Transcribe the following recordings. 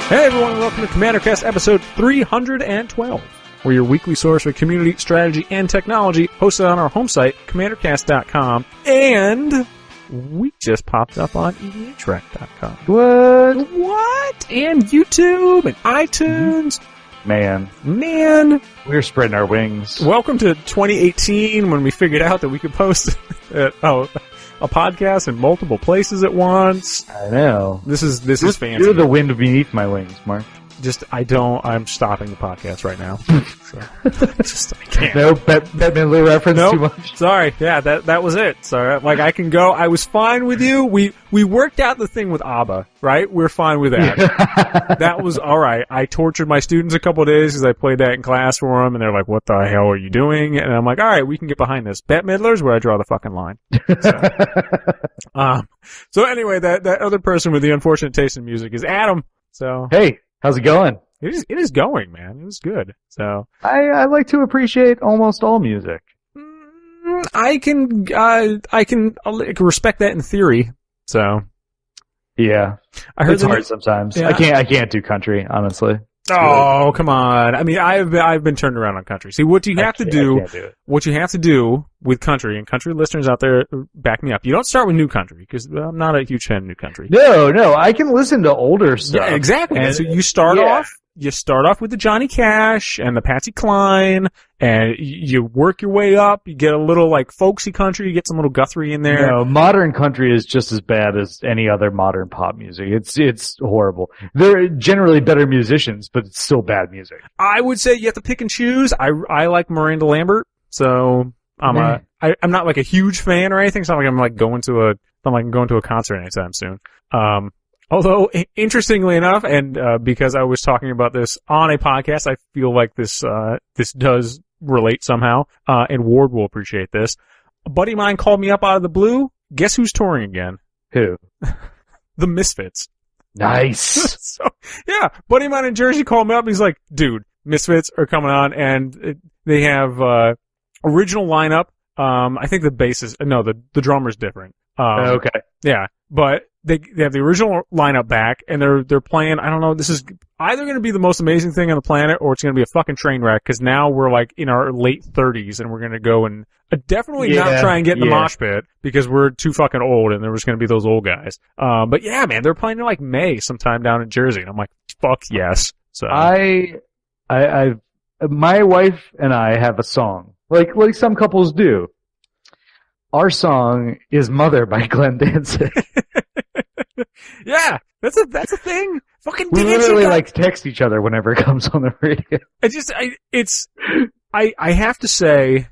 Hey everyone, and welcome to CommanderCast episode 312. We're your weekly source for community, strategy, and technology, hosted on our home site, CommanderCast.com, and we just popped up on EDHREC.com. What? And YouTube, and iTunes. Man. We're spreading our wings. Welcome to 2018, when we figured out that we could post a podcast in multiple places at once. I know. This is fancy. You're the wind beneath my wings, Mark. I'm stopping the podcast right now. So, I can't. No, Bette Midler reference too much. Sorry. Yeah, that was it. So, I can go. I was fine with you. We worked out the thing with ABBA, right? We're fine with that. That was alright. I tortured my students a couple of days because I played that in class for them, and they're like, what the hell are you doing? And I'm like, alright, we can get behind this. Bette Midler's where I draw the fucking line. So anyway, that other person with the unfortunate taste in music is Adam. So. Hey. How's it going? It is going, man. It was good. So I like to appreciate almost all music. I can respect that in theory. So yeah, I heard it's hard sometimes. Yeah. I can't do country, honestly. Oh, come on. I mean, I've been turned around on country. See, what you have to do what you have to do with country, and country listeners out there, back me up. You don't start with new country, because I'm not a huge fan of new country. No, I can listen to older stuff. Yeah, exactly. And so you start off with the Johnny Cash and the Patsy Cline, and you work your way up. You get a little, folksy country. You get some little Guthrie in there. No, modern country is just as bad as any other modern pop music. It's horrible. They're generally better musicians, but it's still bad music. I would say you have to pick and choose. I like Miranda Lambert, so I'm not like a huge fan or anything. It's not like I'm going to a concert anytime soon. Although, interestingly enough, and because I was talking about this on a podcast, I feel like this does relate somehow, and Ward will appreciate this. A buddy of mine called me up out of the blue. Guess who's touring again? Who? The Misfits. Nice. So, yeah, buddy of mine in Jersey called me up, and he's like, dude, Misfits are coming on, and they have original lineup. I think the drummer's different. Okay. Yeah, but they have the original lineup back, and they're playing. I don't know. This is either going to be the most amazing thing on the planet, or it's going to be a fucking train wreck. Because now we're in our late 30s, and we're going to go and definitely not try and get in the mosh pit because we're too fucking old, and there was going to be those old guys. But yeah, man, they're playing in May sometime down in Jersey, and I'm like, fuck yes. So my wife and I have a song like some couples do. Our song is "Mother" by Glenn Danzig. Yeah, that's a thing. Fucking we literally text each other whenever it comes on the radio. I have to say,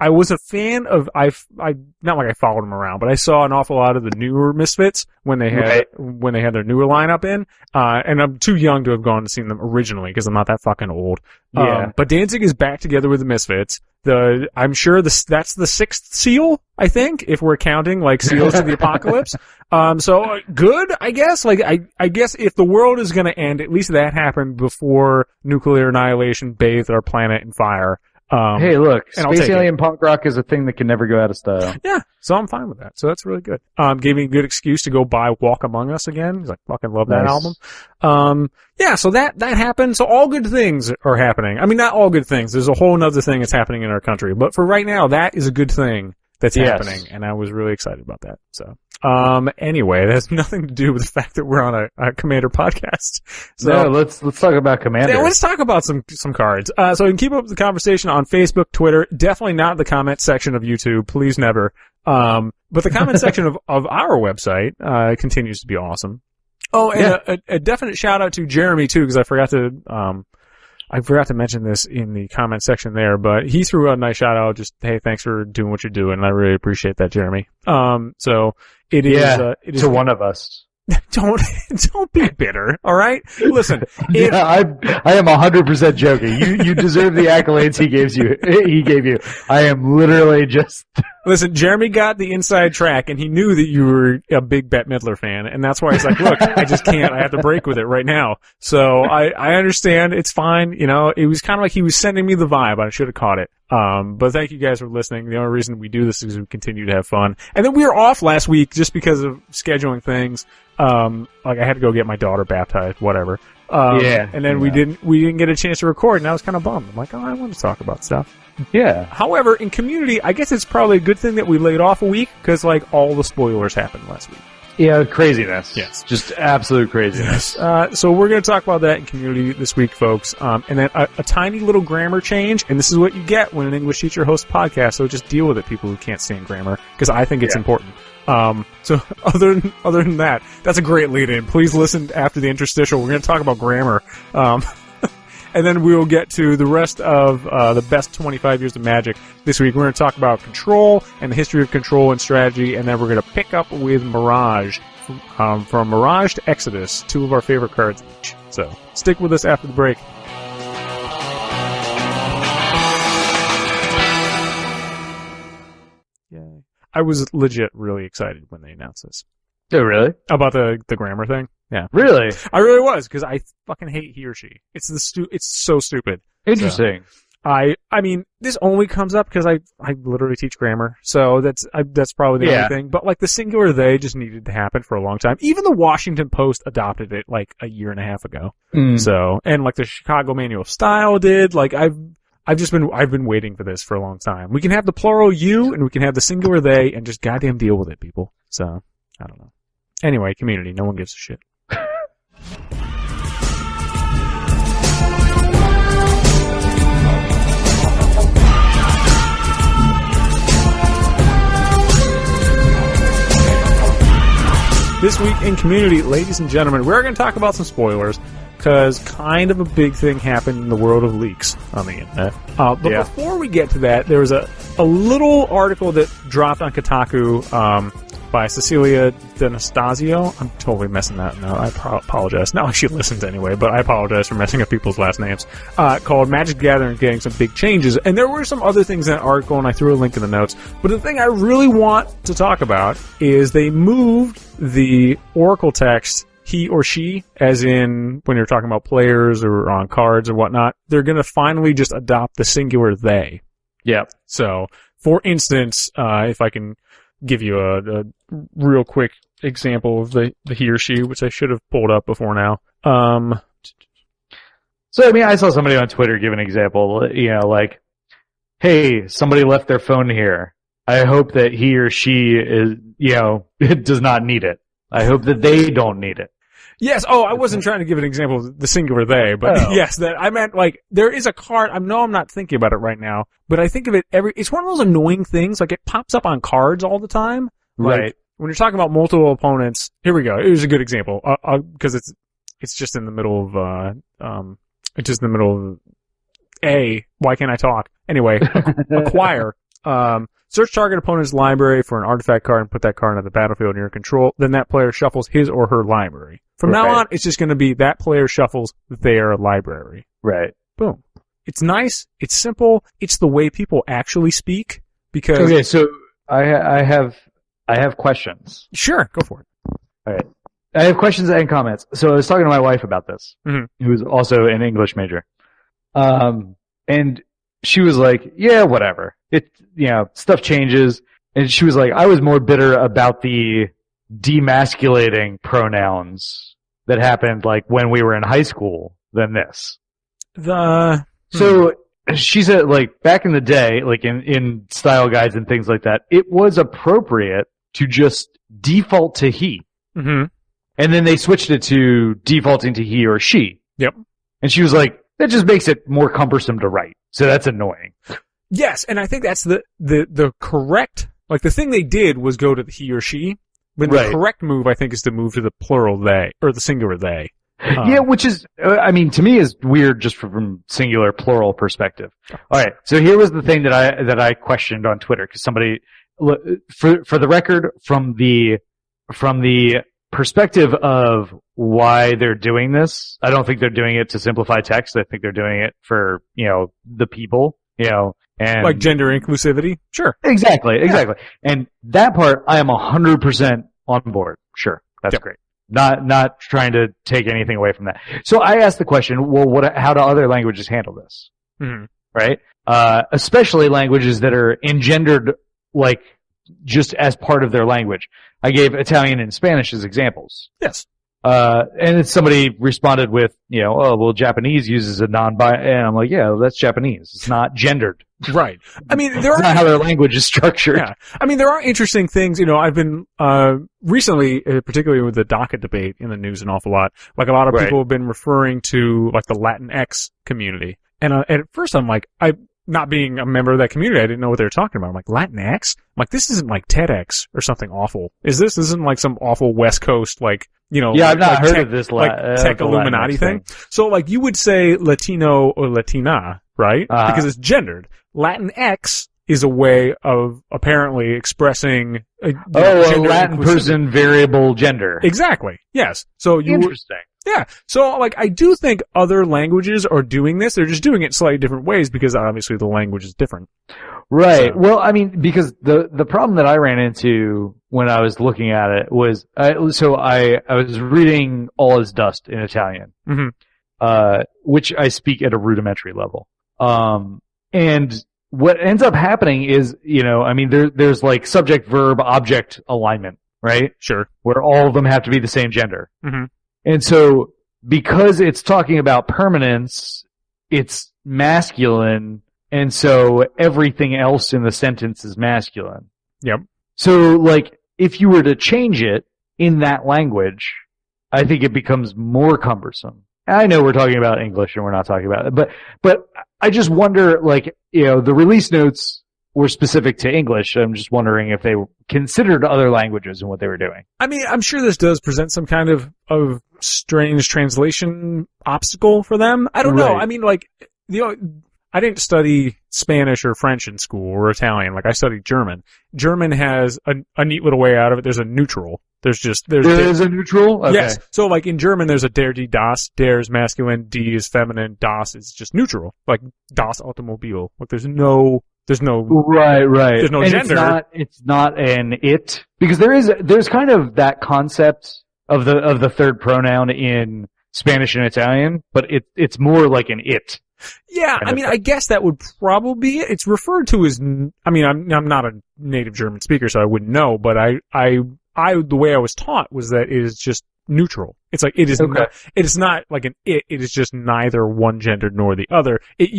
I was a fan of, not like I followed them around, but I saw an awful lot of the newer Misfits when they had their newer lineup in, and I'm too young to have gone to see them originally because I'm not that fucking old. Yeah. But Danzig is back together with the Misfits. I'm sure that's the sixth seal, I think, if we're counting seals to the apocalypse. So good, I guess. I guess if the world is gonna end, at least that happened before nuclear annihilation bathed our planet in fire. Hey, look, space alien punk rock is a thing that can never go out of style. Yeah, so I'm fine with that. So that's really good. Gave me a good excuse to go buy Walk Among Us again. He's fucking love that album. Yeah, so that happened. So all good things are happening. I mean, not all good things. There's a whole nother thing that's happening in our country. But for right now, that is a good thing that's happening. And I was really excited about that. So, anyway, that has nothing to do with the fact that we're on a Commander podcast. So no, let's talk about Commander. Yeah, let's talk about some cards. So you can keep up the conversation on Facebook, Twitter, definitely not the comment section of YouTube. Please never. But the comment section of our website, continues to be awesome. Oh, and a definite shout out to Jeremy too, because I forgot to mention this in the comment section there, but he threw out a nice shout out, just, hey, thanks for doing what you're doing, and I really appreciate that, Jeremy. So it is to one of us. Don't be bitter, alright? Listen. I am 100% joking. You deserve the accolades he gave you. I am literally just Listen, Jeremy got the inside track, and he knew that you were a big Bette Midler fan, and that's why he's like, look, I just can't. I have to break with it right now. So I understand. It's fine. You know, it was kind of like he was sending me the vibe. I should have caught it. But thank you guys for listening. The only reason we do this is we continue to have fun. And then we were off last week just because of scheduling things. Like I had to go get my daughter baptized, whatever. And then we didn't get a chance to record, and I was kind of bummed. I'm like, oh, I want to talk about stuff. Yeah. However, in Community, I guess it's probably a good thing that we laid off a week, because, like, all the spoilers happened last week. Yeah, craziness. Yes. Just absolute craziness. So we're going to talk about that in Community this week, folks. And then a tiny little grammar change, and this is what you get when an English teacher hosts a podcast, so just deal with it, people who can't stand grammar, because I think it's important. So other than that, that's a great lead-in. Please listen after the interstitial. We're going to talk about grammar. And then we will get to the rest of the best 25 years of Magic this week. We're going to talk about Control and the history of Control and strategy, and then we're going to pick up with Mirage. From Mirage to Exodus, two of our favorite cards each. So stick with us after the break. Yay. I was legit really excited when they announced this. Oh, really? About the grammar thing? Yeah. Really? I really was, because I fucking hate he or she. It's so stupid. Interesting. So, I mean, this only comes up because I literally teach grammar, so that's probably the only thing. But like the singular they just needed to happen for a long time. Even the Washington Post adopted it like a year and a half ago. So, and like the Chicago Manual of Style did. Like I've been waiting for this for a long time. We can have the plural you and we can have the singular they and just goddamn deal with it, people. So, I don't know. Anyway, Community, no one gives a shit. This week in Community, ladies and gentlemen, we're going to talk about some spoilers, because kind of a big thing happened in the world of leaks on the internet. But before we get to that, there was a little article that dropped on Kotaku by Cecilia D'Anastasio. I'm totally messing that now. I apologize. Not like she listens anyway, but I apologize for messing up people's last names. Called Magic the Gathering getting some big changes. And there were some other things in that article, and I threw a link in the notes. But the thing I really want to talk about is they moved the Oracle text he or she, as in when you're talking about players or on cards or whatnot, they're going to finally just adopt the singular they. Yeah. So, for instance, if I can give you a real quick example of the he or she, which I should have pulled up before now. So, I mean, I saw somebody on Twitter give an example, you know, like, hey, somebody left their phone here. I hope that he or she is, you know, does not need it. I hope that they don't need it. Yes. Oh, I wasn't trying to give an example of the singular they, but yes, that I meant like there is a card. I know I'm not thinking about it right now, but I think of it it's one of those annoying things. Like it pops up on cards all the time. Like, right. When you're talking about multiple opponents, here we go. Here's a good example. Because it's just in the middle of it's just in the middle of why can't I talk? Anyway, acquire. Search target opponent's library for an artifact card and put that card on the battlefield in your control. Then that player shuffles his or her library. From now on, it's just going to be that player shuffles their library. Right. Boom. It's nice. It's simple. It's the way people actually speak. Because okay, so I have questions. Sure, go for it. All right. I have questions and comments. So I was talking to my wife about this, who is also an English major. And she was like, yeah, whatever. Stuff changes. And she was like, I was more bitter about the demasculating pronouns that happened like when we were in high school than this. So she said, like, back in the day, like in style guides and things like that, it was appropriate to just default to he. Mm-hmm. And then they switched it to defaulting to he or she. Yep. And she was like, that just makes it more cumbersome to write. So that's annoying. Yes, and I think that's the correct, like the thing they did was go to the he or she. When the correct move, I think, is to move to the plural they, or the singular they. Yeah, which is, I mean, to me is weird just from singular plural perspective. All right. So here was the thing that I questioned on Twitter, because somebody, for the record, from the perspective of why they're doing this, I don't think they're doing it to simplify text. I think they're doing it for, the people. and like gender inclusivity. Sure. Exactly. And that part, I am 100% on board. Sure. That's great. Not trying to take anything away from that. So I asked the question, well, how do other languages handle this? Mm-hmm. Right? Especially languages that are engendered, like, just as part of their language. I gave Italian and Spanish as examples. Yes. And somebody responded with, Japanese uses a non-binary, and I'm like, yeah, well, that's Japanese. It's not gendered. Right. I mean, That's not how their language is structured. Yeah. I mean, there are interesting things. I've been, recently, particularly with the DACA debate in the news an awful lot, like a lot of people have been referring to, like, the Latinx community. And at first I'm like, not being a member of that community, I didn't know what they were talking about. I'm like, Latinx? I'm like, this isn't like TEDx or something awful. This isn't like some awful West Coast, like, Yeah, I've not heard of this tech Illuminati thing. So, like, you would say Latino or Latina, right? Because it's gendered. Latinx is a way of apparently expressing a Latin person variable gender. Exactly. Yes. So Interesting. Yeah. So, like, I do think other languages are doing this. They're just doing it slightly different ways because obviously the language is different. Right. So. Well, I mean, because the problem that I ran into when I was looking at it was, I was reading All Is Dust in Italian, which I speak at a rudimentary level. And what ends up happening is, there's like subject, verb, object alignment, right? Sure. Where all of them have to be the same gender. Mm-hmm. And so, because it's talking about permanence, it's masculine, and so everything else in the sentence is masculine. Yep. So, like, if you were to change it in that language, I think it becomes more cumbersome. I know we're talking about English and we're not talking about it, but I just wonder, like, the release notes were specific to English. I'm just wondering if they considered other languages and what they were doing. I mean, I'm sure this does present some kind of strange translation obstacle for them. I don't know. I mean, like, I didn't study Spanish or French in school or Italian. Like, I studied German. German has a neat little way out of it. There's a neutral. There is a neutral? Okay. Yes. So, like, in German, there's a der, die, das. Der is masculine, die is feminine, das is just neutral. Like, das Automobil. Like, there's no Right. There's no and gender. It's not an it. Because there's kind of that concept of the third pronoun in Spanish and Italian, but it's more like an it. Yeah, I mean, I guess that would probably be it. It's referred to as, I mean, I'm not a native German speaker, so I wouldn't know, but the way I was taught was that it is just neutral. It's like, it is not like an it is just neither one gender nor the other. It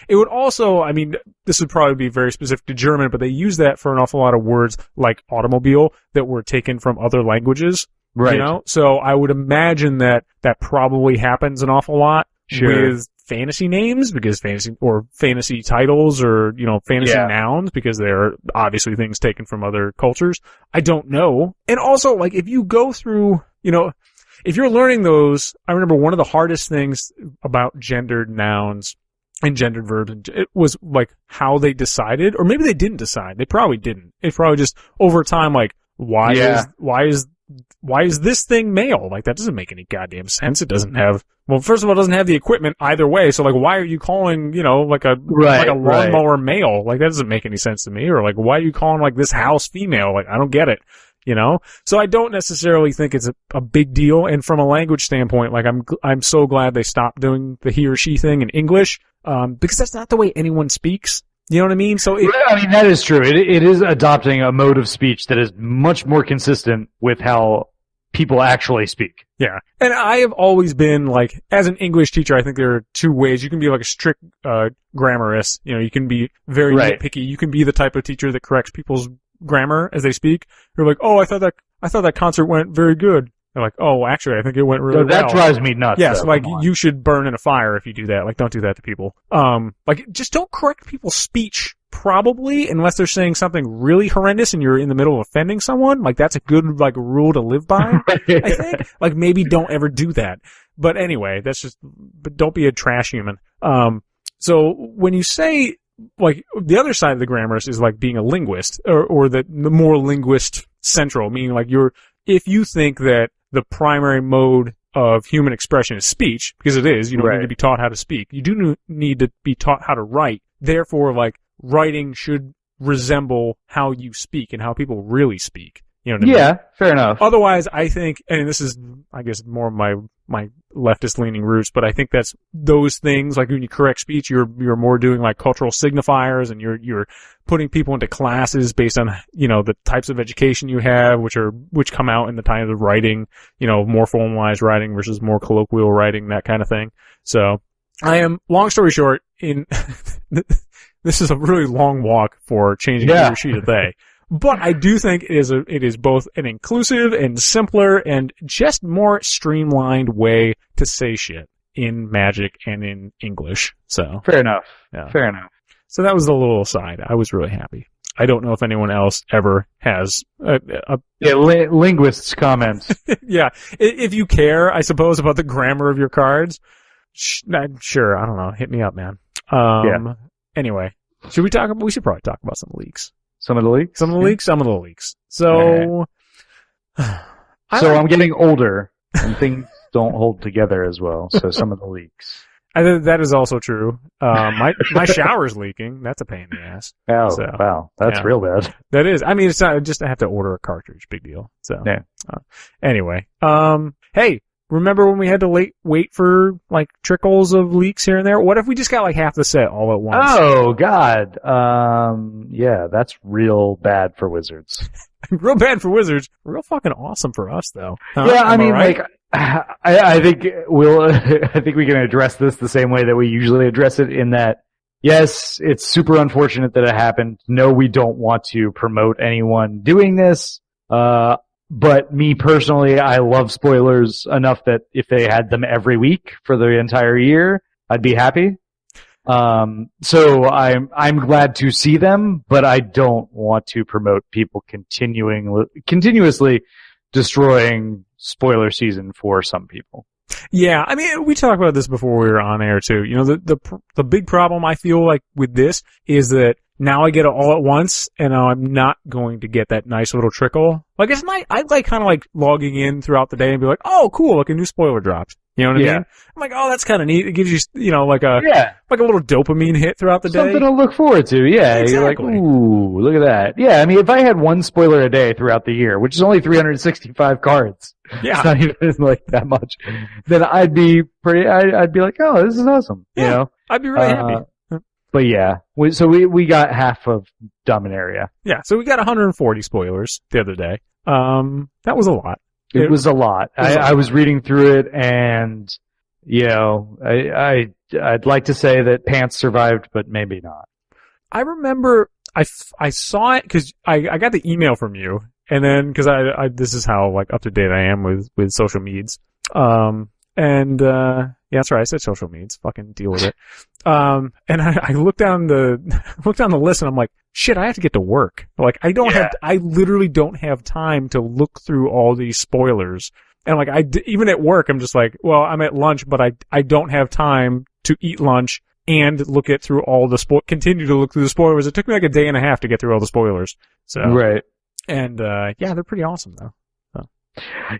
would also, I mean, this would probably be very specific to German, but they use that for an awful lot of words like automobile that were taken from other languages. Right. So I would imagine that probably happens an awful lot with fantasy names, because fantasy titles, or, fantasy nouns, because they're obviously things taken from other cultures. I don't know. And also, like, if you go through, if you're learning those, I remember one of the hardest things about gendered nouns and gendered verbs, it was like how they decided, or maybe they didn't decide. They probably didn't. It probably just over time, like, why is this thing male? Like, that doesn't make any goddamn sense. It doesn't have, well, first of all, it doesn't have the equipment either way. So, like, why are you calling, like a lawnmower male? Like, that doesn't make any sense to me. Or, like, why are you calling, like, this house female? Like, I don't get it. So I don't necessarily think it's a big deal. And from a language standpoint, like, I'm so glad they stopped doing the he or she thing in English, because that's not the way anyone speaks. You know what I mean? So that is true. It is adopting a mode of speech that is much more consistent with how people actually speak. Yeah. And I have always been, like, as an English teacher, I think there are two ways. You can be like a strict grammarist. You can be very nitpicky. You can be the type of teacher that corrects people's grammar as they speak. You're like, oh, I thought that concert went very good. They're like, oh, actually, I think it went really well. That drives me nuts. Yes, like, you should burn in a fire if you do that. Like, don't do that to people. Like, just don't correct people's speech, probably, unless they're saying something really horrendous and you're in the middle of offending someone. Like, that's a good, like, rule to live by, I think. Like, maybe don't ever do that. But anyway, but don't be a trash human. So when you say, like, the other side of the grammarist is, like, being a linguist, or the more linguist central, meaning, like, if you think that the primary mode of human expression is speech, because it is, you don't need to be taught how to speak. You do need to be taught how to write therefore, like, writing should resemble how you speak and how people really speak. You know what I mean? Yeah, fair enough. Otherwise, I think, and this is, I guess, more of my leftist leaning roots, but I think that's those things, like when you correct speech, you're more doing like cultural signifiers, and you're putting people into classes based on, you know, the types of education you have, which come out in the times of writing, you know, more formalized writing versus more colloquial writing, that kind of thing. So, long story short, this is a really long walk for changing he or she to they. But I do think it is both an inclusive and simpler and just more streamlined way to say shit in Magic and in English. So fair enough. Yeah. Fair enough. So that was the little aside. I was really happy. I don't know if anyone else ever has linguists comment. Yeah. If you care, I suppose, about the grammar of your cards, sure, I don't know. Hit me up, man. Anyway, we should probably talk about some leaks. Some of the leaks? Some of the leaks. So, I'm getting older, and things don't hold together as well, so some of the leaks. That is also true. My shower's leaking. That's a pain in the ass. Oh, so, wow. That's real bad. That is. I mean, it's not just, I have to order a cartridge. Big deal. So, yeah. Anyway, hey, remember when we had to wait for, like, trickles of leaks here and there? What if we just got, like, half the set all at once? Oh, God. Yeah, that's real bad for Wizards. Real bad for Wizards. Real fucking awesome for us, though. Yeah, I mean, right? Like, I think I think we can address this the same way that we usually address it, in that, yes, it's super unfortunate that it happened. No, we don't want to promote anyone doing this. But me personally, I love spoilers enough that if they had them every week for the entire year, I'd be happy. So I'm glad to see them, but I don't want to promote people continuously destroying spoiler season for some people. Yeah, I mean, we talked about this before we were on air too. You know, the big problem I feel like with this is that now I get it all at once, and I'm not going to get that nice little trickle. Like, it's nice. I like kind of like logging in throughout the day and be like, oh, cool, like a new spoiler dropped. You know what I mean? I'm like, oh, that's kind of neat. It gives you, you know, like a little dopamine hit throughout the day. Something to look forward to. Yeah, exactly. You're like, ooh, look at that. Yeah, I mean, if I had one spoiler a day throughout the year, which is only 365 cards, it's not even like that much, then I'd be like, oh, this is awesome. Yeah, you know, I'd be really happy. But yeah, so we got half of Dominaria. Yeah, so we got 140 spoilers the other day. That was a lot. It was a lot. I was reading through it, and, you know, I'd like to say that Pants survived, but maybe not. I remember I saw it because I got the email from you, and then because I this is how like up to date I am with social medias. Yeah, that's right. I said social medias. Fucking deal with it. And I looked down the list, and I'm like, shit, I have to get to work. Like, I literally don't have time to look through all these spoilers. And like, even at work, I'm just like, well, I'm at lunch, but I don't have time to eat lunch and through all the continue to look through the spoilers. It took me like a day and a half to get through all the spoilers. So. Right. And, yeah, they're pretty awesome though. So.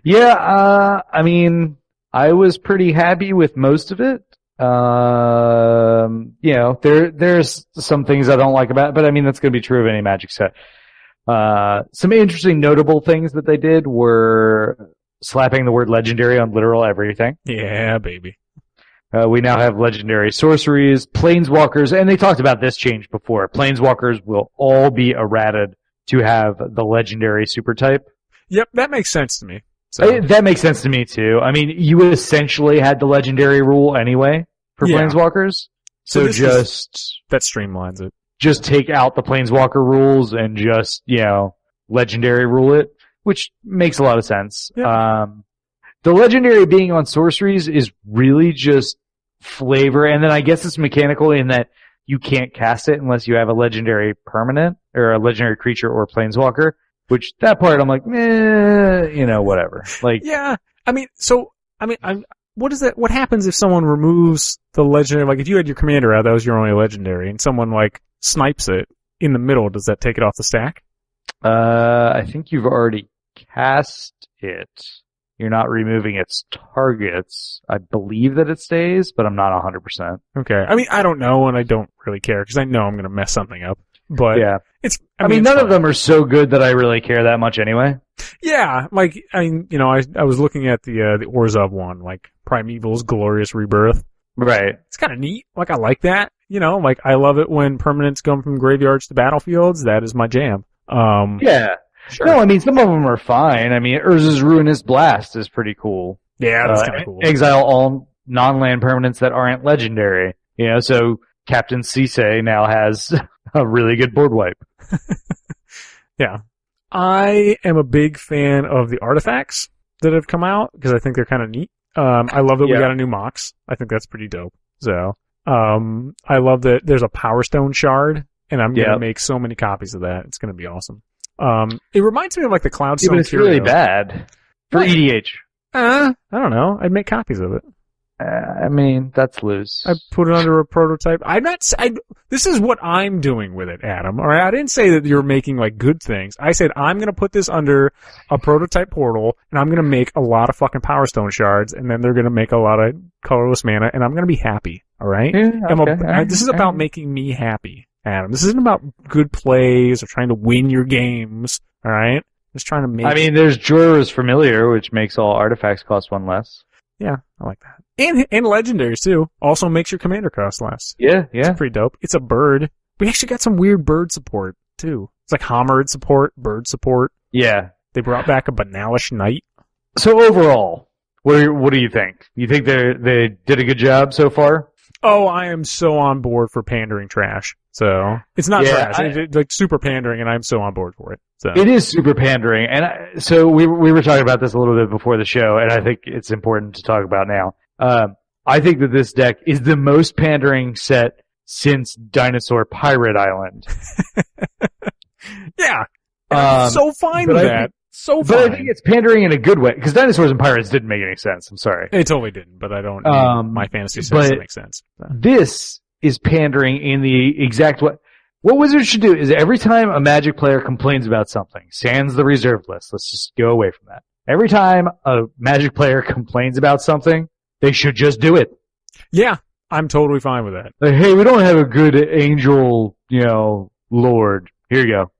Yeah, I mean, I was pretty happy with most of it. You know, there's some things I don't like about it, but I mean, that's going to be true of any Magic set. Some interesting notable things that they did were slapping the word legendary on literal everything. Yeah, baby. We now have legendary sorceries, planeswalkers, and they talked about this change before. Planeswalkers will all be errated to have the legendary super type. Yep, that makes sense to me. So. That makes sense to me too. I mean, you essentially had the legendary rule anyway for planeswalkers. So that streamlines it. Just take out the planeswalker rules and just, you know, legendary rule it, which makes a lot of sense. Yep. The legendary being on sorceries is really just flavor, and then I guess it's mechanical in that you can't cast it unless you have a legendary permanent or a legendary creature or planeswalker. Which, that part, I'm like, you know, whatever. Like, yeah, what happens if someone removes the legendary, like, if you had your commander out, that was your only legendary, and someone, like, snipes it in the middle, does that take it off the stack? I think you've already cast it. you're not removing its targets. I believe that it stays, but I'm not 100%. Okay. I mean, I don't know, and I don't really care because I know I'm going to mess something up. But yeah, I mean, none fine. of them are so good that I really care that much anyway. Yeah, like, I mean, you know, I was looking at the Orzhov one, like Primeval's Glorious Rebirth. Right. It's kind of neat. Like, I like that. You know, like, I love it when permanents come from graveyards to battlefields. That is my jam. Yeah. Sure. No, I mean, some of them are fine. I mean, Urza's Ruinous Blast is pretty cool. Yeah, that's kind of cool. Exile all non-land permanents that aren't legendary. You know, so Captain Sigh now has a really good board wipe. Yeah. I am a big fan of the artifacts that have come out because I think they're kind of neat. I love that we got a new Mox. I think that's pretty dope. So, I love that there's a Power Stone shard, and I'm going to make so many copies of that. It's going to be awesome. It reminds me of like the Cloudstone. Yeah, but it's really bad for EDH. I don't know. I'd make copies of it. I mean, that's loose. I put it under a prototype. This is what I'm doing with it, Adam. All right. I didn't say that you're making like good things. I said I'm going to put this under a prototype portal and I'm going to make a lot of fucking Power Stone shards and then they're going to make a lot of colorless mana and I'm going to be happy. All right. Yeah, this is about making me happy, Adam. This isn't about good plays or trying to win your games. All right. Just trying to make. I mean, there's Jorah's Familiar, which makes all artifacts cost one less. Yeah, I like that. And legendaries too. Also makes your commander cost less. Yeah. It's pretty dope. It's a bird. We actually got some weird bird support too. It's like Homard support, bird support. Yeah. They brought back a Banalish Knight. So overall, what do you think? You think they did a good job so far? Oh, I am so on board for pandering trash. So it's not trash. It's like super pandering, and I'm so on board for it. So it is super pandering, and so we were talking about this a little bit before the show, and I think it's important to talk about now. I think that this deck is the most pandering set since Dinosaur Pirate Island. Yeah, I'm so fine with that. So fine. But I think it's pandering in a good way, because Dinosaurs and Pirates didn't make any sense. I'm sorry. It totally didn't, but I don't need my fantasy sets to make sense. So. This is pandering in the exact way. What Wizards should do is every time a Magic player complains about something, sans the reserve list, let's just go away from that. Every time a Magic player complains about something, they should just do it. Yeah. I'm totally fine with that. Like, hey, we don't have a good angel, lord. Here you go.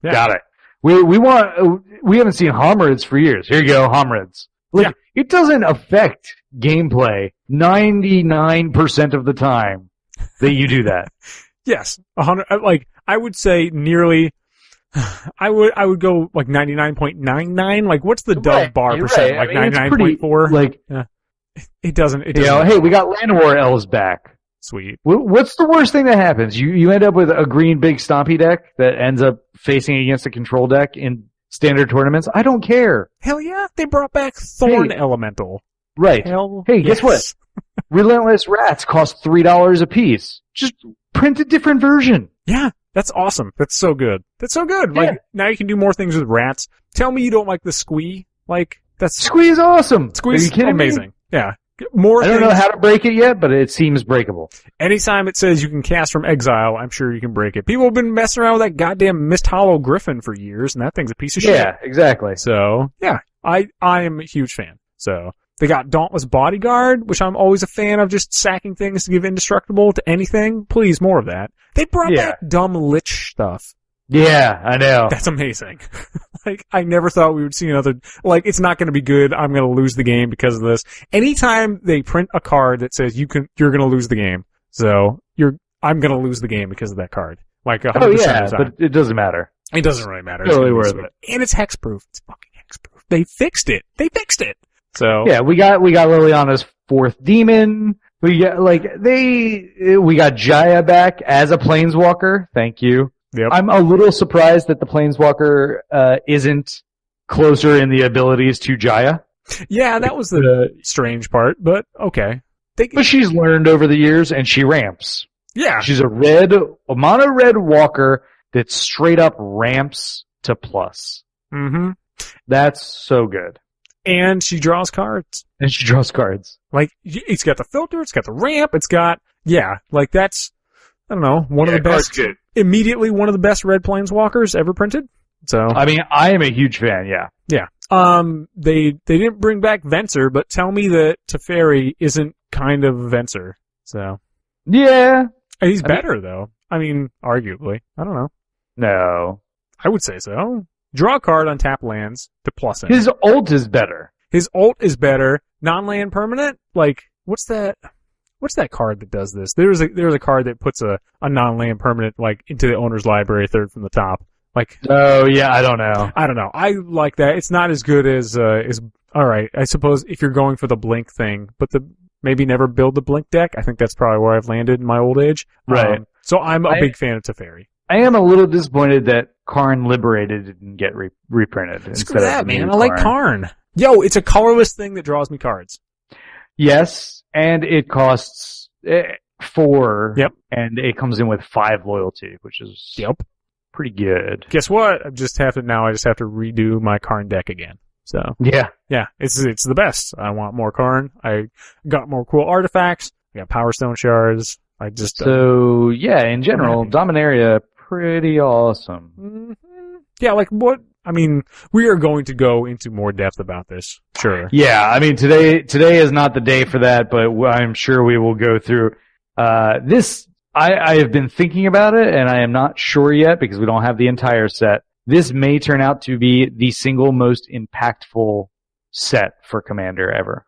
Yeah. Got it. We haven't seen Homrids for years. Here you go, Homrids. Like, it doesn't affect gameplay 99% of the time that you do that. Yes. 100, like, I would say nearly, I would go like 99.99. Like, what's the dub bar percent? Like 99.4? Like, it doesn't. Hey, we got Llanowar elves back. Sweet. What's the worst thing that happens? You end up with a green big stompy deck that ends up facing against a control deck in standard tournaments? I don't care. Hell yeah. They brought back Thorn Elemental. Right. Guess what? Relentless Rats cost $3 a piece. Just print a different version. Yeah. That's awesome. That's so good. Like, now you can do more things with rats. Tell me you don't like the Squee. Like, Squee is awesome. Squee's amazing. Me? Yeah. I don't know how to break it yet, but it seems breakable. Anytime it says you can cast from exile, I'm sure you can break it. People have been messing around with that goddamn Mist Hollow Griffin for years, and that thing's a piece of shit. Yeah, exactly. So, yeah, I am a huge fan. So, they got Dauntless Bodyguard, which I'm always a fan of, just sacking things to give indestructible to anything. Please, more of that. They brought back dumb Lich stuff. Yeah, I know. That's amazing. Like, I never thought we would see another, like, it's not gonna be good, I'm gonna lose the game because of this. Anytime they print a card that says you're gonna lose the game. So, I'm gonna lose the game because of that card. Like, 100% of the time. But it doesn't matter. It doesn't really matter. It's totally worth it. And it's hexproof. It's fucking hexproof. They fixed it. So. Yeah, we got Liliana's fourth demon. We got Jaya back as a planeswalker. Thank you. Yep. I'm a little surprised that the planeswalker isn't closer in the abilities to Jaya. Yeah, that was the strange part, but okay. But she's learned over the years, and she ramps. Yeah. She's a mono red walker that straight up ramps to plus. Mm-hmm. That's so good. And she draws cards. Like, it's got the filter, it's got the ramp, like that's, I don't know, one of the best, immediately one of the best red planeswalkers ever printed. So. I mean, I am a huge fan, yeah. Yeah. They didn't bring back Venser, but tell me that Teferi isn't kind of Venser. So. Yeah. He's better, though. I mean, arguably. I don't know. No. I would say so. Draw a card on tap lands to plus him. His ult is better. His ult is better. Non-land permanent? Like, what's that card that does this? There's a card that puts a non-land permanent, like, into the owner's library, third from the top. Like. Oh, yeah, I don't know. I like that. It's not as good as alright, I suppose if you're going for the blink thing, but maybe never build the blink deck. I think that's probably where I've landed in my old age. Right. So I'm a big fan of Teferi. I am a little disappointed that Karn Liberated didn't get reprinted. Screw that, man. I like Karn. Yo, it's a colorless thing that draws me cards. Yes, and it costs 4. Yep. And it comes in with 5 loyalty, which is pretty good. Guess what? I just have to redo my Karn deck again. So yeah, it's the best. I want more Karn. I got more cool artifacts. I got Power Stone shards. In general, Dominaria pretty awesome. Mm-hmm. Yeah, like what? I mean, we are going to go into more depth about this. Sure. Yeah, I mean today is not the day for that, but I'm sure we will go through this. I have been thinking about it, and I am not sure yet because we don't have the entire set. This may turn out to be the single most impactful set for Commander ever.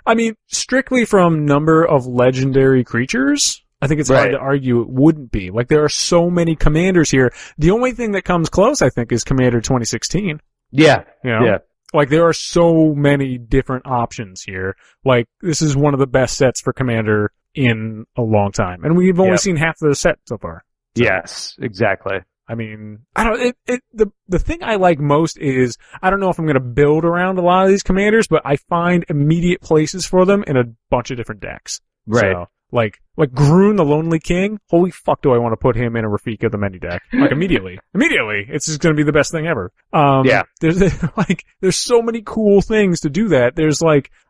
I mean, strictly from number of legendary creatures, I think it's hard to argue it wouldn't be. Like, there are so many commanders here. The only thing that comes close, I think, is Commander 2016. Yeah. You know? Yeah. Like, there are so many different options here. Like, this is one of the best sets for Commander in a long time. And we've only seen half of the set so far. So. Yes, exactly. I mean, the thing I like most is, I don't know if I'm going to build around a lot of these commanders, but I find immediate places for them in a bunch of different decks. Right. So, like Groon the Lonely King, holy fuck do I want to put him in a Rafika the Many deck. Like, immediately. Immediately. It's just going to be the best thing ever. There's so many cool things to do that. There's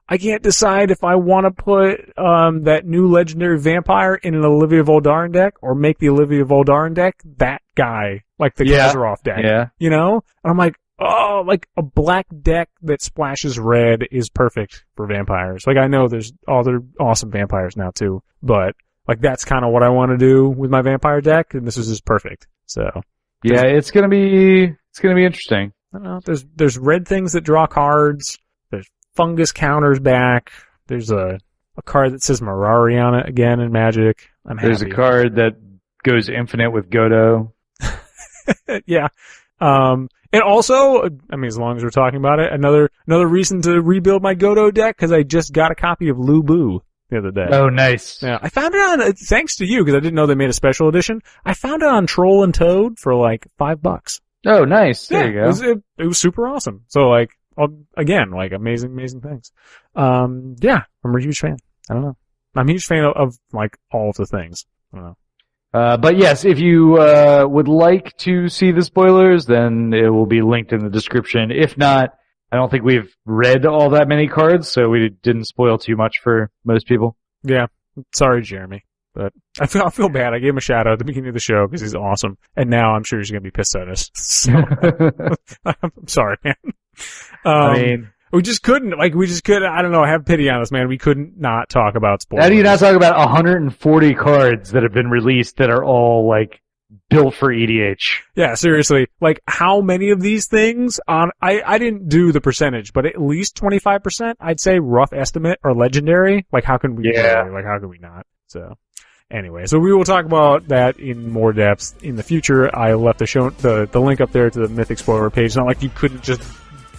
I can't decide if I want to put that new legendary vampire in an Olivia Voldaren deck or make the Olivia Voldaren deck that guy, like the Kazaroff deck. Yeah. You know? And I'm like, oh, like a black deck that splashes red is perfect for vampires. Like, I know there's other awesome vampires now too, but that's kind of what I want to do with my vampire deck, and this is just perfect. So. Yeah, it's gonna be interesting. I don't know. There's red things that draw cards. There's fungus counters back. There's a card that says Mirage on it again in Magic. There's a card that goes infinite with Godo. Yeah. And also, I mean, as long as we're talking about it, another reason to rebuild my Godo deck, because I just got a copy of Lu Bu the other day. Oh, nice. Yeah, I found it on, thanks to you, because I didn't know they made a special edition. I found it on Troll and Toad for $5. Oh, nice. There you go. It was super awesome. So, again, amazing things. Yeah, I'm a huge fan. I don't know. I'm a huge fan of all of the things. I don't know. But yes, if you would like to see the spoilers, then it will be linked in the description. If not, I don't think we've read all that many cards, so we didn't spoil too much for most people. Yeah. Sorry, Jeremy. But I feel bad. I gave him a shout out at the beginning of the show because he's awesome. And now I'm sure he's going to be pissed at us. So, I'm sorry, man. I mean, we just couldn't, I don't know, have pity on us, man. We couldn't not talk about spoilers. How do you not talk about 140 cards that have been released that are all, built for EDH? Yeah, seriously. How many of these things I didn't do the percentage, but at least 25%, I'd say rough estimate, are legendary. How can we, how can we not? So, anyway, so we will talk about that in more depth in the future. I left the link up there to the Mythic Spoiler page. It's not like you couldn't just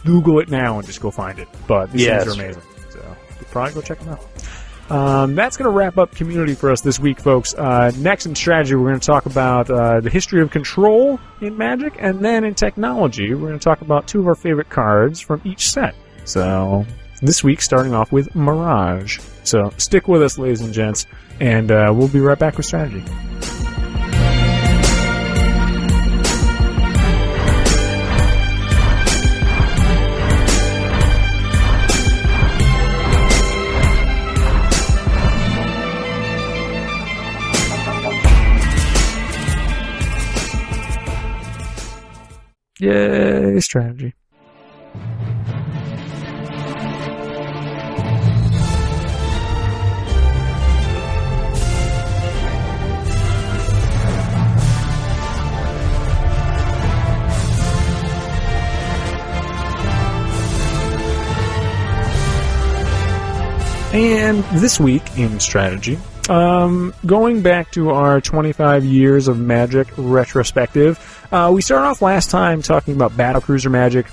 Google it now and just go find it. But these things are amazing. So you could probably go check them out. That's going to wrap up community for us this week, folks. Next in strategy, we're going to talk about the history of control in Magic, and then in technology, we're going to talk about two of our favorite cards from each set. So this week, starting off with Mirage. So stick with us, ladies and gents, and we'll be right back with strategy. Yay, strategy. And this week in strategy, going back to our 25 years of Magic retrospective, we started off last time talking about Battlecruiser Magic,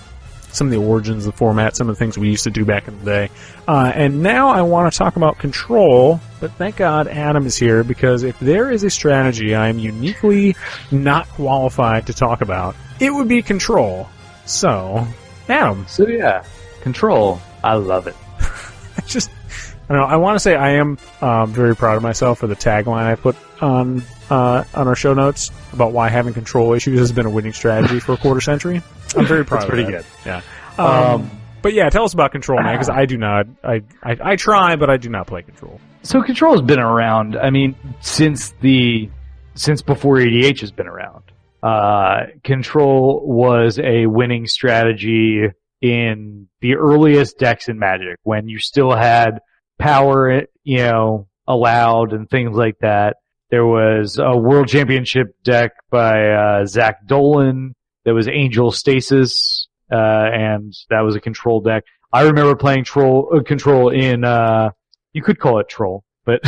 some of the origins of the format, some of the things we used to do back in the day. And now I want to talk about Control, but thank God Adam is here, because if there is a strategy I am uniquely not qualified to talk about, it would be Control. So, Adam. So yeah, Control. I love it. I don't know, I want to say I am very proud of myself for the tagline I put on our show notes about why having control issues has been a winning strategy for a quarter century. I'm very proud of that. That's pretty good. Yeah. But yeah, tell us about Control, man, because I do not. I try, but I do not play Control. So Control has been around. I mean, since before EDH has been around. Control was a winning strategy in the earliest decks in Magic, when you still had power, allowed and things like that. There was a World Championship deck by Zach Dolan that was Angel Stasis, and that was a Control deck. I remember playing Control in, you could call it Troll, but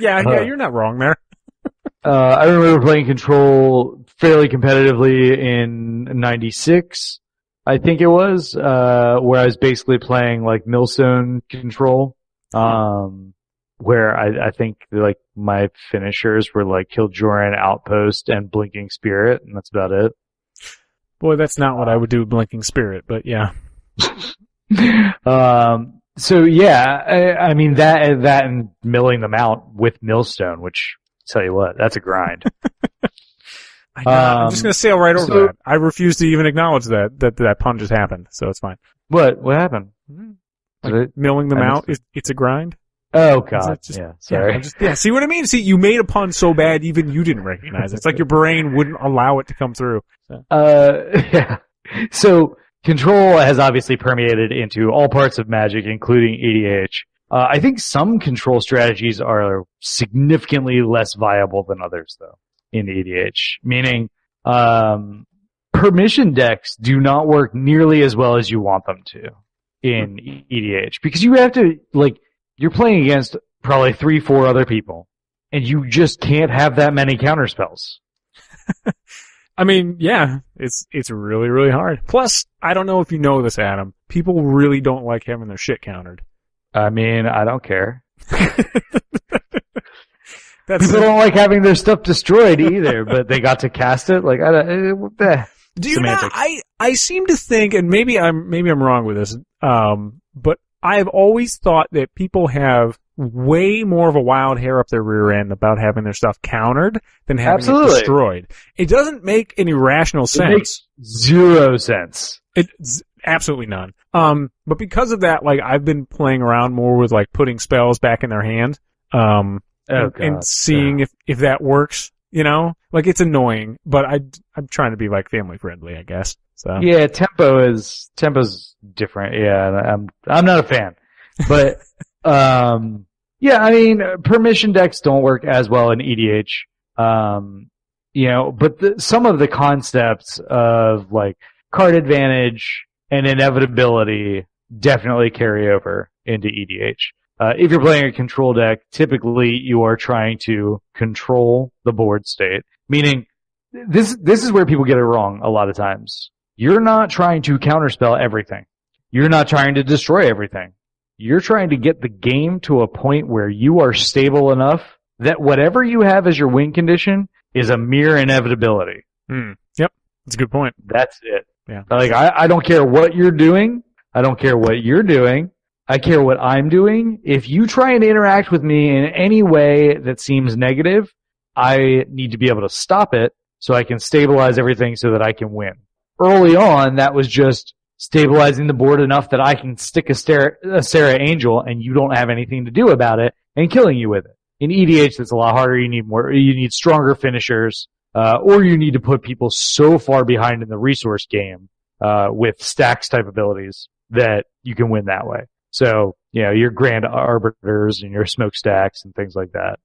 yeah, you're not wrong there. I remember playing Control fairly competitively in '96, I think it was, where I was basically playing like Millstone Control. Where I think like my finishers were like Kil'jaeden, Outpost, and Blinking Spirit, and that's about it. Boy, that's not what I would do with Blinking Spirit, but yeah. So yeah, I mean that and milling them out with Millstone, which tell you what, that's a grind. I'm just gonna sail right over that. I refuse to even acknowledge that pun just happened, so it's fine. What happened? Like milling them out, it's a grind? Oh god, yeah, sorry. See what I mean? See, you made a pun so bad even you didn't recognize it. It's like your brain wouldn't allow it to come through. So. Yeah. So, Control has obviously permeated into all parts of Magic, including EDH. I think some Control strategies are significantly less viable than others, though, in EDH. Meaning, permission decks do not work nearly as well as you want them to in EDH, because you have to, like, you're playing against probably 3-4 other people, and you just can't have that many counterspells. I mean, yeah, it's really, really hard. Plus, I don't know if you know this, Adam, people really don't like having their shit countered. I mean, I don't care. People don't like having their stuff destroyed either, but they got to cast it. Like, do you not? I seem to think, and maybe I'm wrong with this, but I've always thought that people have way more of a wild hair up their rear end about having their stuff countered than having it destroyed. It doesn't make any rational sense. It makes zero sense. It's absolutely none. But because of that, like, I've been playing around more with like putting spells back in their hand, and seeing if that works. Like, it's annoying, but I'm trying to be like family friendly, I guess. So yeah, tempo's different. Yeah, I'm not a fan, but yeah, I mean, permission decks don't work as well in EDH. But some of the concepts of like card advantage and inevitability definitely carry over into EDH. If you're playing a control deck, typically you are trying to control the board state, meaning this is where people get it wrong a lot of times. You're not trying to counterspell everything. You're not trying to destroy everything. You're trying to get the game to a point where you are stable enough that whatever you have as your win condition is a mere inevitability. Yep. That's a good point. That's it. Yeah. Like, I don't care what you're doing. I don't care what you're doing. I care what I'm doing. If you try and interact with me in any way that seems negative, I need to be able to stop it so I can stabilize everything so that I can win. Early on, that was just stabilizing the board enough that I can stick a Sarah Angel and you don't have anything to do about it and killing you with it. In EDH, that's a lot harder. You need stronger finishers, or you need to put people so far behind in the resource game, with stacks type abilities that you can win that way. So, your Grand Arbiters and your Smokestacks and things like that.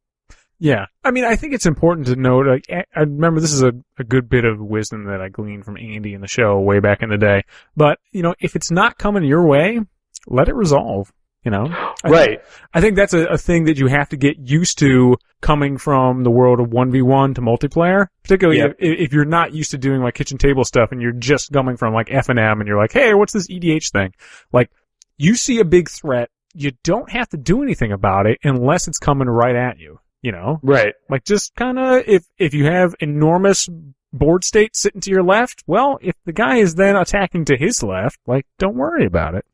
Yeah. I mean, I think it's important to note, like, I remember this is a good bit of wisdom that I gleaned from Andy in the show way back in the day. But, if it's not coming your way, let it resolve. you know? Right. I think that's a thing that you have to get used to coming from the world of 1v1 to multiplayer, particularly if you're not used to doing like kitchen table stuff and you're just coming from like F&M and you're like, hey, what's this EDH thing? Like, you see a big threat, you don't have to do anything about it unless it's coming right at you, you know? Right. Like, just kind of, if you have enormous board state sitting to your left, well, if the guy is then attacking to his left, like, don't worry about it.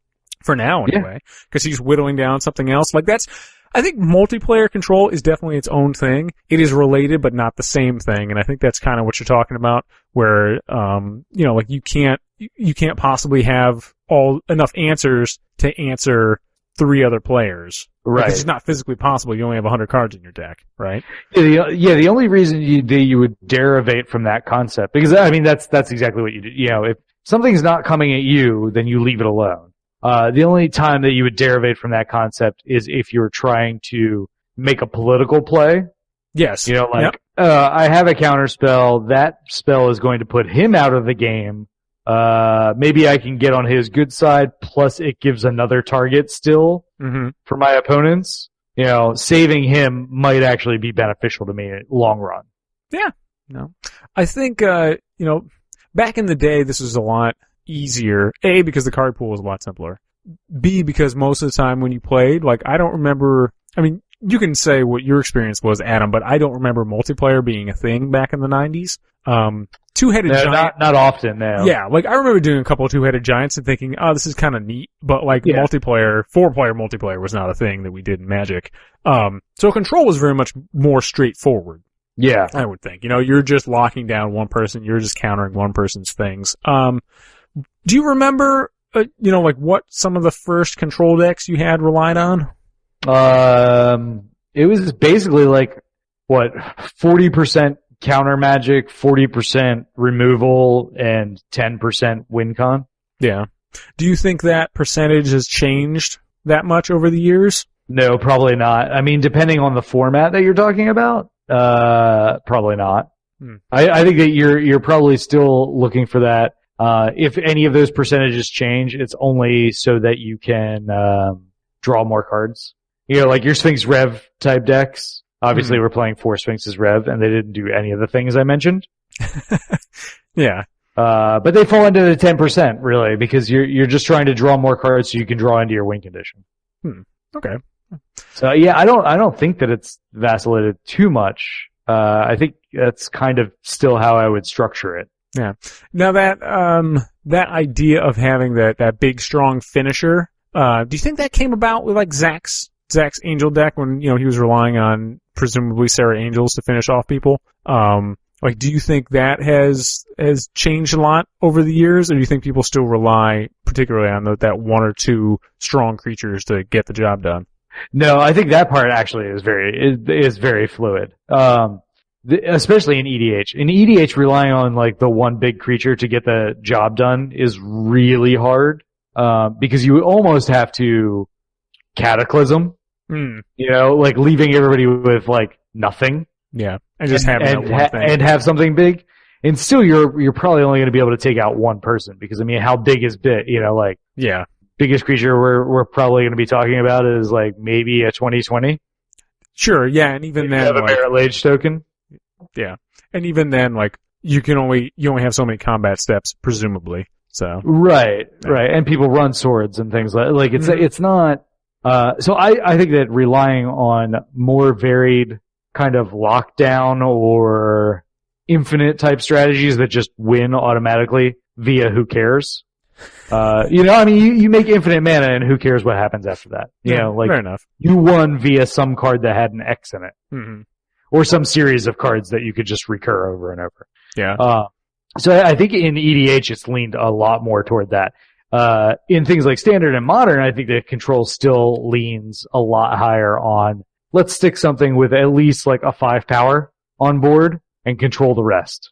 For now, anyway. Because he's whittling down something else. Like, I think multiplayer control is definitely its own thing. It is related, but not the same thing. And I think that's kind of what you're talking about, where, you know, like, you can't possibly have enough answers to answer 3 other players. Right. It's just not physically possible. You only have 100 cards in your deck, right? Yeah, the only reason you would derivate from that concept, because, I mean, that's exactly what you do. You know, if something's not coming at you, then you leave it alone. The only time that you would derivate from that concept is if you're trying to make a political play. Yes. You know, like, I have a counter spell. That spell is going to put him out of the game. Maybe I can get on his good side, plus it gives another target still for my opponents. You know, saving him might actually be beneficial to me in the long run. Yeah. No. I think, you know, back in the day, this was a lot easier. A, because the card pool was a lot simpler. B, because most of the time when you played, like, I don't remember, I mean, you can say what your experience was, Adam, but I don't remember multiplayer being a thing back in the 90s. Two-headed giant. Not often, no. Yeah, like, I remember doing a couple of two-headed giants and thinking, oh, this is kind of neat, but like, multiplayer, 4-player multiplayer was not a thing that we did in Magic. So control was very much more straightforward. Yeah. I would think. You know, you're just locking down one person, you're just countering one person's things. Do you remember, you know, like what some of the first control decks you had relied on? It was basically like, 40% counter magic, 40% removal, and 10% win con? Yeah. Do you think that percentage has changed that much over the years? No, probably not. I mean, depending on the format that you're talking about, probably not. I think that you're probably still looking for that. If any of those percentages change, it's only so that you can draw more cards. You know, like your Sphinx Rev type decks. Obviously, we're playing 4 Sphinxes Rev, and they didn't do any of the things I mentioned. Yeah. But they fall into the 10%, really, because you're just trying to draw more cards so you can draw into your win condition. Okay. So, yeah, I don't think that it's vacillated too much. I think that's kind of still how I would structure it. Yeah. Now that idea of having that big, strong finisher, do you think that came about with like Zach's Angel deck when, you know, he was relying on presumably Sarah Angels to finish off people? Like, do you think that has changed a lot over the years, or do you think people still rely particularly on that 1 or 2 strong creatures to get the job done? No, I think that part actually is very fluid. Especially in EDH. In EDH, relying on like the one big creature to get the job done is really hard, because you almost have to cataclysm, you know, like leaving everybody with like nothing. Yeah. And just having that one thing. And have something big. And still you're probably only going to be able to take out one person, because I mean, how big is big, you know, like. Yeah. Biggest creature we're probably going to be talking about is like maybe a 2020. Sure. Yeah. And even then, have a Merit Lage token. Yeah. And even then, like, you only have so many combat steps, presumably. So. Right. And people run swords and things like it's not, so I think that relying on more varied kind of lockdown or infinite type strategies that just win automatically via who cares. You know, I mean, you make infinite mana and who cares what happens after that? You know, like, fair enough. You won via some card that had an X in it. Or some series of cards that you could just recur over and over. Yeah. So I think in EDH it's leaned a lot more toward that. In things like Standard and Modern, I think the control still leans a lot higher on, let's stick something with at least like a 5 power on board and control the rest.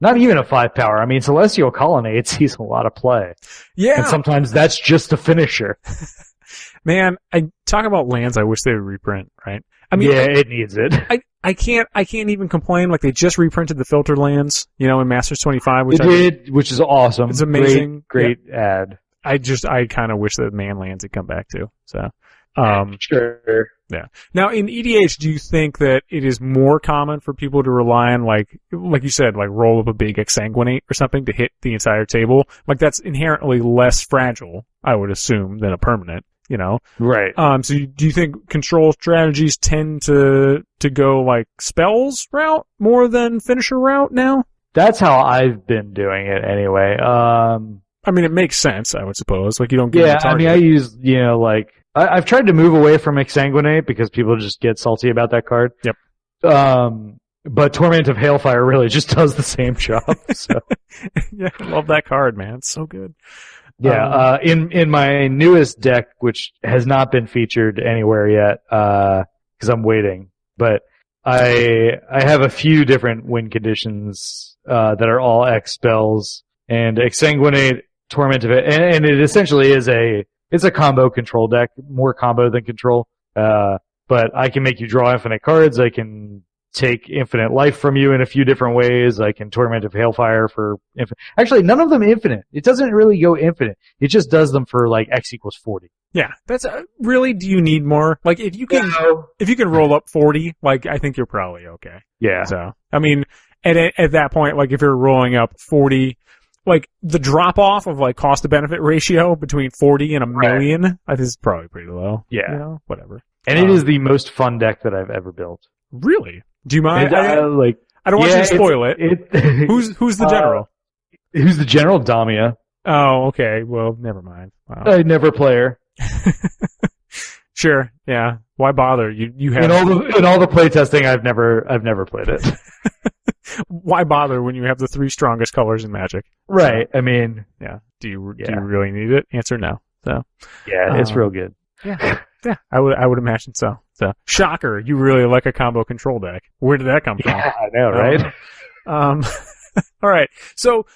Not even a 5 power. I mean, Celestial Colonnade sees a lot of play. Yeah. And sometimes that's just a finisher. Man, I talk about lands I wish they would reprint, right? I mean, yeah, it needs it. I can't even complain. Like, they just reprinted the filter lands, you know, in Masters 25, which which is awesome. It's amazing. Great ad. I kind of wish that Manlands had come back too. So, sure. Yeah. Now in EDH, do you think that it is more common for people to rely on like you said, like roll up a big Exsanguinate or something to hit the entire table? Like that's inherently less fragile, I would assume, than a permanent, you know? Right. So do you think control strategies tend to go like spells route more than finisher route now? That's how I've been doing it anyway. I mean, it makes sense, I would suppose. Like you don't get the target. I mean, I use, like, I've tried to move away from Exsanguinate because people just get salty about that card. Yep. But Torment of Hailfire really just does the same job. So. Yeah, I love that card, man. It's so good. Yeah, in my newest deck, which has not been featured anywhere yet, because I'm waiting, but I have a few different win conditions, that are all X spells, and Exsanguinate, Torment of it, and it essentially is it's a combo control deck, more combo than control. But I can make you draw infinite cards. I can take infinite life from you in a few different ways. I can Torment of Hailfire for infinite. Actually, none of them infinite. It doesn't really go infinite. It just does them for like X equals 40. Yeah, that's really. Do you need more? Like, if you can roll up 40, like I think you're probably okay. Yeah. So, I mean, at that point, like if you're rolling up 40. Like, the drop-off of, like, cost-to-benefit ratio between 40 and a million, I think is probably pretty low. Yeah. You know, whatever. And it is the most fun deck that I've ever built. Really? Do you mind? I don't want you to spoil it. Who's the general? Who's the general? Damia. Oh, okay. Well, never mind. Wow. I never play her. Sure. Yeah. Why bother? You have in all the playtesting. I've never played it. Why bother when you have the 3 strongest colors in Magic? Right. I mean, yeah. Do you really need it? Answer no. So. Yeah, it's real good. Yeah. Yeah. I would imagine so. So. Shocker. You really like a combo control deck. Where did that come from? Yeah, I know, right? All right. So,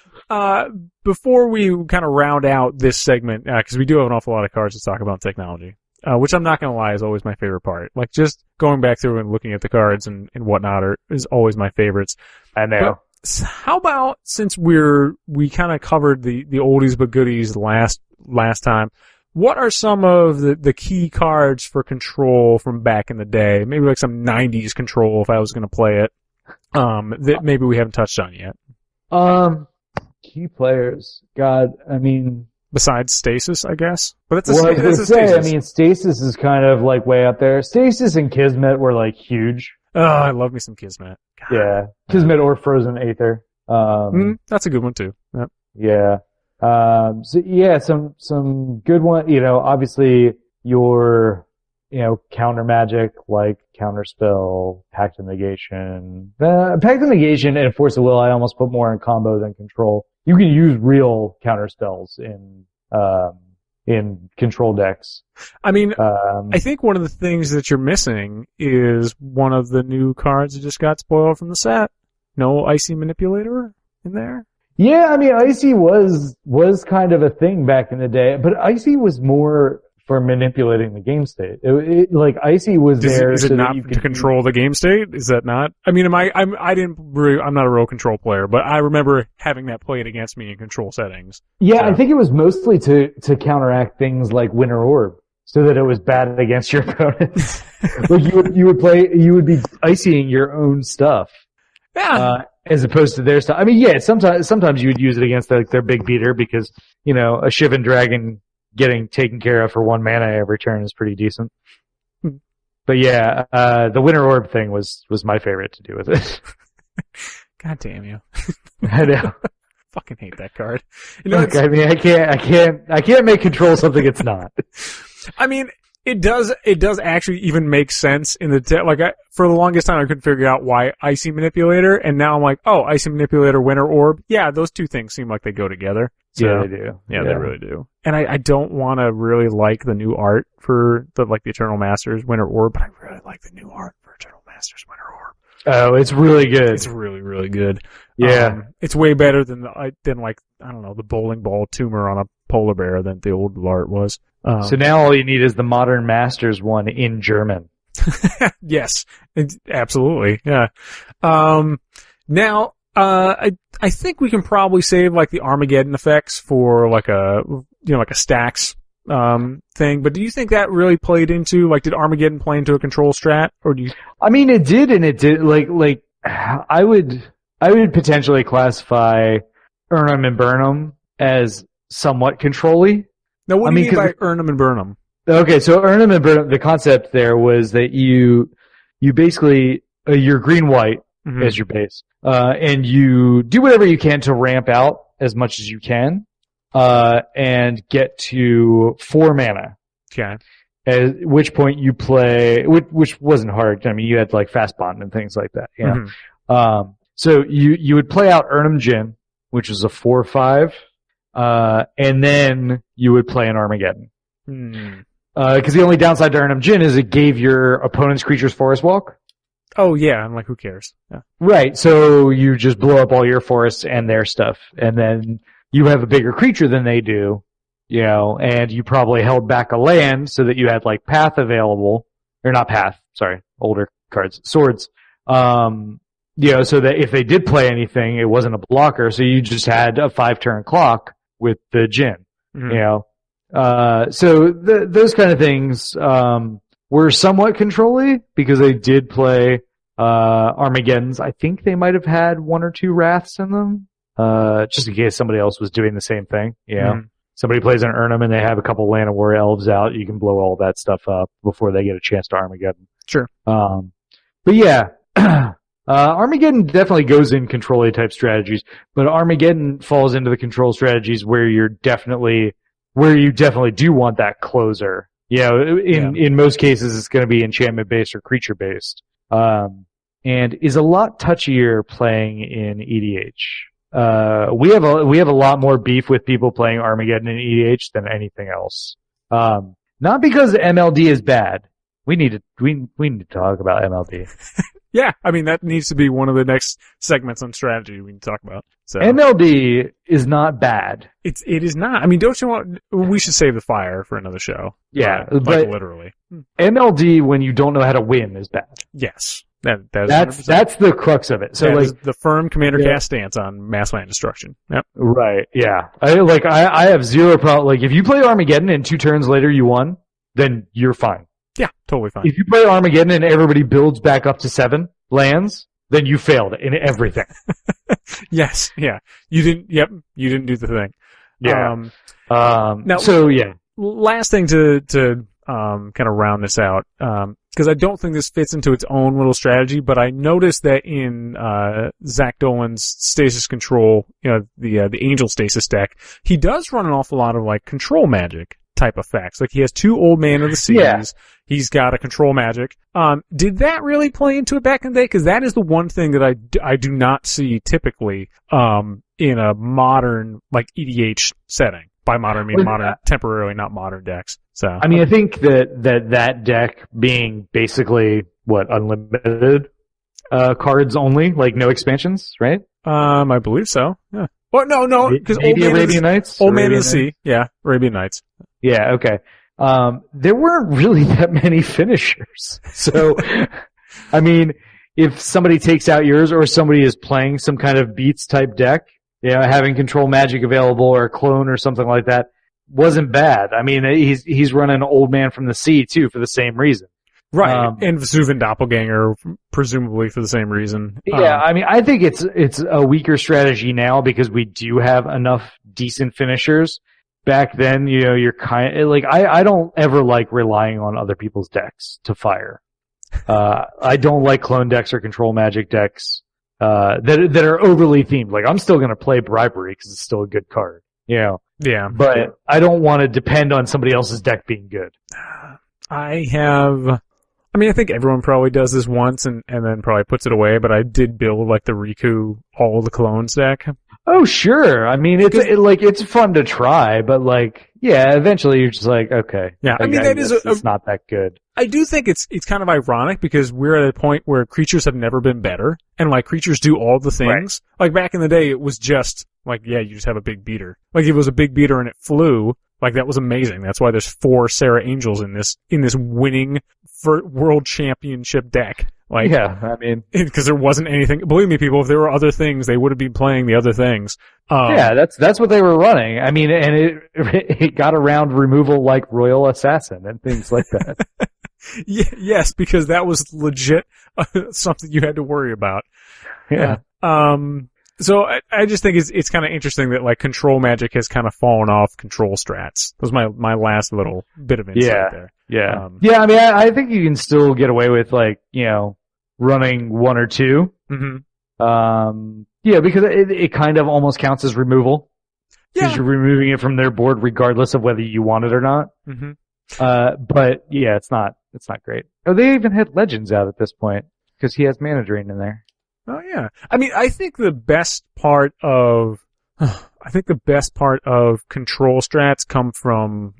before we kind of round out this segment, because we do have an awful lot of cards to talk about in technology. Which I'm not going to lie is always my favorite part. Like, just going back through and looking at the cards and whatnot is always my favorites. I know. But how about, since we kind of covered the oldies but goodies last time, what are some of the key cards for control from back in the day? Maybe like some 90s control if I was going to play it, that maybe we haven't touched on yet. Key players. God, I mean... Besides Stasis, I guess. But Stasis is kind of like way up there. Stasis and Kismet were like huge. Oh, I love me some Kismet. God. Yeah. Kismet or Frozen Aether. That's a good one too. Yep. Yeah. Some good one, obviously your, counter magic, like Counterspell, Pact of Negation. Pact of Negation and Force of Will, I almost put more in combo than control. You can use real counter spells in control decks. I mean, I think one of the things that you're missing is one of the new cards that just got spoiled from the set. No Icy Manipulator in there? Yeah, I mean, Icy was kind of a thing back in the day, but Icy was more for manipulating the game state. Like Icy was there. Is it not to control the game state? Is that not? I mean, I'm not a real control player, but I remember having that played against me in control settings. Yeah, so. I think it was mostly to counteract things like Winter Orb, so that it was bad against your opponents. Like you would be icying your own stuff. Yeah. As opposed to their stuff. I mean, yeah, sometimes you would use it against their big beater because, a Shivan Dragon getting taken care of for 1 mana every turn is pretty decent. But yeah, the Winter Orb thing was my favorite to do with it. God damn you. I know. Fucking hate that card. Look, I mean, I can't make control something it's not. I mean, it does actually even make sense in the for the longest time I couldn't figure out why Icy Manipulator, and now I'm like, oh, Icy Manipulator, Winter Orb. Yeah, those two things seem like they go together. So, yeah, they do. Yeah, they really do. And I don't want to really like the new art for the Eternal Masters Winter Orb, but I really like the new art for Eternal Masters Winter Orb. Oh, it's really good. It's really, really good. Yeah. It's way better than the bowling ball tumor on a polar bear than the old art was. So now all you need is the Modern Masters one in German. Yes, absolutely. Yeah. Now, I think we can probably save like the Armageddon effects for like a stacks thing. But do you think that really played into, like, did Armageddon play into a control strat, or do you? I mean, it did, and it did. Like I would potentially classify Earn 'em and Burn 'em as somewhat control-y. Now, what do you mean by Earn 'em and Burn 'em? Okay, so Earn 'em and Burn 'em, the concept there was that you basically, you're green-white as your base, and you do whatever you can to ramp out as much as you can, and get to 4 mana. Okay. At which point you play, which wasn't hard. I mean, you had like fast bond and things like that, you know? So you would play out Earn 'em Djinn, which was a 4/5, and then you would play an Armageddon. Cause the only downside to Earn 'em Djinn is it gave your opponent's creatures Forest Walk. Oh yeah, I'm like, who cares? Yeah. Right, so you just blow up all your forests and their stuff, and then you have a bigger creature than they do, you know, and you probably held back a land so that you had like Path available, or not Path, sorry, older cards, Swords, you know, so that if they did play anything, it wasn't a blocker, so you just had a 5-turn clock with the Djinn, you know. So those kind of things, were somewhat control-y because they did play, Armageddons. I think they might have had 1 or 2 Wraths in them, just in case somebody else was doing the same thing, you know. Somebody plays an Earn 'em and they have a couple Land of War Elves out, you can blow all that stuff up before they get a chance to Armageddon. Sure. But yeah, Armageddon definitely goes in control-y type strategies, but Armageddon falls into the control strategies where you definitely do want that closer. You know, in most cases it's going to be enchantment based or creature based. And is a lot touchier playing in EDH. We have a lot more beef with people playing Armageddon in EDH than anything else. Not because MLD is bad. We need to talk about MLD. Yeah, I mean, that needs to be one of the next segments on strategy we can talk about. So MLD is not bad. It is not. I mean, don't you want? We should save the fire for another show. Yeah, but but literally, MLD when you don't know how to win is bad. Yes, that's the crux of it. So that like is the firm commander cast stance on mass land destruction. Yep. Right. Yeah. I have zero problem. Like if you play Armageddon and 2 turns later you won, then you're fine. Yeah, totally fine. If you play Armageddon and everybody builds back up to 7 lands, then you failed in everything. Yes, yeah. You didn't do the thing. Yeah. Now, so yeah. Last thing to kind of round this out, because I don't think this fits into its own little strategy, but I noticed that in Zach Dolan's Stasis Control, you know, the Angel Stasis deck, he does run an awful lot of like control magic type effects. Like he has 2 Old Man of the Seas. Yeah. He's got a control magic. Did that really play into it back in the day? Because that is the one thing that I do not see typically in a modern like EDH setting. By modern, I mean modern, temporarily not modern decks. So I mean, I think that deck being basically unlimited cards only, like no expansions, right? I believe so. Yeah. Well, no, because Arabian Nights, Old Man of the Sea, yeah, Arabian Nights. Yeah, okay. There weren't really that many finishers. So, I mean, if somebody takes out yours or somebody is playing some kind of beats type deck, you know, having control magic available or a clone or something like that wasn't bad. I mean, he's running Old Man from the Sea too for the same reason. Right. And Vesuvian Doppelganger, presumably for the same reason. Yeah, I mean, I think it's a weaker strategy now because we do have enough decent finishers. Back then, you know, you're I don't ever like relying on other people's decks to fire. I don't like clone decks or control magic decks, that are overly themed. Like, I'm still gonna play Bribery because it's still a good card, you know? Yeah. But I don't want to depend on somebody else's deck being good. I think everyone probably does this once and then probably puts it away, but I did build like the Riku all the clones deck. Oh, sure. I mean, it's fun to try, but like, yeah, eventually you're just like, okay. Yeah, I mean, it's not that good. I do think it's kind of ironic because we're at a point where creatures have never been better and like creatures do all the things. Right. Like back in the day, it was just like, yeah, you just have a big beater. Like if it was a big beater and it flew, like that was amazing. That's why there's 4 Sarah Angels in this winning for world championship deck. Like, yeah, I mean, because there wasn't anything. Believe me, people, if there were other things, they would have been playing the other things. Yeah, that's what they were running. I mean, and it got around removal like Royal Assassin and things like that. Yes, because that was legit something you had to worry about. Yeah. So I just think it's kind of interesting that like control magic has kind of fallen off control strats. That was my last little bit of insight there. Yeah. Yeah, I mean, I think you can still get away with like, running one or two. Mm-hmm. Yeah, because it kind of almost counts as removal. Yeah. Because you're removing it from their board regardless of whether you want it or not. Mm-hmm. But yeah, it's not great. Oh, they even had Legends out at this point because he has Mana Drain in there. Oh yeah. I mean, I think the best part of control strats come from,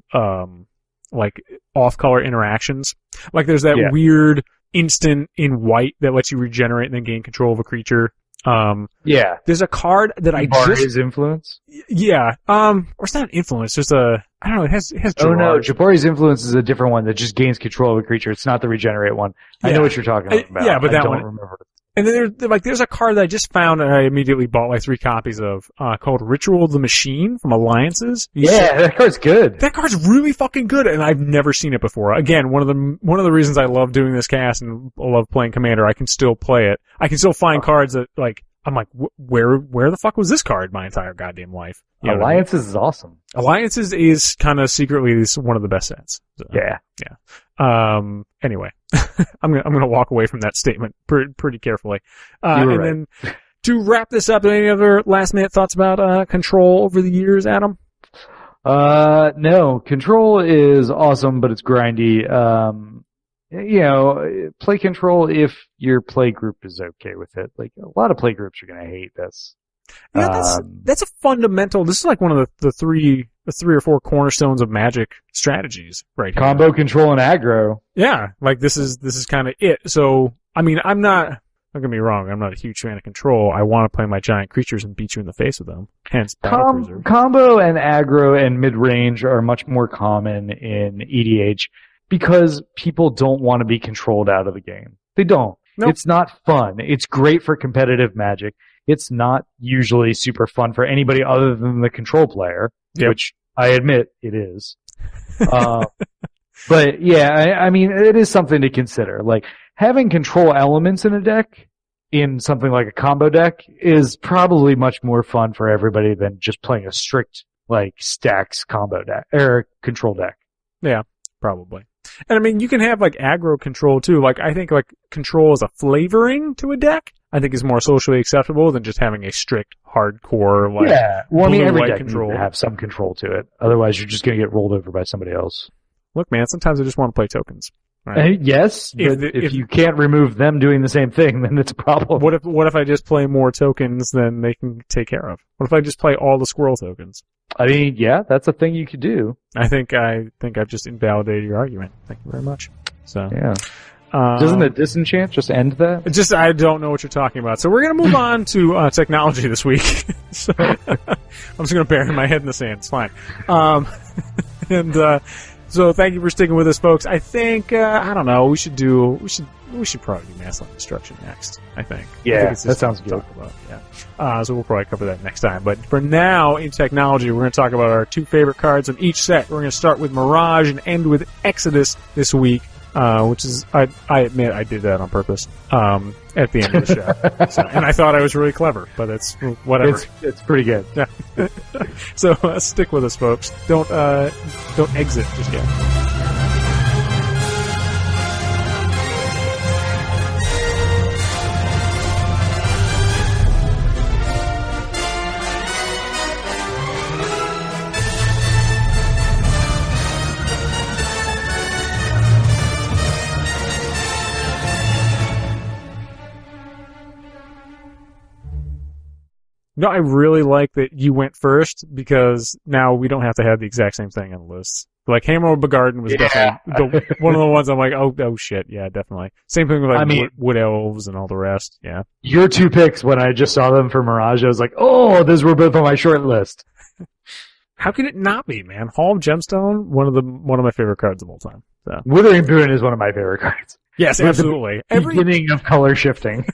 like off-color interactions. Like there's that weird instant in white that lets you regenerate and then gain control of a creature. Yeah. There's a card that Jabari's Influence? Yeah. Or it's not an influence, just I don't know, it has Gerard. Oh no, Jabari's Influence is a different one that just gains control of a creature. It's not the regenerate one. Yeah. I know what you're talking about. Yeah, but that one. I don't remember. And then there's a card that I just found and I immediately bought like 3 copies of, called Ritual of the Machine from Alliances. That card's good. That card's really fucking good and I've never seen it before. Again, one of the reasons I love doing this cast and love playing Commander, I can still play it. I can still find cards that like, I'm like, where the fuck was this card my entire goddamn life? Alliances is awesome. Alliances is kind of secretly one of the best sets. So, yeah. Anyway, I'm gonna walk away from that statement pretty carefully. Then to wrap this up, any other last minute thoughts about control over the years, Adam? No. Control is awesome, but it's grindy. Play control if your play group is okay with it. Like a lot of play groups are gonna hate this. Yeah, that's a fundamental. This is like one of the three or four cornerstones of Magic strategies, right? Combo, control, and aggro. Yeah, like this is kind of it. So, I mean, don't get me wrong, I'm not a huge fan of control. I want to play my giant creatures and beat you in the face with them. Hence, combo and aggro and mid range are much more common in EDH because people don't want to be controlled out of the game. They don't. Nope. It's not fun. It's great for competitive Magic. It's not usually super fun for anybody other than the control player, which I admit it is. But yeah, I mean, it is something to consider. Like having control elements in a deck in something like a combo deck is probably much more fun for everybody than just playing a strict like stacks combo deck or control deck. Yeah, probably. And I mean, you can have like aggro control too. Like I think like control as a flavoring to a deck, I think is more socially acceptable than just having a strict hardcore like Well, I mean, every deck control. needs to have some control to it. Otherwise, you're just going to get rolled over by somebody else. Look, man, sometimes I just want to play tokens. Right? Yes, but if you can't remove them doing the same thing, then it's a problem. What if I just play more tokens than they can take care of? What if I just play all the squirrel tokens? I mean, yeah, that's a thing you could do. I think I've just invalidated your argument. Thank you very much. So yeah. Doesn't a disenchant just end that? I don't know what you're talking about. So we're going to move on to technology this week. So I'm just going to bury my head in the sand. It's fine. So thank you for sticking with us, folks. I think I don't know. We should probably do Mass Line Destruction next. I think. Yeah, that sounds good. Talk about, yeah. So we'll probably cover that next time. But for now, in technology, we're going to talk about our 2 favorite cards of each set. We're going to start with Mirage and end with Exodus this week. Which is, I admit I did that on purpose, at the end of the show. So, and I thought I was really clever, but it's whatever. It's pretty good. Yeah. So, stick with us, folks. Don't exit just yet. No, I really like that you went first because now we don't have to have the exact same thing on the list. Like Hammer of Begarden was definitely one of the ones I'm like, oh shit, yeah, definitely. Same thing with like Wood Elves and all the rest, yeah. Your 2 picks when I just saw them for Mirage, I was like, oh, those were both on my short list. How can it not be, man? Hall of Gemstone, one of my favorite cards of all time. So. Withering Boon is one of my favorite cards. Yes, absolutely. Beginning of color shifting.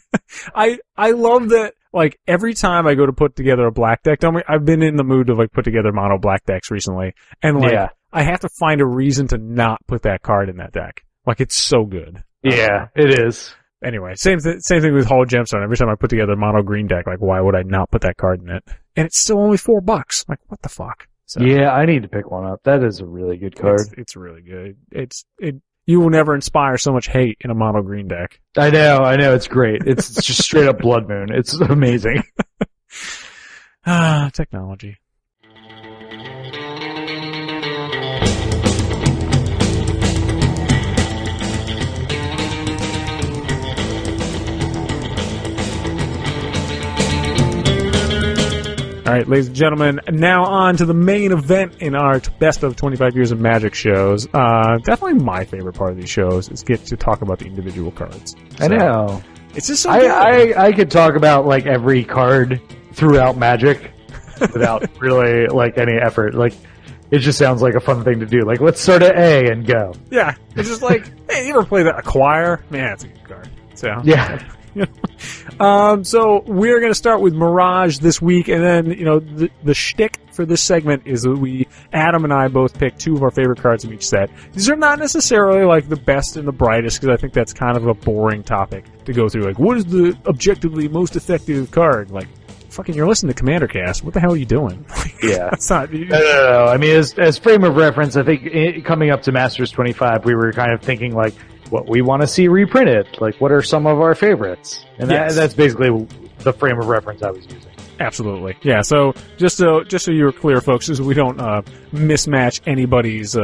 I love that, like, every time I go to put together a black deck, I've been in the mood to, like, put together mono black decks recently, and, like, I have to find a reason to not put that card in that deck. Like, it's so good. Yeah, it is. Anyway, same thing with Hall of Gemstone. Every time I put together a mono green deck, like, why would I not put that card in it? And it's still only $4. Like, what the fuck? So, yeah, I need to pick one up. That is a really good card. It's really good. You will never inspire so much hate in a mono green deck. I know, it's great. It's just straight up Blood Moon. It's amazing. Technology. All right, ladies and gentlemen, now on to the main event in our best of 25 years of Magic shows. Definitely my favorite part of these shows is get to talk about the individual cards. So, I know. It's just so good. I could talk about, like, every card throughout Magic without really, like, any effort. Like, it just sounds like a fun thing to do. Like, let's start at A and go. Yeah, it's just like, hey, you ever play that Acquire? Man, it's a good card. So yeah. So we're going to start with Mirage this week, and then, the shtick for this segment is that Adam and I both pick two of our favorite cards from each set. These are not necessarily, like, the best and the brightest, because I think that's kind of a boring topic to go through. Like, what is the objectively most effective card? Like, fucking, you're listening to Commander Cast. What the hell are you doing? Yeah. That's not... No. I mean, as frame of reference, I think coming up to Masters 25, we were kind of thinking, like, what we want to see reprinted. Like, what are some of our favorites? And that's basically the frame of reference I was using. Absolutely. Yeah, so just so you're clear, folks, is we don't mismatch anybody's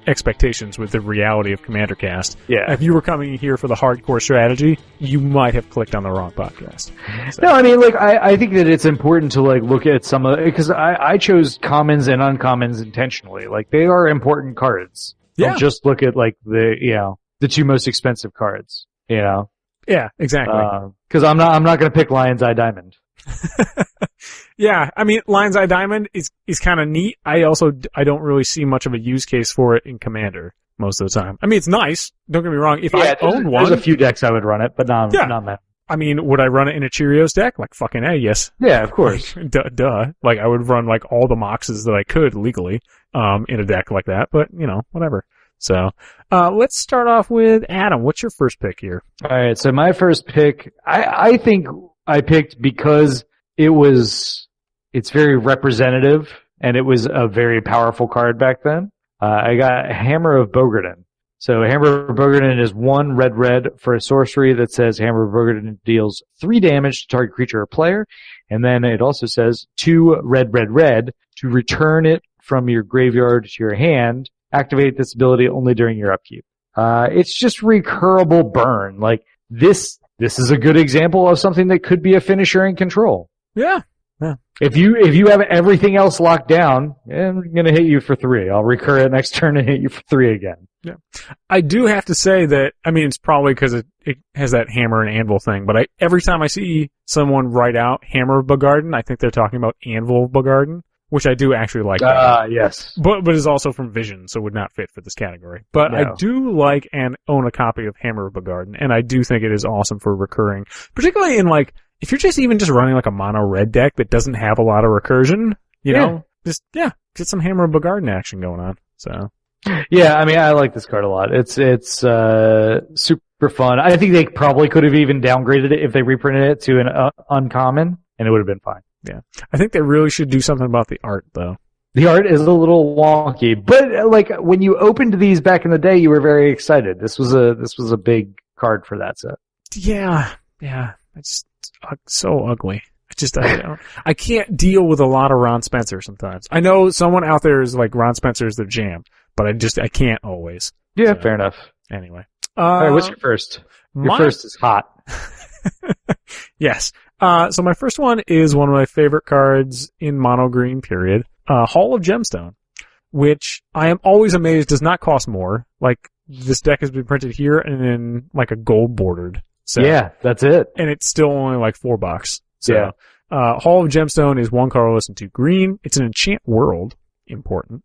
expectations with the reality of Commander Cast. Yeah. If you were coming here for the hardcore strategy, you might have clicked on the wrong podcast. So. No, I mean, like, I think that it's important to, like, look at some of it, because I chose commons and uncommons intentionally. Like, they are important cards. Yeah. Don't just look at, like, the two most expensive cards, Yeah, exactly. Because I'm not going to pick Lion's Eye Diamond. Yeah, I mean, Lion's Eye Diamond is kind of neat. I don't really see much of a use case for it in Commander most of the time. I mean, it's nice. Don't get me wrong. If I owned one, there's a few decks I would run it, but not that. I mean, would I run it in a Cheerios deck? Like, fucking A, yes. Yeah, of course. Duh. Like, I would run, like, all the Moxes that I could legally in a deck like that, but, whatever. So, let's start off with Adam. What's your first pick here? All right. So my first pick, I think I picked because it's very representative and it was a very powerful card back then. I got Hammer of Bogarden. So Hammer of Bogarden is 1 red for a sorcery that says Hammer of Bogarden deals 3 damage to target creature or player. And then it also says 2 red to return it from your graveyard to your hand. Activate this ability only during your upkeep. It's just recurable burn. Like, this is a good example of something that could be a finisher in Control. Yeah. If you have everything else locked down, I'm gonna hit you for 3. I'll recur it next turn and hit you for 3 again. Yeah. I do have to say that, I mean, it's probably because it has that hammer and anvil thing, but every time I see someone write out Hammer of Bogarden, I think they're talking about Anvil of Bogarden. Which I do actually like. Yes. But is also from Vision, so would not fit for this category. But no. I do like and own a copy of Hammer of Bogarden, and I do think it is awesome for recurring. Particularly in, like, if you're just running, like, a mono red deck that doesn't have a lot of recursion, get some Hammer of Bogarden action going on. So. Yeah, I mean, I like this card a lot. It's super fun. I think they probably could have even downgraded it if they reprinted it to an uncommon, and it would have been fine. Yeah. I think they really should do something about the art, though. The art is a little wonky, but, like, when you opened these back in the day, you were very excited. This was a big card for that set. Yeah. It's so ugly. I can't deal with a lot of Ron Spencer sometimes. I know someone out there is like, Ron Spencer is their jam, but I can't always. Yeah, fair enough. Anyway. All right, what's your first? Your first is hot. Yes. So my first one is one of my favorite cards in mono green, period. Hall of Gemstone, which I am always amazed does not cost more. Like, this deck has been printed here and in, like, a gold bordered set. Yeah, that's it. And it's still only like $4. So, yeah. Hall of Gemstone is 1 colorless and 2 green. It's an enchant world. important.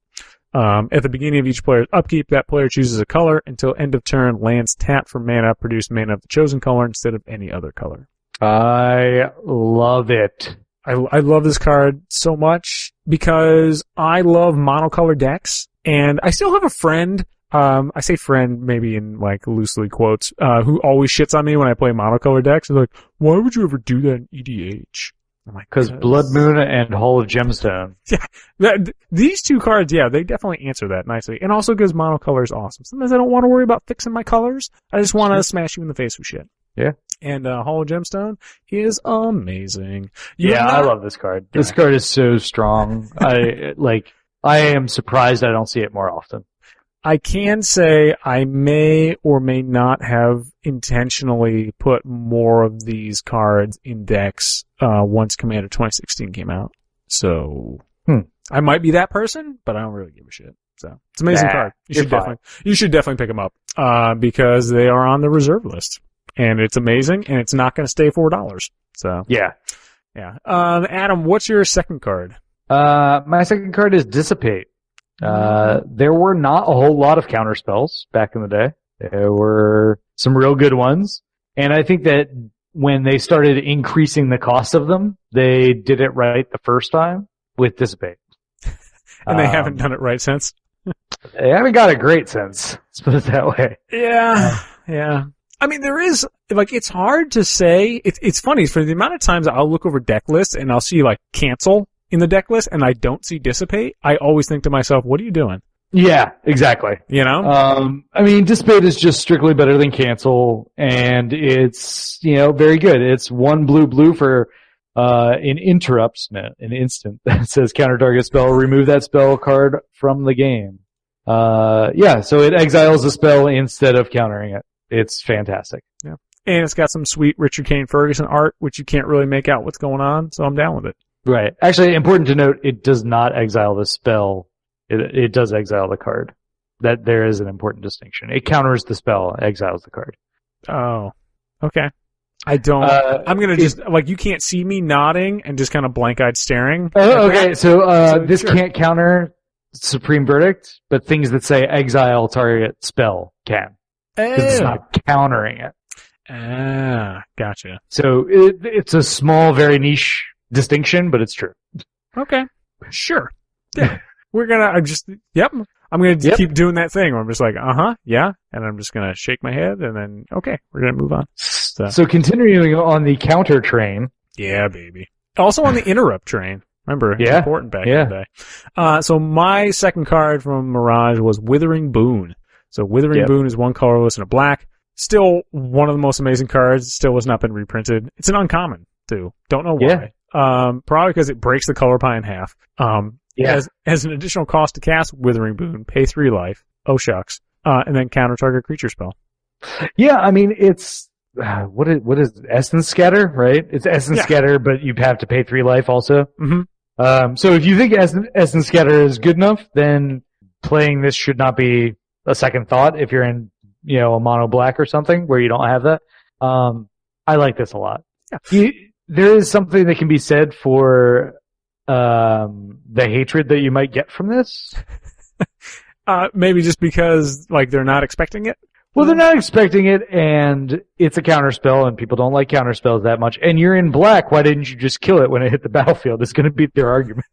At the beginning of each player's upkeep, that player chooses a color until end of turn. Lands tap for mana, produce mana of the chosen color instead of any other color. I love it. I love this card so much because I love monocolor decks, and I still have a friend, I say friend maybe in like loosely quotes, who always shits on me when I play monocolor decks. They're like, why would you ever do that in EDH? I'm like, because Blood Moon and Hall of Gemstone. Yeah, these two cards, yeah, they definitely answer that nicely. And also because monocolor is awesome. Sometimes I don't want to worry about fixing my colors. I just want to smash you in the face with shit. Yeah. And Hall of Gemstone is amazing. I love this card. This card is so strong. I am surprised I don't see it more often. I can say I may or may not have intentionally put more of these cards in decks once Commander 2016 came out. So I might be that person, but I don't really give a shit. So it's an amazing card. You should definitely pick them up because they are on the reserve list. And it's amazing, and it's not going to stay $4. So yeah. Adam, what's your second card? My second card is Dissipate. There were not a whole lot of counter spells back in the day. There were some real good ones, and I think that when they started increasing the cost of them, they did it right the first time with Dissipate. And they haven't done it right since. They haven't got it great since. Let's put it that way. Yeah. I mean, there is, like, it's hard to say. It's funny, for the amount of times I'll look over deck lists and I'll see, like, cancel in the deck list and I don't see Dissipate, I always think to myself, what are you doing? Yeah, exactly. You know? I mean, Dissipate is just strictly better than cancel, and it's, very good. It's 1 blue for, an instant that says counter target spell, remove that spell card from the game. So it exiles a spell instead of countering it. It's fantastic. Yeah. And it's got some sweet Richard Kane Ferguson art, which you can't really make out what's going on, so I'm down with it. Right. Actually, important to note, it does not exile the spell. It does exile the card. That there is an important distinction. It counters the spell, exiles the card. Oh. Okay. I don't, I'm gonna just, you can't see me nodding and just kind of blank-eyed staring. Oh, okay. So this can't counter Supreme Verdict, but things that say exile target spell can. Because it's not countering it. Ah, gotcha. So it's a small, very niche distinction, but it's true. Okay. Sure. Yeah. I'm gonna keep doing that thing where I'm just like, yeah, and I'm just gonna shake my head and then, okay, we're gonna move on. So continuing on the counter train. Yeah, baby. Also on the interrupt train. Remember, important back in the day. So my second card from Mirage was Withering Boon. So Withering Boon is 1 colorless and a black. Still one of the most amazing cards. Still has not been reprinted. It's an uncommon, too. Don't know why. Probably because it breaks the color pie in half. As an additional cost to cast Withering Boon, pay 3 life. Oh shucks. And then counter target creature spell. Yeah, I mean, it's, what is Essence Scatter, right? It's Essence Scatter, but you have to pay 3 life also. Mm-hmm. So if you think Essence Scatter is good enough, then playing this should not be a second thought if you're in, a mono black or something where you don't have that. I like this a lot. Yeah. There is something that can be said for, the hatred that you might get from this. Maybe just because, they're not expecting it? Well, they're not expecting it, and it's a counterspell, and people don't like counterspells that much. And you're in black, why didn't you just kill it when it hit the battlefield? It's gonna beat their argument.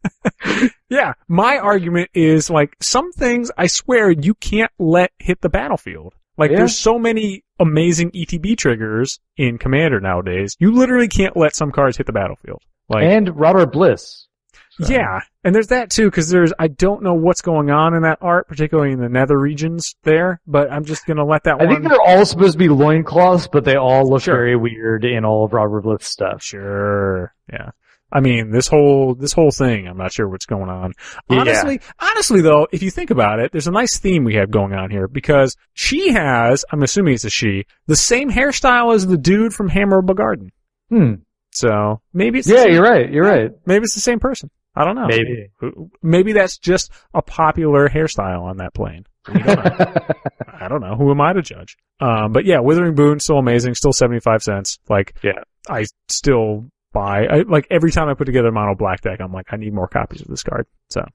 Yeah, my argument is, some things, I swear, you can't let hit the battlefield. There's so many amazing ETB triggers in Commander nowadays, you literally can't let some cards hit the battlefield. And Robert Bliss. So. Yeah, and there's that too, because I don't know what's going on in that art, particularly in the nether regions there, but I'm just gonna let that one. I think they're all supposed to be loincloths, but they all look very weird in all of Robert Bliss stuff. Sure. Yeah. I mean, this whole thing, I'm not sure what's going on. Honestly though, if you think about it, there's a nice theme we have going on here, because she has, I'm assuming it's a she, the same hairstyle as the dude from Hammer of Garden. So, maybe it's you're right. Maybe it's the same person. I don't know. Maybe that's just a popular hairstyle on that plane. We don't know. I don't know. Who am I to judge? But yeah, Withering Boon, still amazing, still 75 cents. I still buy, every time I put together a mono black deck, I'm like, I need more copies of this card. So,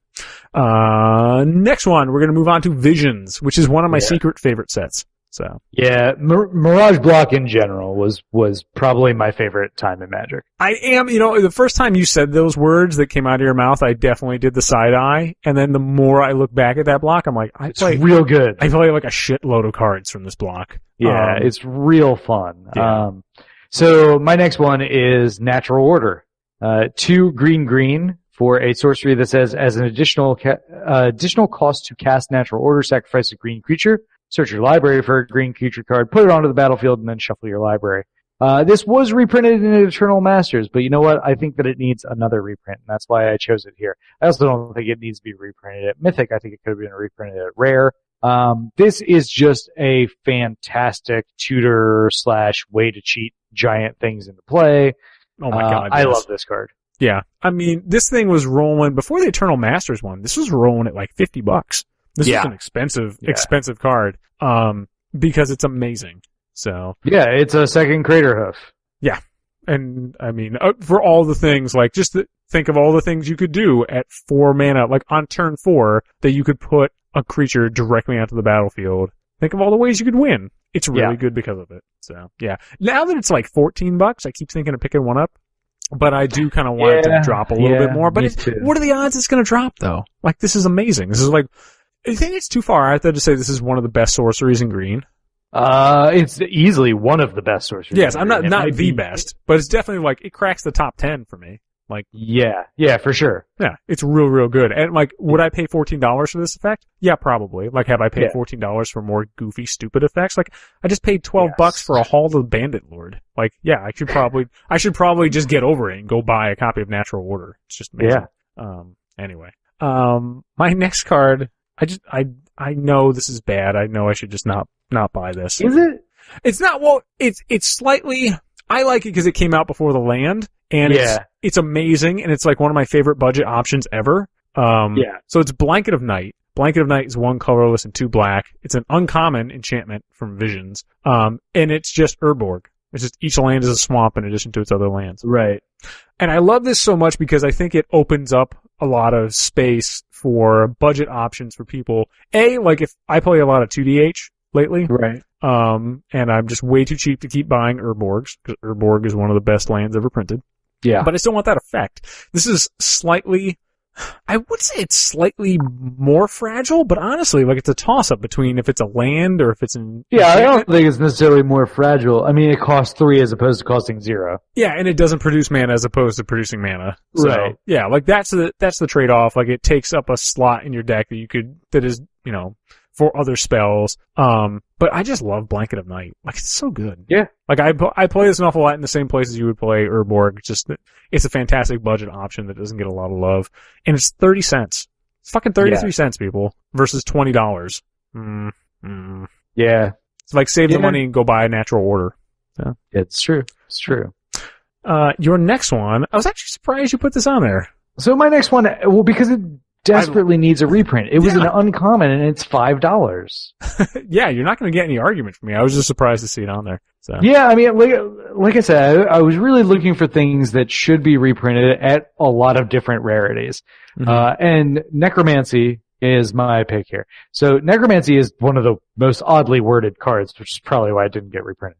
Next one, we're going to move on to Visions, which is one of my secret favorite sets. So yeah, Mirage Block in general was probably my favorite time in Magic. I am, the first time you said those words that came out of your mouth, I definitely did the side eye, and then the more I look back at that block, I'm like, it's real good. I play like a shitload of cards from this block. Yeah, it's real fun. Yeah. So my next one is Natural Order. 2 green for a sorcery that says, as an additional cost to cast Natural Order, sacrifice a green creature. Search your library for a green creature card, put it onto the battlefield, and then shuffle your library. This was reprinted in Eternal Masters, but you know what? I think that it needs another reprint, and that's why I chose it here. I also don't think it needs to be reprinted at Mythic. I think it could have been reprinted at Rare. This is just a fantastic tutor / way to cheat giant things into play. Oh my god. I love this card. Yeah. I mean, this thing was rolling before the Eternal Masters one. This was rolling at like $50. This is an expensive card, because it's amazing. So. Yeah, it's a second Crater Hoof. Yeah. And, I mean, for all the things, like, just think of all the things you could do at 4 mana, like on turn 4, that you could put a creature directly onto the battlefield. Think of all the ways you could win. It's really good because of it. So, yeah. Now that it's like $14, I keep thinking of picking one up. But I do kind of want it to drop a little bit more. But what are the odds it's going to drop, though? Like, this is amazing. This is like, I think it's too far out there to say this is one of the best sorceries in green. It's easily one of the best sorceries. Yes, I'm not the best, but it's definitely like, it cracks the top 10 for me. Like, yeah, for sure. Yeah, it's real good. And like, would I pay $14 for this effect? Yeah, probably. Like, have I paid $14 for more goofy, stupid effects? Like, I just paid $12 for a Hall of the Bandit Lord. Like, yeah, I should probably just get over it and go buy a copy of Natural Order. It's just amazing. Yeah. Anyway. My next card, I know this is bad. I know I should just not buy this. Is it? It's not, well, it's slightly, I like it because it came out before the land, and it's amazing, and it's like one of my favorite budget options ever. So it's Blanket of Night. Blanket of Night is 1 colorless and 2 black. It's an uncommon enchantment from Visions. And it's just Urborg. It's just each land is a swamp in addition to its other lands. Right. And I love this so much because I think it opens up a lot of space for budget options for people. Like if I play a lot of 2DH lately. Right. And I'm just way too cheap to keep buying Urborgs, because Urborg is one of the best lands ever printed. Yeah. But I still want that effect. This is slightly, I would say it's slightly more fragile, but honestly, like, it's a toss-up between if it's a land or if it's an... Yeah, I don't think it's necessarily more fragile. I mean, it costs 3 as opposed to costing 0. Yeah, and it doesn't produce mana as opposed to producing mana. So, right. Yeah, like, that's the trade-off. Like, it takes up a slot in your deck that is, for other spells. But I just love Blanket of Night. Like, it's so good. Yeah. Like, I play this an awful lot in the same places you would play Urborg. It's a fantastic budget option that doesn't get a lot of love. And it's 30 cents. It's fucking 33 cents, people, versus $20. Yeah. It's like, save the money and go buy a Natural Order. So. It's true. It's true. Your next one, I was actually surprised you put this on there. So my next one, well, because it desperately needs a reprint. It was an uncommon, and it's $5. Yeah, you're not going to get any argument from me. I was just surprised to see it on there. So. Yeah, I mean, like I said, I was really looking for things that should be reprinted at a lot of different rarities. Mm-hmm. And Necromancy is my pick here. So Necromancy is one of the most oddly worded cards, which is probably why it didn't get reprinted.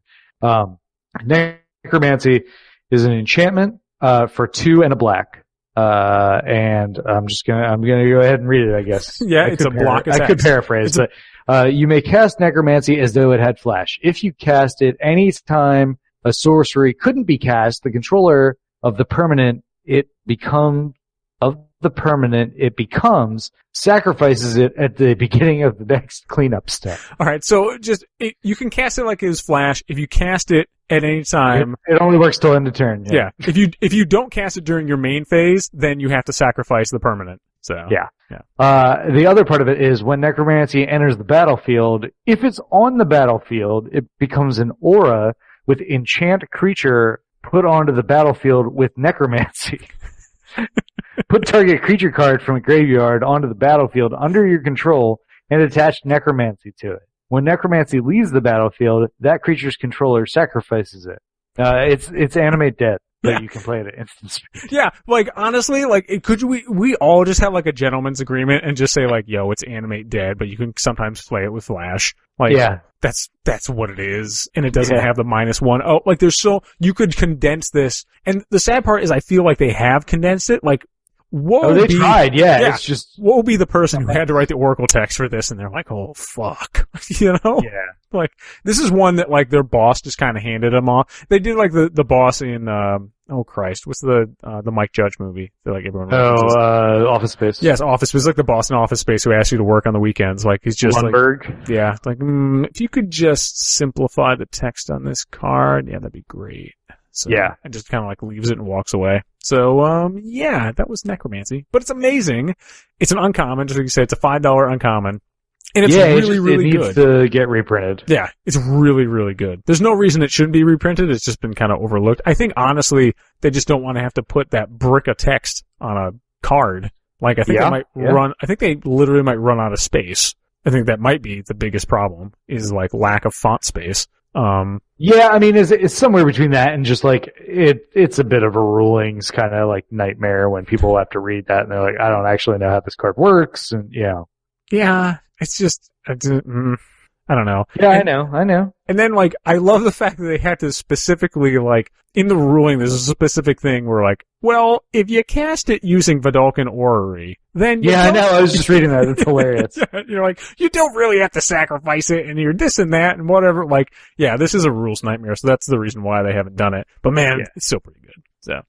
Necromancy is an enchantment for 2 and a black. And I'm gonna go ahead and read it, I guess. Yeah, it's a block attack. I could paraphrase, but you may cast Necromancy as though it had flash. If you cast it any time a sorcery couldn't be cast, the controller of the permanent it becomes sacrifices it at the beginning of the next cleanup step. All right, so you can cast it like it is flash. If you cast it at any time, it only works till end of turn. Yeah. If you don't cast it during your main phase, then you have to sacrifice the permanent. So yeah. The other part of it is when Necromancy enters the battlefield, if it's on the battlefield, it becomes an aura with enchant creature put onto the battlefield with Necromancy. Put target creature card from a graveyard onto the battlefield under your control and attach Necromancy to it. When Necromancy leaves the battlefield, that creature's controller sacrifices it. It's animate dead. that you can play it at instant speed. Yeah, like honestly, like could we all just have like a gentleman's agreement and just say like, yo, it's animate dead, but you can sometimes play it with Flash. Like, that's what it is, and it doesn't have the -1. Oh, like you could condense this, and the sad part is I feel like they have condensed it. Like, they tried, it's just what will be the person who had to write the Oracle text for this, and they're like, oh fuck, you know? Yeah. Like, this is one that like their boss just kind of handed them off. They did like the boss in oh Christ, what's the Mike Judge movie that like everyone references? Office Space. Yes, Office Space. Like the boss in Office Space who asks you to work on the weekends. Like he's just Lundberg. like if you could just simplify the text on this card, that'd be great. So, and just kind of like leaves it and walks away. So, that was Necromancy. But it's amazing. It's an uncommon, just like you said, it's a $5 uncommon. And it's really it good. needs to get reprinted. Yeah, it's really, really good. There's no reason it shouldn't be reprinted. It's just been kind of overlooked. I think, honestly, they just don't want to have to put that brick of text on a card. Like, I think they might I think they literally might run out of space. I think that might be the biggest problem, is like lack of font space. I mean, it's somewhere between that and just like, it's a bit of a rulings kind of like nightmare when people have to read that and they're like, I don't actually know how this card works, and Yeah, it's just, I don't know. Yeah, I know. And then, like, I love the fact that they had to specifically, like, in the ruling, there's a specific thing where, like, well, if you cast it using Vidalcan Orrery, then I know, I was just reading that, it's hilarious. You're like, you don't really have to sacrifice it, and you're this and that, and whatever. Like, this is a rules nightmare, so that's the reason why they haven't done it. But man, it's still pretty good. So,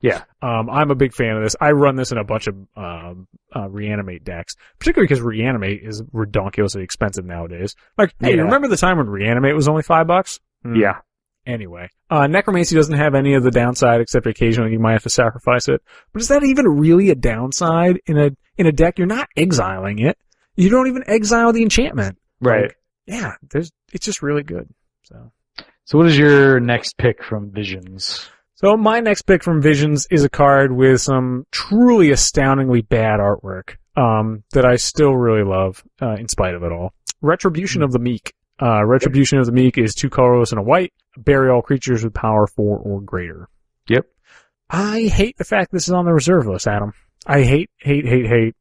I'm a big fan of this. I run this in a bunch of, Reanimate decks, particularly because Reanimate is ridiculously expensive nowadays. Like, hey, you remember the time when Reanimate was only $5? Yeah. Anyway, Necromancy doesn't have any of the downside, except occasionally you might have to sacrifice it. But is that even really a downside in a deck? You're not exiling it. You don't even exile the enchantment. Right. Like, it's just really good. So what is your next pick from Visions? So my next pick from Visions is a card with some truly astoundingly bad artwork, that I still really love, in spite of it all. Retribution of the Meek. Retribution of the Meek is 2 colorless and a white. Bury all creatures with power 4 or greater. Yep. I hate the fact this is on the reserve list, Adam. I hate.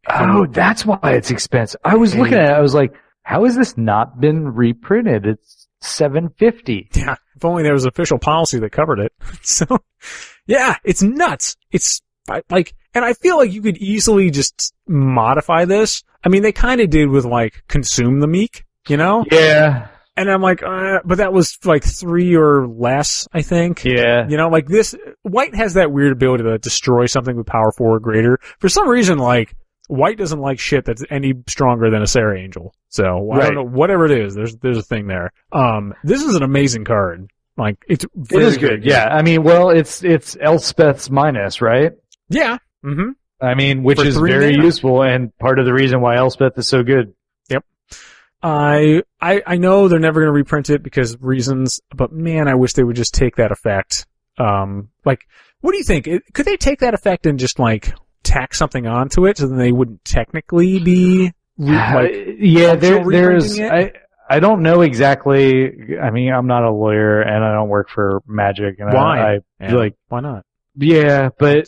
Oh, that's why it's expensive. I was looking at it, I was like, how has this not been reprinted? It's $750. Yeah, if only there was an official policy that covered it. So, it's nuts. It's like, and I feel like you could easily just modify this. I mean, they kind of did with like Consume the Meek, you know? Yeah. And I'm like, but that was like 3 or less, I think. Yeah. You know, like this, White has that weird ability to destroy something with power 4 or greater. For some reason, like, White doesn't like shit that's any stronger than a Sarah Angel. So, I don't know, whatever it is, there's a thing there. This is an amazing card. Like, it is good. Yeah. I mean, well, it's Elspeth's minus, right? Yeah. Mm-hmm. I mean, which is very useful and part of the reason why Elspeth is so good. Yep. I know they're never going to reprint it because of reasons, but man, I wish they would just take that effect. Like, what do you think? Could they take that effect and just like tack something onto it so then they wouldn't technically be there's I don't know exactly. I mean, I'm not a lawyer and I don't work for Magic, and why? Why not? Yeah, but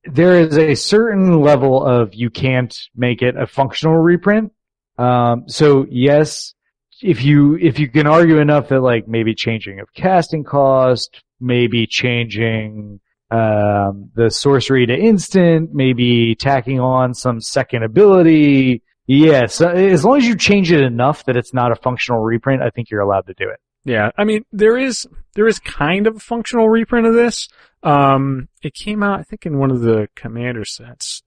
there is a certain level of you can't make it a functional reprint. So yes, if you can argue enough that like maybe changing of casting cost, maybe changing the sorcery to instant, maybe tacking on some second ability. Yes, as long as you change it enough that it's not a functional reprint, I think you're allowed to do it. Yeah, I mean, there is kind of a functional reprint of this. It came out, I think, in one of the commander sets.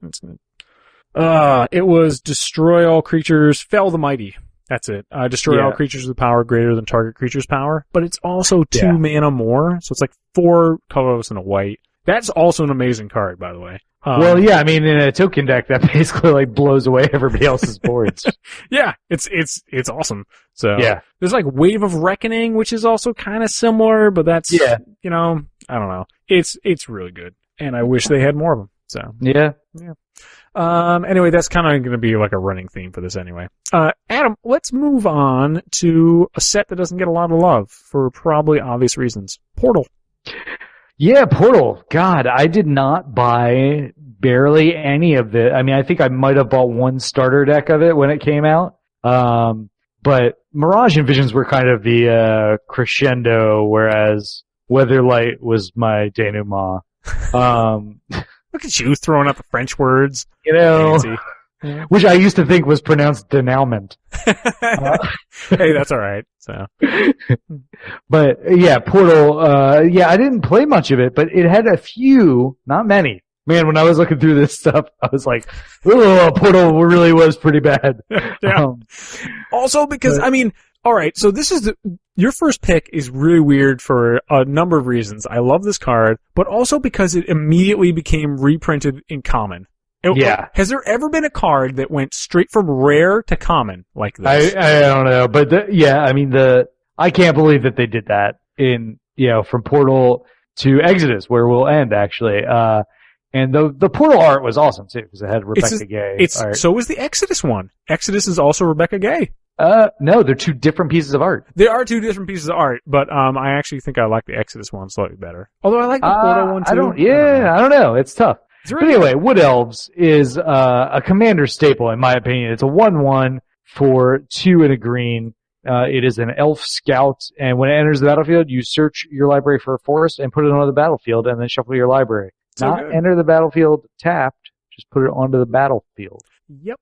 It was Destroy All Creatures, Fell the Mighty. That's it. Destroy all creatures with power greater than target creature's power. But it's also 2 mana more, so it's like 4 colorless and a white. That's also an amazing card, by the way. Well, yeah, I mean, in a token deck, that basically like blows away everybody else's boards. Yeah, it's awesome. So, there's like Wave of Reckoning, which is also kind of similar, but that's, you know, I don't know. It's really good. And I wish they had more of them. So. Yeah. Anyway, that's kind of going to be like a running theme for this anyway. Adam, let's move on to a set that doesn't get a lot of love for probably obvious reasons. Portal. Yeah, Portal. God, I did not buy barely any of it. I mean, I think I might have bought one starter deck of it when it came out. But Mirage and Visions were kind of the crescendo, whereas Weatherlight was my denouement. Look at you throwing out the French words. You know, which I used to think was pronounced denouement. Hey, that's all right. So, but yeah, Portal. Yeah, I didn't play much of it, but it had a few, not many. Man, when I was looking through this stuff, I was like, "Oh, Portal really was pretty bad." Yeah. Also, because I mean, all right. So this is your first pick is really weird for a number of reasons. I love this card, but also because it immediately became reprinted in common. Yeah. Has there ever been a card that went straight from rare to common like this? I don't know, but I mean I can't believe that they did that from Portal to Exodus, where we'll end actually. And the Portal art was awesome too, because it had Rebecca Gay art. So was the Exodus one. Exodus is also Rebecca Gay. No, they're two different pieces of art. They are two different pieces of art, but I actually think I like the Exodus one slightly better. Although I like the Portal one too. I don't know. It's tough. But anyway, Wood Elves is a commander staple, in my opinion. It's a 1/1 for 2 and a green. It is an elf scout, and when it enters the battlefield, you search your library for a forest and put it onto the battlefield, and then shuffle your library. Not enter the battlefield tapped, just put it onto the battlefield. Yep.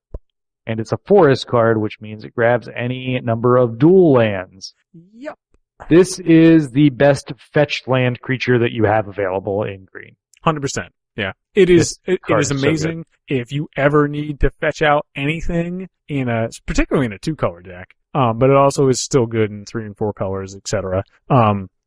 And it's a forest card, which means it grabs any number of dual lands. Yep. This is the best fetched land creature that you have available in green. 100%. Yeah. It is amazing. So if you ever need to fetch out anything particularly in a 2-color deck. But it also is still good in 3 and 4 colors, etc.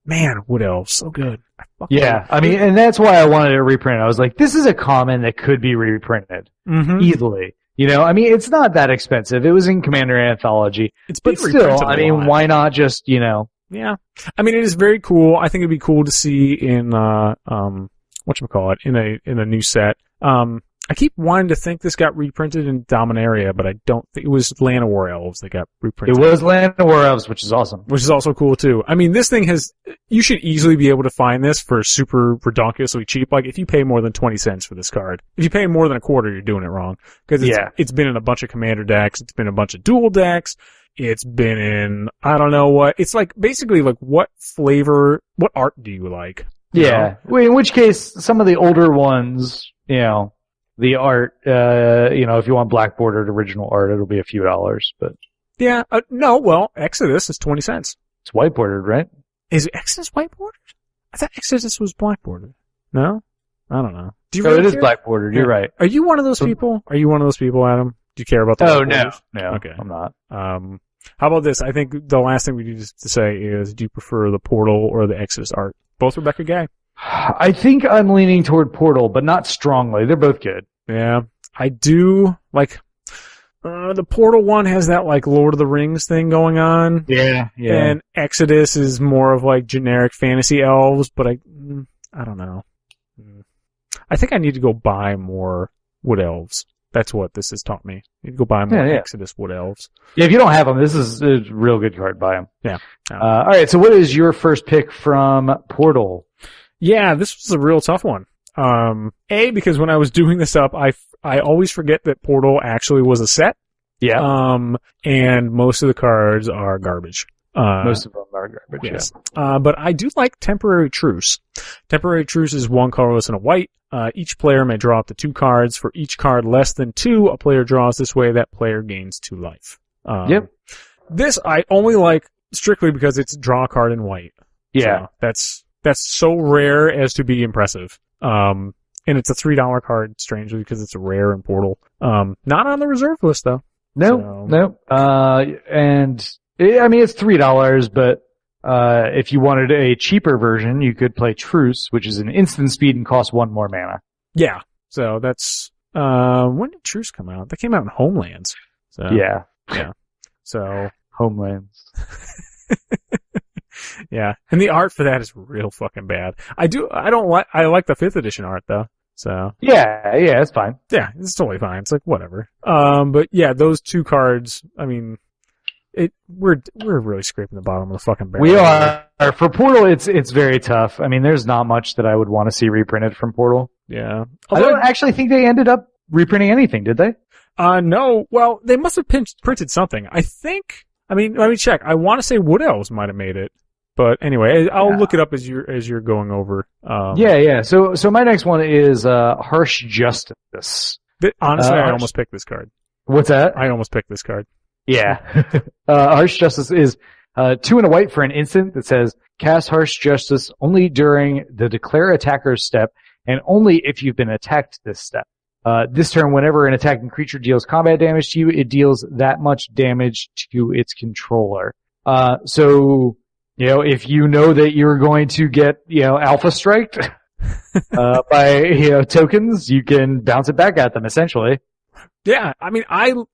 Man, Wood Elves, so good. I mean, and that's why I wanted to reprint it. I was like, this is a common that could be reprinted easily. I mean, it's not that expensive. It was in Commander Anthology. But still, I mean, why not just, Yeah. I mean, it is very cool. I think it'd be cool to see in, whatchamacallit, in a new set. I keep wanting to think this got reprinted in Dominaria, but I don't think it was Llanowar Elves that got reprinted. It was Llanowar Elves, which is awesome. Which is also cool too. I mean, this thing you should easily be able to find this for super redonkulously cheap. Like, if you pay more than 20 cents for this card. If you pay more than a quarter, you're doing it wrong. Cause it's been in a bunch of commander decks. It's been in a bunch of dual decks. It's been in, I don't know what, it's like, basically like what art do you like? Yeah. Well, in which case, some of the older ones, the art, if you want black bordered original art, it'll be a few dollars, but. Yeah, Exodus is 20 cents. It's white bordered, right? Is Exodus white bordered? I thought Exodus was black bordered. No? I don't know. Do you really it is black bordered, you're right. Are you one of those people? Adam? Do you care about the No, okay. I'm not. How about this? I think the last thing we need to say is, do you prefer the Portal or the Exodus art? Both Rebecca Gay. I think I'm leaning toward Portal, but not strongly. They're both good. Yeah. I do, the Portal one has that, Lord of the Rings thing going on. Yeah. And Exodus is more of, generic fantasy elves, but I don't know. I think I need to go buy more Wood Elves. That's what this has taught me. I need to go buy more Exodus Wood Elves. Yeah, if you don't have them, this is a real good card. Buy them. Yeah. All right, so what is your first pick from Portal? Yeah, this was a real tough one. Because when I was doing this up, I always forget that Portal actually was a set. Yeah. And most of the cards are garbage. Most of them are garbage, yes. Yeah. But I do like Temporary Truce. Temporary Truce is 1 colorless and a white. Each player may draw up to 2 cards. For each card less than 2 a player draws this way, that player gains 2 life. Yep. This I only like strictly because it's draw a card in white. Yeah. So that's so rare as to be impressive. And it's a $3 card, strangely, because it's a rare in Portal. Not on the reserve list, though. No. And I mean, it's $3, but if you wanted a cheaper version, you could play Truce, which is an instant speed and costs 1 more mana. Yeah. So that's, when did Truce come out? That came out in Homelands. So, yeah. So. Homelands. Yeah. And the art for that is real fucking bad. I like the 5th edition art though. So. Yeah, it's fine. Yeah, it's totally fine. It's whatever. But yeah, those 2 cards, I mean, we're really scraping the bottom of the fucking barrel. We are. For Portal, it's very tough. I mean, there's not much that I would want to see reprinted from Portal. Yeah. I don't actually think they ended up reprinting anything, did they? No. Well, they must have printed something. I think. I mean, let me check. I want to say Wood Elves might have made it, but anyway, I'll look it up as you're going over. Yeah. So my next one is Harsh Justice. Honestly, I almost picked this card. What's that? I almost picked this card. Yeah. Harsh Justice is 2 and a white for an instant that says cast Harsh Justice only during the declare attacker's step and only if you've been attacked this step. This turn, whenever an attacking creature deals combat damage to you, it deals that much damage to its controller. So, if you know that you're going to get, alpha striked, by, tokens, you can bounce it back at them, essentially. Yeah, I mean,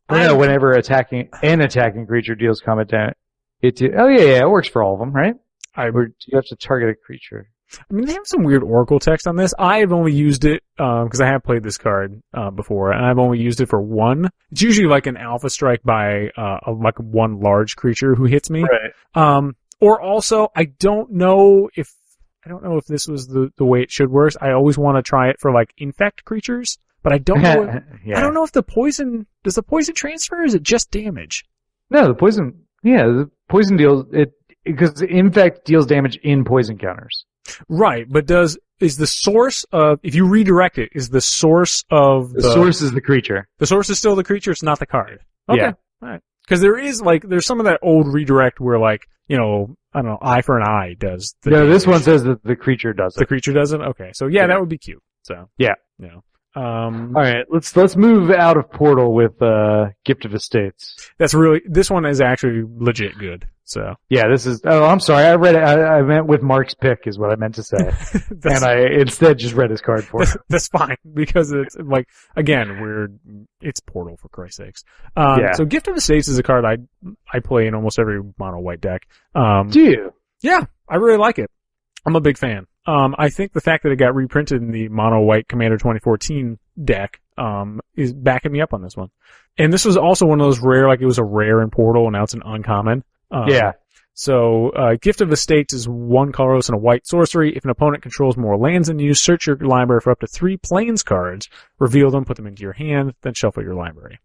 whenever an attacking creature deals combat damage, it works for all of them, right? Or you have to target a creature. I mean, they have some weird Oracle text on this. I've only used it, because I have played this card, before, and I've only used it for one. It's usually like an alpha strike by, like one large creature who hits me. Right. Or also, I don't know if this was the way it should work. I always want to try it for like infect creatures, but I don't know. I don't know if does the poison transfer or is it just damage? No, the poison deals because infect deals damage in poison counters. Right, but is the source of, if you redirect it, is the source of the source is the creature. The source is still the creature, it's not the card. Okay. Yeah. Alright. Cause there's some of that old redirect where like, I don't know, eye for an eye does the damage. This one says that the creature does it. The creature does it? Okay. So yeah, that would be cute. So. Yeah. Alright, let's move out of Portal with, Gift of Estates. This one is actually legit good. So. Yeah, I'm sorry, I read it, I meant with Mark's pick is what I meant to say. And I instead just read his card for it. That's fine, because it's like, again, it's Portal for Christ's sakes. So Gift of Estates is a card I play in almost every mono white deck. Do you? Yeah, I really like it. I'm a big fan. I think the fact that it got reprinted in the mono white Commander 2014 deck, is backing me up on this one. And this was also one of those rare, like it was a rare in Portal and now it's an uncommon. So, Gift of Estates is 1 colorless and a white sorcery. If an opponent controls more lands than you, search your library for up to 3 plains cards, reveal them, put them into your hand, then shuffle your library.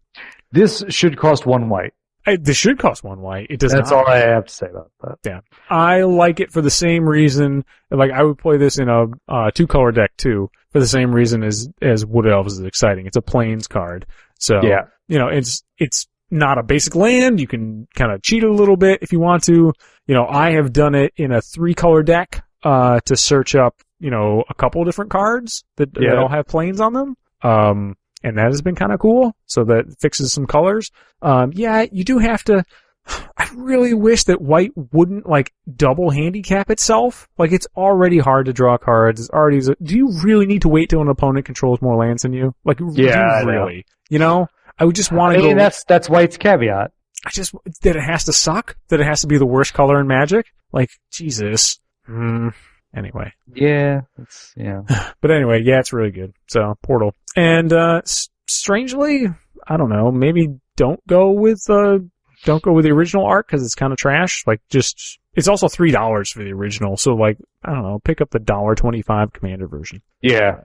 This should cost 1 white. This should cost 1 white. It does not. That's all I have to say about that. Yeah. I like it for the same reason, like I would play this in a 2-color deck too, for the same reason as Wood Elves is exciting. It's a plains card. So, it's not a basic land. You can kind of cheat a little bit if you want to. I have done it in a 3-color deck, to search up, a couple of different cards that all have plains on them. And that has been kind of cool. So that fixes some colors. You do have to, I really wish that white wouldn't like double handicap itself. Like it's already hard to draw cards. Do you really need to wait till an opponent controls more lands than you? Like, really? I would just want to go. That's White's caveat. That it has to suck? That it has to be the worst color in Magic? Like, Jesus. Anyway. Yeah. But anyway, it's really good. So, Portal. And, strangely, I don't know, maybe don't go with the original art because it's kind of trash. Like, it's also $3 for the original. So, like, I don't know, pick up the $1.25 Commander version. Yeah.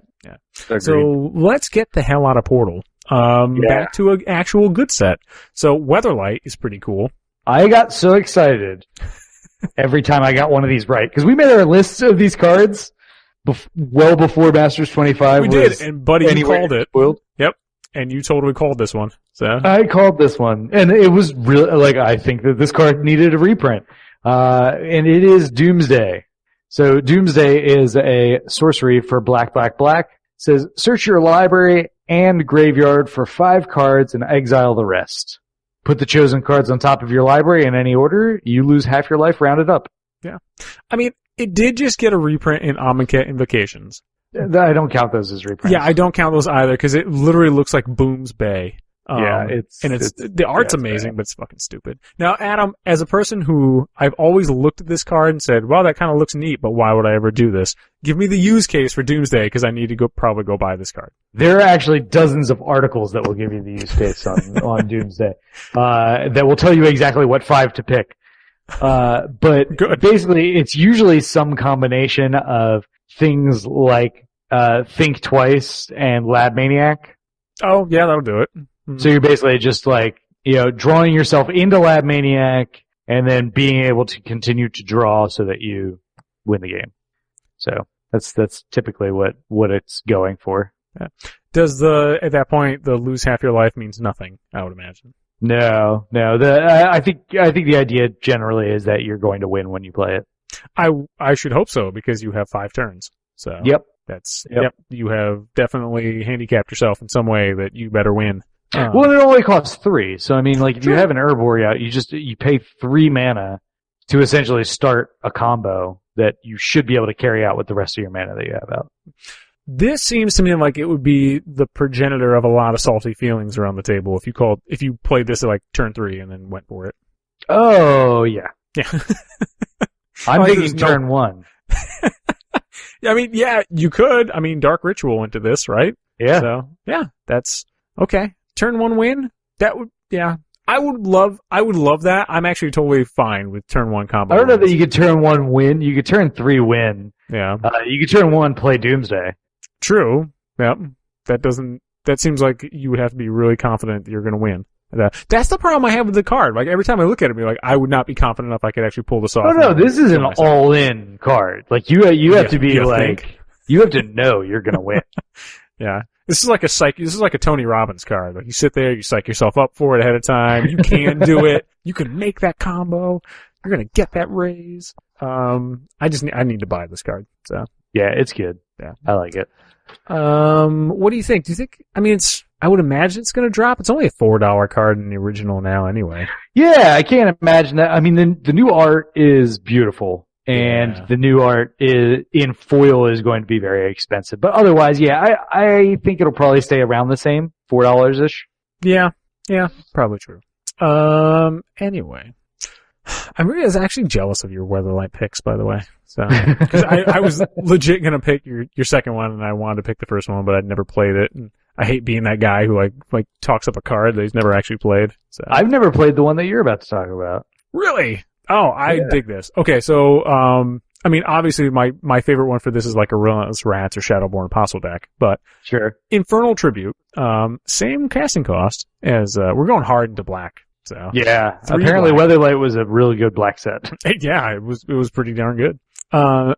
Agreed. So, let's get the hell out of Portal. Back to an actual good set. So Weatherlight is pretty cool. I got so excited every time I got one of these right. Because we made our lists of these cards well before Masters 25. We did, and Buddy, you called it. Spoiled. Yep. And you totally called this one. So I called this one. And it was really, like, I think that this card needed a reprint. And it is Doomsday. So Doomsday is a sorcery for black. It says, search your library and graveyard for 5 cards and exile the rest. Put the chosen cards on top of your library in any order. You lose half your life, rounded up. Yeah. I mean, it did just get a reprint in Amonkhet Invocations. I don't count those as reprints. Yeah, I don't count those either because it literally looks like Boom's Bay. It's the art's amazing, bad. but it's fucking stupid. Now, Adam, as a person who I've always looked at this card and said, well, that kind of looks neat, but why would I ever do this? Give me the use case for Doomsday, because I need to probably go buy this card. There are actually dozens of articles that will give you the use case on Doomsday, that will tell you exactly what 5 to pick. But Good. Basically, it's usually some combination of things like, Think Twice and Lab Maniac. Oh, yeah, that'll do it. So you're basically just like, drawing yourself into Lab Maniac and then being able to continue to draw so that you win the game. So that's typically what it's going for. Yeah. Does at that point, the lose half your life means nothing, I would imagine. No. I think the idea generally is that you're going to win when you play it. I should hope so, because you have 5 turns. So. Yep. You have definitely handicapped yourself in some way that you better win. Well, it only costs 3. So, I mean, like, if you have an Herbivore out, you pay 3 mana to essentially start a combo that you should be able to carry out with the rest of your mana that you have out. This seems to me like it would be the progenitor of a lot of salty feelings around the table if you played this at like turn 3 and then went for it. Oh, yeah. Yeah. I'm thinking turn 1. I mean, yeah, you could. I mean, Dark Ritual into this, right? Yeah. So, yeah, that's okay. Turn 1 win? That would, yeah. I would love that. I'm actually totally fine with turn 1 combo. I don't know that you could turn 1 win. You could turn 3 win. Yeah. You could turn 1 play Doomsday. True. Yep. That seems like you would have to be really confident that you're going to win. That's the problem I have with the card. Like, every time I look at it, like, I would not be confident enough I could actually pull this off. Oh no, this is an all-in card. Like, you have to be like, you have to know you're going to win. Yeah. This is like a Tony Robbins card. Like, you sit there, you psych yourself up for it ahead of time. You can do it. You can make that combo. You're gonna get that raise. I need to buy this card. So. Yeah, it's good. Yeah. I like it. What do you think? I would imagine it's gonna drop. It's only a $4 card in the original now anyway. Yeah, I can't imagine that. I mean, the new art is beautiful. And the new art in foil is going to be very expensive. But otherwise, yeah, I think it'll probably stay around the same, $4-ish. Yeah, probably true. Anyway. I was actually jealous of your Weatherlight picks, by the way. So, cause I was legit gonna pick your second one, and I wanted to pick the first one, but I'd never played it. And I hate being that guy who like talks up a card that he's never actually played. So. I've never played the one that you're about to talk about. Really? Oh, I dig this. Okay, so, I mean, obviously my favorite one for this is like a Relentless Rats or Shadowborn Apostle deck, but. Sure. Infernal Tribute, same casting cost as, we're going hard into black, so. Yeah. Apparently Weatherlight was a really good black set. Yeah, it was pretty darn good.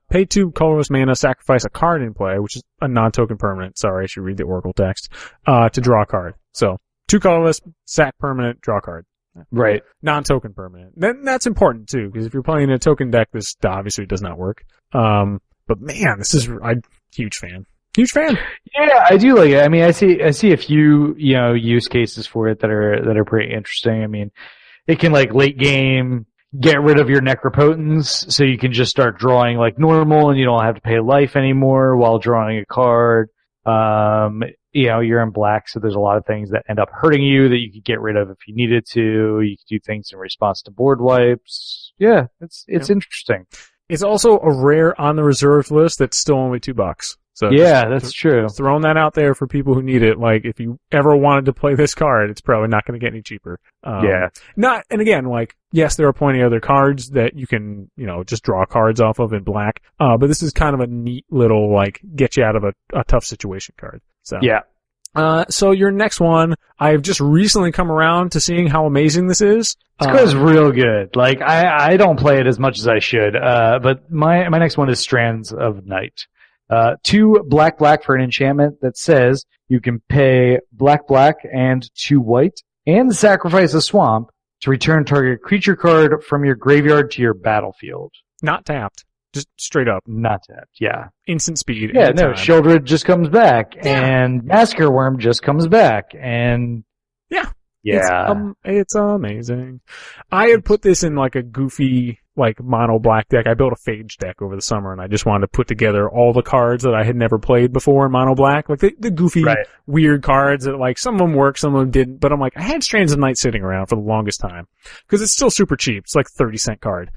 Pay 2 colorless mana, sacrifice a card in play, which is a non-token permanent. Sorry, I should read the Oracle text, to draw a card. So, 2 colorless, sack permanent, draw a card. Right. Non-token permanent. Then that's important too, because if you're playing a token deck, this obviously does not work. But man, I'm huge fan. Huge fan. Yeah, I do like it. I mean, I see a few, use cases for it that are pretty interesting. I mean, it can like late game get rid of your Necropotence, so you can just start drawing like normal and you don't have to pay life anymore while drawing a card. You're in black, so there's a lot of things that end up hurting you that you could get rid of if you needed to. You could do things in response to board wipes. Yeah, it's interesting. It's also a rare on the reserved list that's still only $2. So yeah, that's true. Throwing that out there for people who need it. Like, if you ever wanted to play this card, it's probably not going to get any cheaper. And again, like, yes, there are plenty of other cards that you can, just draw cards off of in black. But this is kind of a neat little, like, get you out of a tough situation card. So. Yeah. So your next one, I've just recently come around to seeing how amazing this is. This card's real good. Like, I don't play it as much as I should. But my next one is Strands of Night. 2 black for an enchantment that says you can pay black and 2 white and sacrifice a swamp to return target creature card from your graveyard to your battlefield. Not tapped. Just straight up. Not tapped, yeah. Instant speed. Yeah, anytime. No, Shieldred just comes back, and Massacre Worm just comes back, and... Yeah. It's amazing. I had put this in like a goofy, like mono black deck. I built a Phage deck over the summer, and I just wanted to put together all the cards that I had never played before in mono black, like the goofy, weird cards that like some of them work, some of them didn't. But I'm like, I had Strands of Night sitting around for the longest time because it's still super cheap. It's like 30-cent card.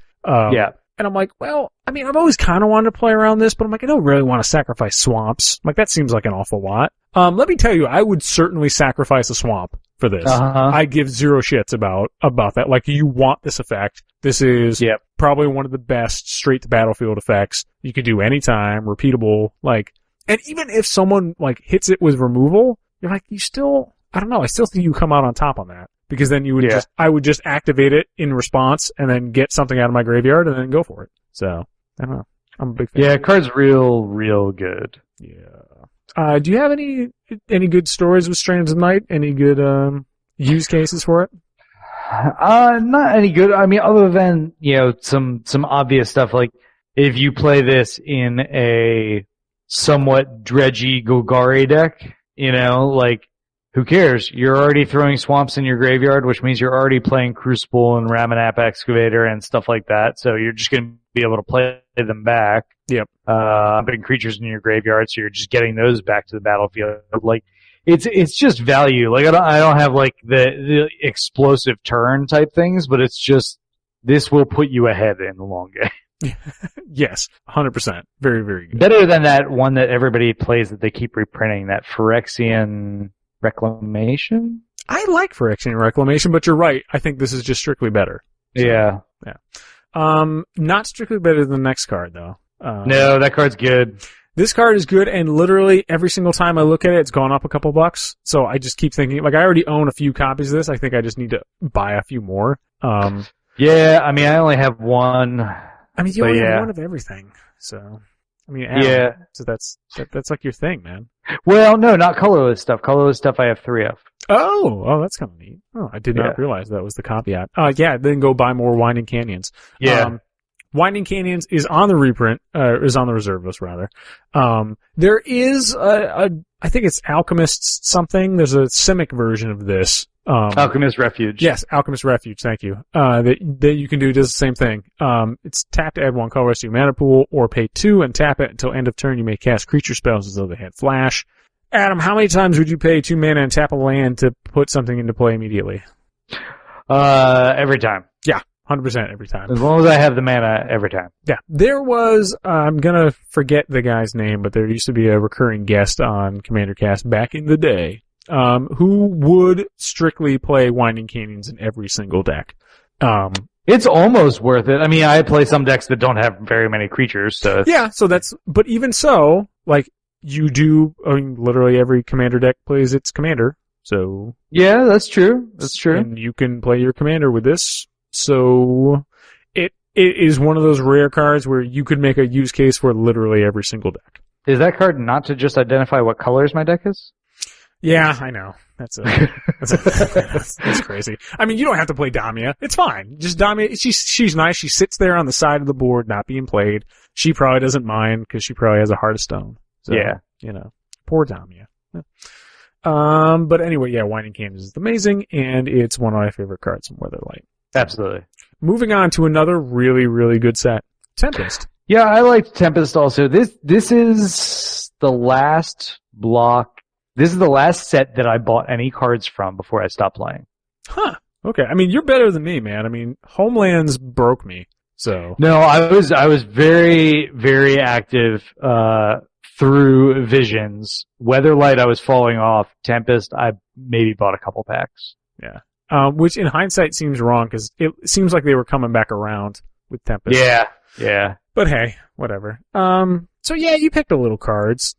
And I'm like, well, I mean, I've always kind of wanted to play around this, but I'm like, I don't really want to sacrifice swamps. Like, that seems like an awful lot. Let me tell you, I would certainly sacrifice a swamp for this. I give zero shits about that. Like, you want this effect. This is probably one of the best straight to battlefield effects you can do anytime, repeatable, like, and even if someone, like, hits it with removal, you're like, you still, I don't know, I still think you come out on top on that. Because then you would I would just activate it in response and then get something out of my graveyard and then go for it. So, I don't know. I'm a big fan. Yeah, card's real good. Yeah. Do you have any good stories with Strands of Night? Any good, use cases for it? Not any good. I mean, other than, some obvious stuff, like, if you play this in a somewhat dredgy Golgari deck, like, who cares? You're already throwing swamps in your graveyard, which means you're already playing Crucible and Ramanap Excavator and stuff like that. So you're just going to be able to play them back. Putting creatures in your graveyard, so you're just getting those back to the battlefield. Like, it's just value. Like, I don't have like the explosive turn type things, but it's just, this will put you ahead in the long game. Yes, 100%. Very, very good. Better than that one that everybody plays that they keep reprinting, that Phyrexian Reclamation? I like Phyrexian Reclamation, but you're right. I think this is just strictly better. So, yeah. Not strictly better than the next card, though. No, that card's good. This card is good, and literally every single time I look at it, it's gone up a couple bucks. So I just keep thinking, like, I already own a few copies of this. I think I just need to buy a few more. Yeah, I mean, I only have one. I mean, you only have one of everything, so... I mean, Adam, so that's like your thing, man. Well, no, not colorless stuff. Colorless stuff I have 3 of. Oh, that's kind of neat. Oh, I did not realize that was the caveat. Then go buy more Winding Canyons. Yeah. Winding Canyons is on the reprint, is on the reserve list rather. There is I think it's Alchemist something. There's a Simic version of this. Alchemist Refuge. Yes, Alchemist Refuge, thank you. That you can do does the same thing. It's tap to add 1 colorless to your mana pool, or pay 2 and tap it until end of turn. You may cast creature spells as though they had flash. Adam, how many times would you pay 2 mana and tap a land to put something into play immediately? Every time. Yeah, 100% every time. As long as I have the mana, every time. Yeah. There was, I'm gonna forget the guy's name, but there used to be a recurring guest on Commander Cast back in the day. Who would strictly play Winding Canyons in every single deck. It's almost worth it. I mean, I play some decks that don't have very many creatures, so. Yeah, but even so, like, you do, I mean, literally every commander deck plays its commander, so. Yeah, that's true. That's true. And you can play your commander with this, so it is one of those rare cards where you could make a use case for literally every single deck. Is that card not to just identify what colors my deck is? Yeah, I know. That's crazy. I mean, you don't have to play Damia. It's fine. Just Damia, she's nice. She sits there on the side of the board, not being played. She probably doesn't mind because she probably has a heart of stone. So, poor Damia. But anyway, Winding Canyons is amazing, and it's one of my favorite cards from Weatherlight. Absolutely. Moving on to another really, really good set. Tempest. Yeah, I liked Tempest also. This is the last block. This is the last set that I bought any cards from before I stopped playing. Huh. Okay. I mean, you're better than me, man. I mean, Homelands broke me. So. No, I was very, very active, through Visions. Weatherlight, I was falling off. Tempest, I maybe bought a couple packs. Yeah. Which in hindsight seems wrong because it seems like they were coming back around with Tempest. Yeah. Yeah. But hey, whatever. So yeah, you picked a little cards,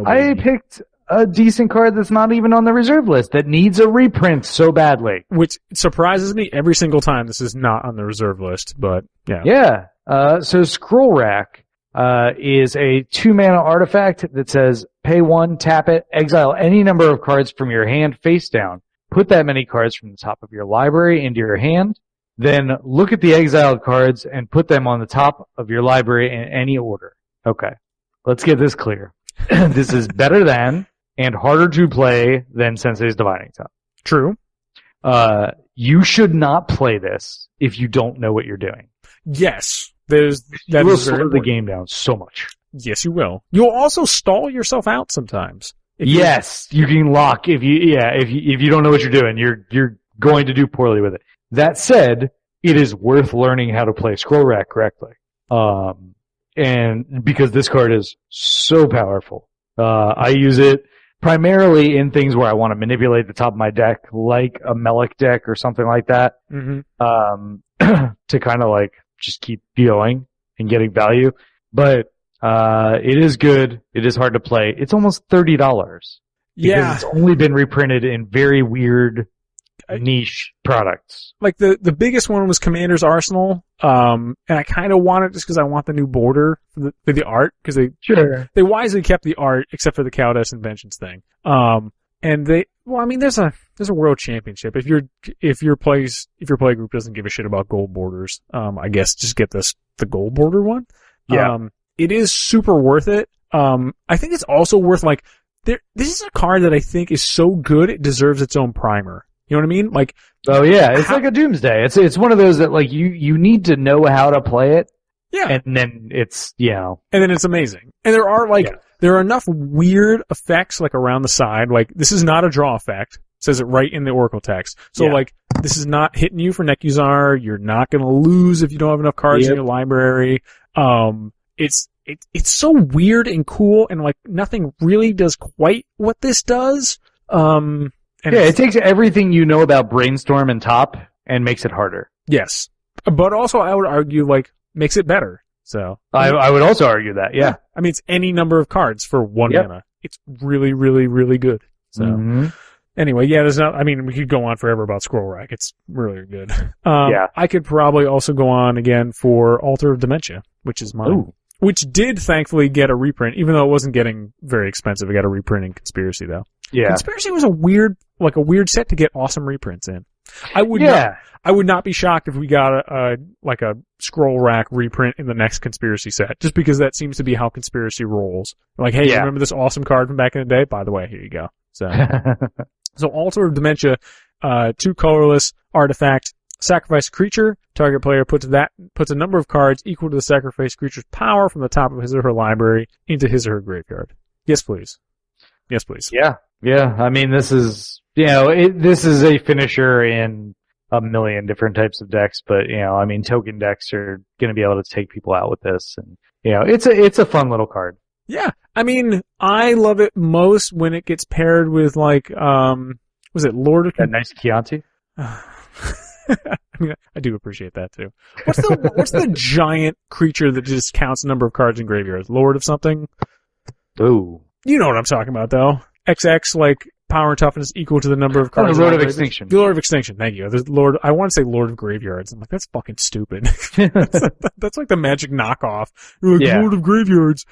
I picked a decent card that's not even on the reserve list that needs a reprint so badly. Which surprises me every single time this is not on the reserve list, but yeah. Yeah. So Scroll Rack, is a 2-mana artifact that says pay 1, tap it, exile any number of cards from your hand face down. Put that many cards from the top of your library into your hand. Then look at the exiled cards and put them on the top of your library in any order. Okay. Let's get this clear. This is better than and harder to play than Sensei's Divining Top. True. You should not play this if you don't know what you're doing. Yes. That you will is very slow the important. game down so much. Yes, you will. You'll also stall yourself out sometimes. Yes, you can lock if you don't know what you're doing, you're going to do poorly with it. That said, it is worth learning how to play Scroll Rack correctly. And because this card is so powerful. I use it primarily in things where I want to manipulate the top of my deck, like a Melic deck or something like that. To kind of like just keep going and getting value. But it is good. It is hard to play. It's almost $30. Yeah. Because it's only been reprinted in very weird niche products. Like the biggest one was Commander's Arsenal. And I kind of want it just because I want the new border for the art, because they wisely kept the art except for the Cowdust Inventions thing. And there's a world championship. If your play group doesn't give a shit about gold borders, I guess just get the gold border one. Yeah. It is super worth it. I think it's also worth this is a card that I think is so good it deserves its own primer. You know what I mean? Like, oh yeah, it's like a Doomsday. It's one of those that like you need to know how to play it. Yeah. And then it's and then it's amazing. And there are there are enough weird effects like around the side. Like, this is not a draw effect. It says it right in the Oracle text. So like, this is not hitting you for Nekuzar. You're not gonna lose if you don't have enough cards in your library. It's so weird and cool, and like nothing really does quite what this does. And it takes everything you know about Brainstorm and Top and makes it harder. Yes. But also I would argue like makes it better. So I would also argue that, yeah. I mean, it's any number of cards for one mana. It's really, really, really good. So anyway, we could go on forever about Scroll Rack. It's really good. I could probably also go on again for Altar of Dementia, which is mine. Ooh. Which did thankfully get a reprint, even though it wasn't getting very expensive. It got a reprint in Conspiracy though. Yeah. Conspiracy was a weird set to get awesome reprints in. I would not be shocked if we got a Scroll Rack reprint in the next Conspiracy set, just because that seems to be how Conspiracy rolls. Like, hey, you remember this awesome card from back in the day? By the way, here you go. So, Altar of Dementia, 2 colorless artifact, sacrifice a creature. Target player puts a number of cards equal to the sacrificed creature's power from the top of his or her library into his or her graveyard. Yes, please. Yes, please. Yeah. Yeah. I mean, this is a finisher in a million different types of decks, but token decks are going to be able to take people out with this, and it's a fun little card. Yeah, I mean, I love it most when it gets paired with was it Lord of that nice Chianti? I mean, I do appreciate that too. What's the giant creature that just counts the number of cards in graveyards? Lord of something? Ooh. You know what I'm talking about though. XX, like, power and toughness equal to the number of cards. Lord of Extinction. The Lord of Extinction, thank you. I want to say Lord of Graveyards. I'm like, that's fucking stupid. That's like the Magic knockoff. You're like, Lord of Graveyards.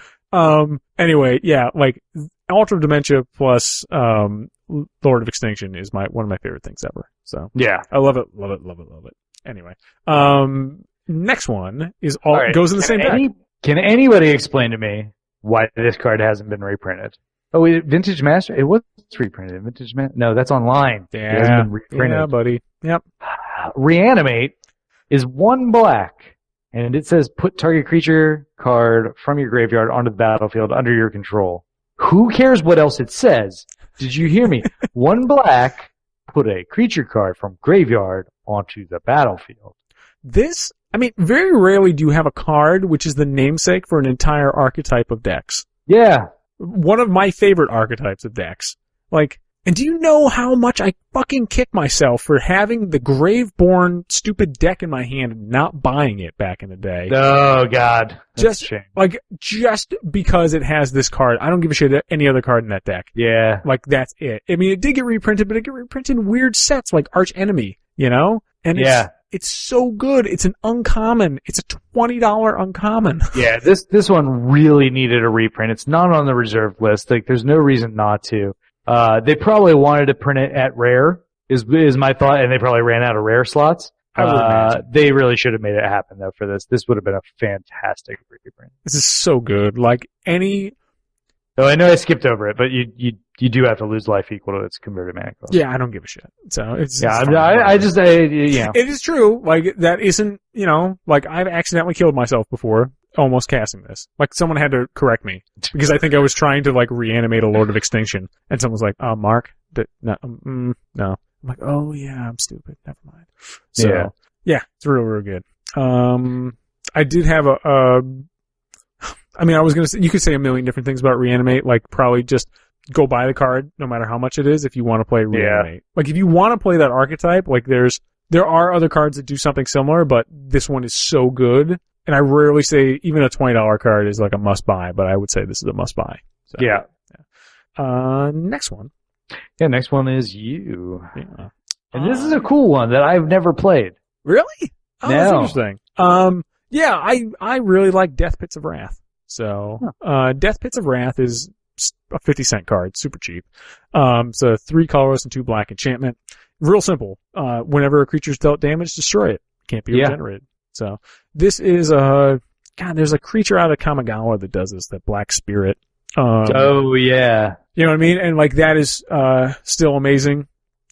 Anyway, like, Altar of Dementia plus, Lord of Extinction is one of my favorite things ever. So. Yeah. I love it. Anyway. Next one is goes in the same deck. Can anybody explain to me why this card hasn't been reprinted? Oh, Vintage Master? It was reprinted. Vintage Master? No, that's online. Yeah. It hasn't been reprinted. Yeah, buddy. Yep. Reanimate is 1 black, and it says put target creature card from your graveyard onto the battlefield under your control. Who cares what else it says? Did you hear me? 1 black, put a creature card from graveyard onto the battlefield. Very rarely do you have a card which is the namesake for an entire archetype of decks. Yeah. One of my favorite archetypes of decks. Like, and do you know how much I fucking kick myself for having the Graveborn stupid deck in my hand and not buying it back in the day? Oh, God. That's a shame. Just because it has this card. I don't give a shit about any other card in that deck. Yeah. Like, that's it. I mean, it did get reprinted, but it got reprinted in weird sets like Arch Enemy, And it's so good. It's an uncommon. It's a $20 uncommon. Yeah, this one really needed a reprint. It's not on the reserved list. Like, there's no reason not to. They probably wanted to print it at rare, is my thought, and they probably ran out of rare slots. I would imagine. They really should have made it happen though for this. This would have been a fantastic reprint. This is so good. Like, Oh, I know I skipped over it, but you do have to lose life equal to its converted mana cost. Yeah, I don't give a shit. So it's yeah. It's Yeah. It is true. Like that isn't, like I've accidentally killed myself before, almost casting this. Like someone had to correct me because I think I was trying to like reanimate a Lord of Extinction, and someone was like, Mark, no. I'm like, oh yeah, I'm stupid. Never mind. So yeah, it's real good. I did have I was gonna say, you could say a million different things about reanimate, like probably just go buy the card no matter how much it is if you want to play reanimate. Yeah. Like if you want to play that archetype, like there are other cards that do something similar, but this one is so good. And I rarely say even a $20 card is like a must buy, but I would say this is a must buy. So, yeah. Next one. Yeah, next one is you. Yeah. And this is a cool one that I've never played. Really? Oh, no. That's interesting. Yeah, I really like Death Pits of Wrath. So, Death Pits of Wrath is a 50-cent card, super cheap. It's a 3 colorless and 2 black enchantment. Real simple. Whenever a creature's dealt damage, destroy it. Can't be regenerated. So, this is there's a creature out of Kamigawa that does this, that Black Spirit. Oh, yeah. You know what I mean? And like that is, still amazing.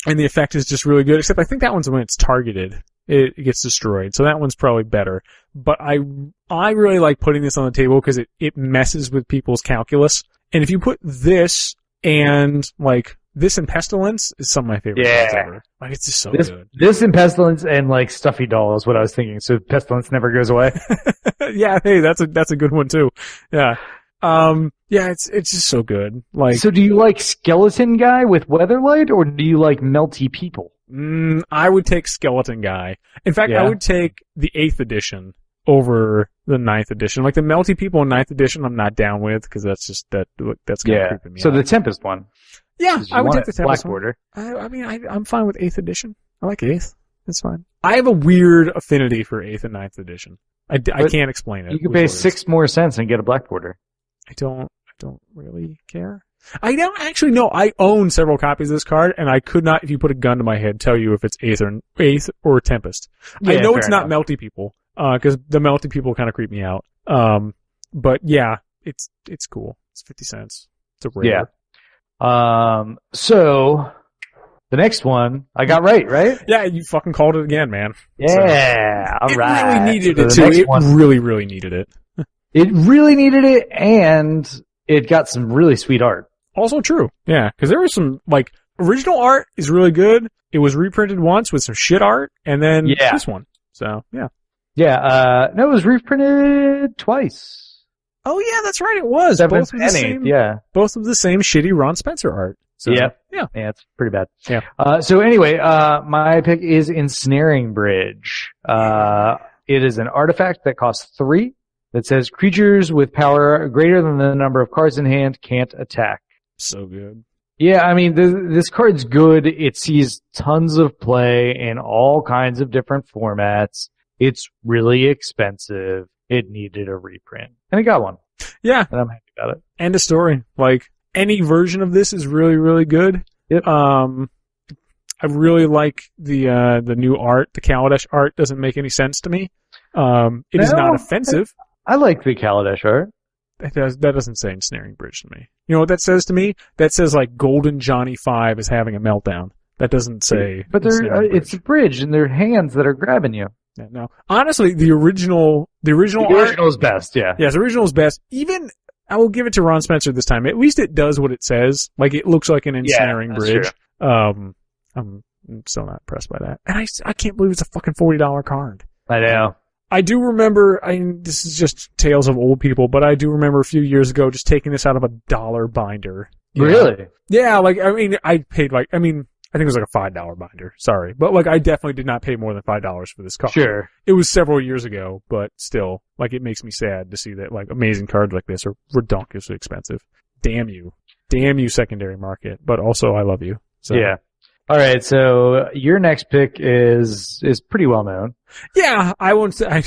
And the effect is just really good, except I think that one's when it's targeted. It gets destroyed. So that one's probably better. But I really like putting this on the table because it messes with people's calculus. And if you put this and like this and Pestilence is some of my favorite cards ever. Like it's just so good. This and Pestilence and like Stuffy Doll is what I was thinking. So Pestilence never goes away. Yeah, hey, that's a good one too. Yeah. Yeah, it's just so good. Like, so do you like Skeleton Guy with Weatherlight or do you like Melty People? I would take Skeleton Guy. In fact, I would take the 8th edition over the 9th edition. Like the Melty People in 9th edition, I'm not down with because that's kind of creeping me out. So the Tempest one. Yeah, I would take the Tempest Black Border. I'm fine with 8th edition. I like 8th. It's fine. I have a weird affinity for 8th and 9th edition. I can't explain it. You could pay 6 more cents and get a Black Border. I don't really care. I don't actually know. I own several copies of this card, and I could not, if you put a gun to my head, tell you if it's 8th or Tempest. Yeah, I know it's not Melty People, because the Melty People kind of creep me out. But yeah, it's cool. It's 50 cents. It's a rare. Yeah. So the next one I got right? Yeah, you fucking called it again, man. Yeah, all right. It really needed it too. It really, really needed it. It really needed it, and it got some really sweet art. Also true. Yeah, because there was some, like, original art is really good. It was reprinted once with some shit art, and then this one. So, yeah. Yeah, no, it was reprinted twice. Oh, yeah, that's right, it was. Both of the same shitty Ron Spencer art. So, yeah, it's pretty bad. Yeah. So anyway, my pick is Ensnaring Bridge. It is an artifact that costs 3. That says creatures with power greater than the number of cards in hand can't attack. So good. Yeah, I mean, this card's good. It sees tons of play in all kinds of different formats. It's really expensive. It needed a reprint. And it got one. Yeah. And I'm happy about it. End of story. Like, any version of this is really, really good. Yep. I really like the new art. The Kaladesh art doesn't make any sense to me. It is not offensive. I like the Kaladesh art. That doesn't say Ensnaring Bridge to me. You know what that says to me? That says like Golden Johnny 5 is having a meltdown. That doesn't say. But it's a bridge and they're hands that are grabbing you. Yeah, no. Honestly, the original art is best, yeah. Yes, the original is best. Even, I will give it to Ron Spencer this time. At least it does what it says. Like, it looks like an Ensnaring Bridge. True. I'm still not impressed by that. And I can't believe it's a fucking $40 card. I know. I do remember, this is just tales of old people, but I do remember a few years ago just taking this out of a $1 binder. Really? Yeah, like, I paid I think it was like a $5 binder. Sorry. But like, I definitely did not pay more than $5 for this card. Sure. It was several years ago, but still, like, it makes me sad to see that, like, amazing cards like this are redonkulously expensive. Damn you. Damn you, secondary market. But also, I love you. So. Yeah. All right, so your next pick is pretty well known. Yeah, I won't say, I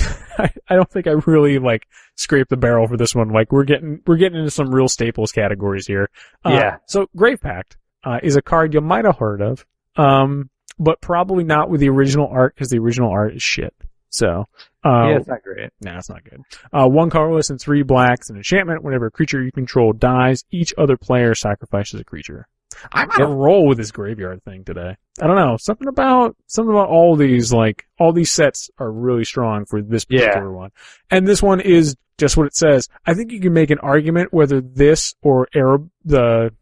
don't think I really like scraped the barrel for this one. Like we're getting into some real staples categories here. So Grave Pact is a card you might have heard of, but probably not with the original art because the original art is shit. So, yeah, it's not great. Nah, it's not good. 1 colorless and 3 blacks. An enchantment. Whenever a creature you control dies, each other player sacrifices a creature. I'm on a roll with this graveyard thing today. I don't know. Something about all these, all these sets are really strong for this particular one. And this one is just what it says. I think you can make an argument whether this or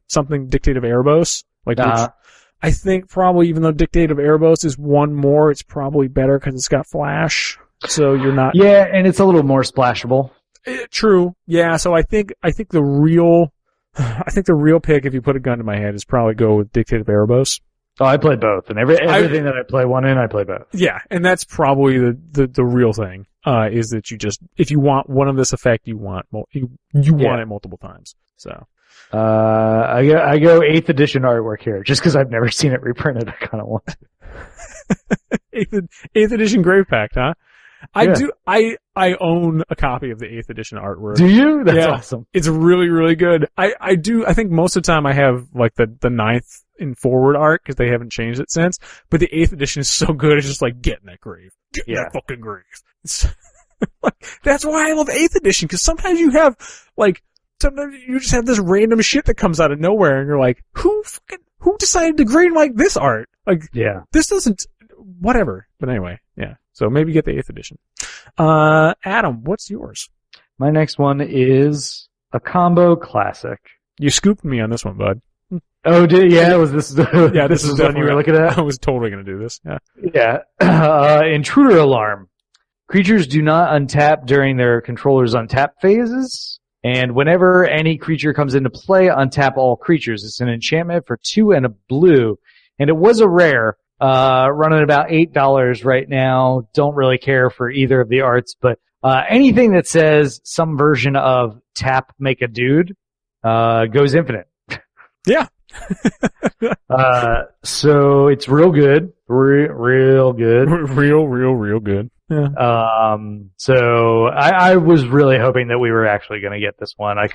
something Dictate of Erebos, which I think probably, even though Dictate of Erebos is one more, it's probably better because it's got flash. So you're not. Yeah, and it's a little more splashable. True. Yeah. So I think the real pick, if you put a gun to my head, is probably go with Dictate of Erebos. Oh, I play both, and everything that I play one in, I play both. Yeah, and that's probably the real thing. Is that if you want one of this effect, you want it multiple times. So. I go 8th edition artwork here, just because I've never seen it reprinted. I kind of want to. 8th edition Grave Pact, huh? I do. I own a copy of the 8th edition artwork. Do you? That's awesome. It's really, really good. I do. I think most of the time I have like the 9th in forward art because they haven't changed it since. But the 8th edition is so good. It's just like, get in that grave. Get in that fucking grave. That's why I love 8th edition, because sometimes you just have this random shit that comes out of nowhere and you're like, who decided to grade like this art? This doesn't, whatever. But anyway, yeah. So maybe get the 8th edition. Adam, what's yours? My next one is a combo classic. You scooped me on this one, bud. Oh, was this? This is the one you were looking at? I was totally going to do this. Yeah. Yeah. Intruder Alarm. Creatures do not untap during their controller's untap phases. And whenever any creature comes into play, untap all creatures. It's an enchantment for 2 and a blue. And it was a rare, running about $8 right now. Don't really care for either of the arts, but, anything that says some version of tap, make a dude, goes infinite. Yeah. So it's real good. Real good. Real good. Yeah. So I was really hoping that we were actually going to get this one. I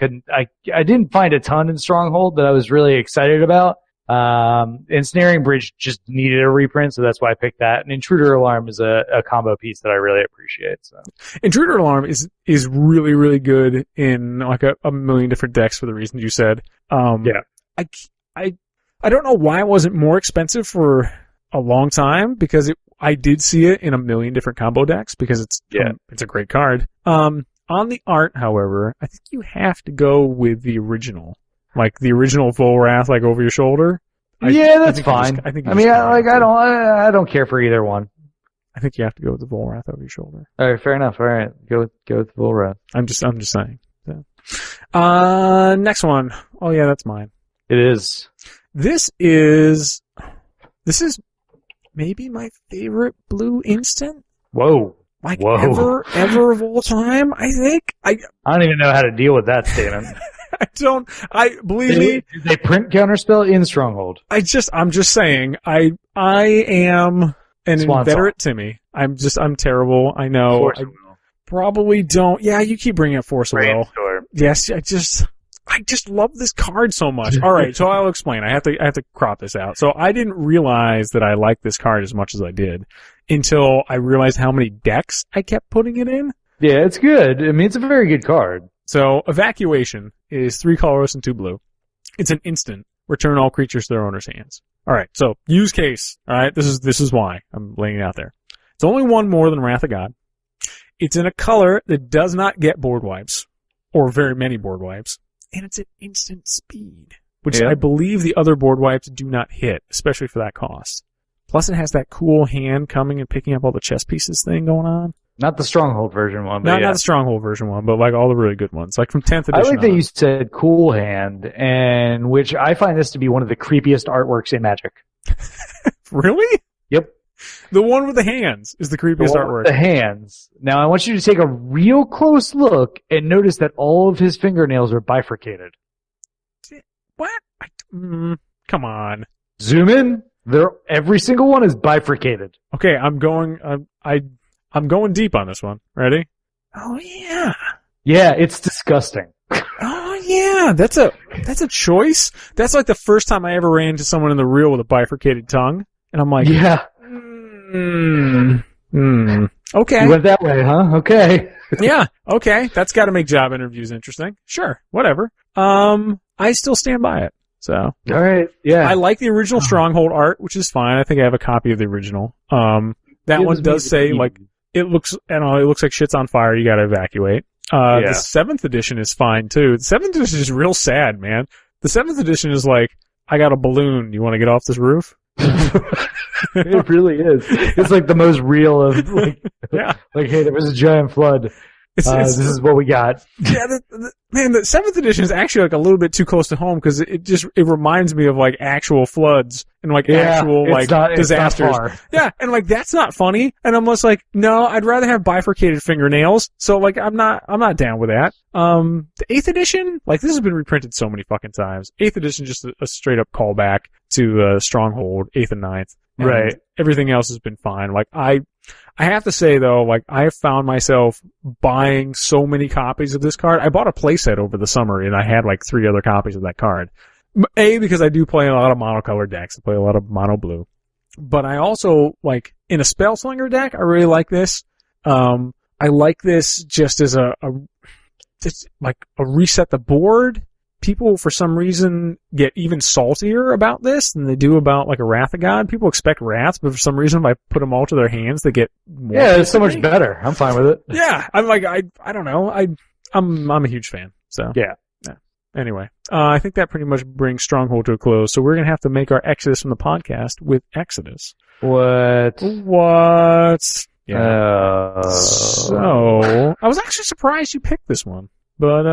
didn't find a ton in Stronghold that I was really excited about. And Snaring Bridge just needed a reprint, so that's why I picked that. And Intruder Alarm is a combo piece that I really appreciate. So Intruder Alarm is really, really good in like a million different decks for the reasons you said. I don't know why it wasn't more expensive for a long time, because I did see it in a million different combo decks because it's a great card. On the art, however, I think you have to go with the original. Like the original Volrath, like over your shoulder. That's fine. I don't care for either one. I think you have to go with the Volrath over your shoulder. All right, fair enough. All right, go with Volrath. I'm just saying. Yeah. Next one. Oh yeah, that's mine. It is. This is maybe my favorite blue instant. Whoa. Ever of all time, I think. I don't even know how to deal with that statement. Believe me. Do they print Counterspell in Stronghold? I'm just saying, I am an inveterate Timmy. I'm terrible. I know. Force probably don't. Yeah, you keep bringing up Force of Will. Yes, I just love this card so much. All right, so I'll explain. I have to crop this out. So I didn't realize that I liked this card as much as I did until I realized how many decks I kept putting it in. Yeah, it's good. I mean, it's a very good card. So Evacuation is 3 colorless and 2 blue. It's an instant. Return all creatures to their owner's hands. All right, so use case. All right, this is why I'm laying it out there. It's only one more than Wrath of God. It's in a color that does not get board wipes, or very many board wipes. And it's at instant speed, which I believe the other board wipes do not hit, especially for that cost. Plus it has that cool hand coming and picking up all the chess pieces thing going on. Not the Stronghold version one. Not the Stronghold version one, but like all the really good ones. Like from 10th edition. I like that you said cool hand, and which I find this to be one of the creepiest artworks in Magic. Really? Yep. The one with the hands is the creepiest artwork. The hands. Now I want you to take a real close look and notice that all of his fingernails are bifurcated. What? Come on. Zoom in. Every single one is bifurcated. Okay, I'm going deep on this one. Ready? Oh yeah. Yeah, it's disgusting. Oh yeah, that's a choice. That's like the first time I ever ran into someone in the real with a bifurcated tongue, and I'm like, yeah. Okay. You went that way, huh? Okay. Yeah. Okay. That's got to make job interviews interesting. Sure. Whatever. I still stand by it. So. All right. Yeah. I like the original Stronghold art, which is fine. I think I have a copy of the original. That one does say like it looks like shit's on fire. You got to evacuate. The 7th edition is fine too. The 7th edition is real sad, man. The 7th edition is like, I got a balloon. You want to get off this roof? It really is. It's like the most real of like, like, hey, there was a giant flood. This is what we got. Yeah, man, the 7th edition is actually like a little bit too close to home because it reminds me of like actual floods and like actual like disasters. It's not far. Yeah, and like that's not funny. And I'm just like, no, I'd rather have bifurcated fingernails. So like I'm not down with that. The 8th edition, like this has been reprinted so many fucking times. 8th edition just a straight up callback to Stronghold, 8th and 9th. And right. Everything else has been fine. Like I have to say though, like I have found myself buying so many copies of this card. I bought a playset over the summer and I had like 3 other copies of that card. Because I do play a lot of monocolored decks. I play a lot of mono blue. But I also, like, in a Spellslinger deck, I really like this. I like this just as a reset the board. People, for some reason, get even saltier about this than they do about, like, a Wrath of God. People expect Wraths, but for some reason, if I put them all to their hands, they get more. Yeah, it's so much better. I'm fine with it. Yeah, I'm like, I don't know. I'm a huge fan, so. Yeah. Anyway, I think that pretty much brings Stronghold to a close, so we're gonna have to make our exodus from the podcast with Exodus. What? Yeah. So, I was actually surprised you picked this one. But,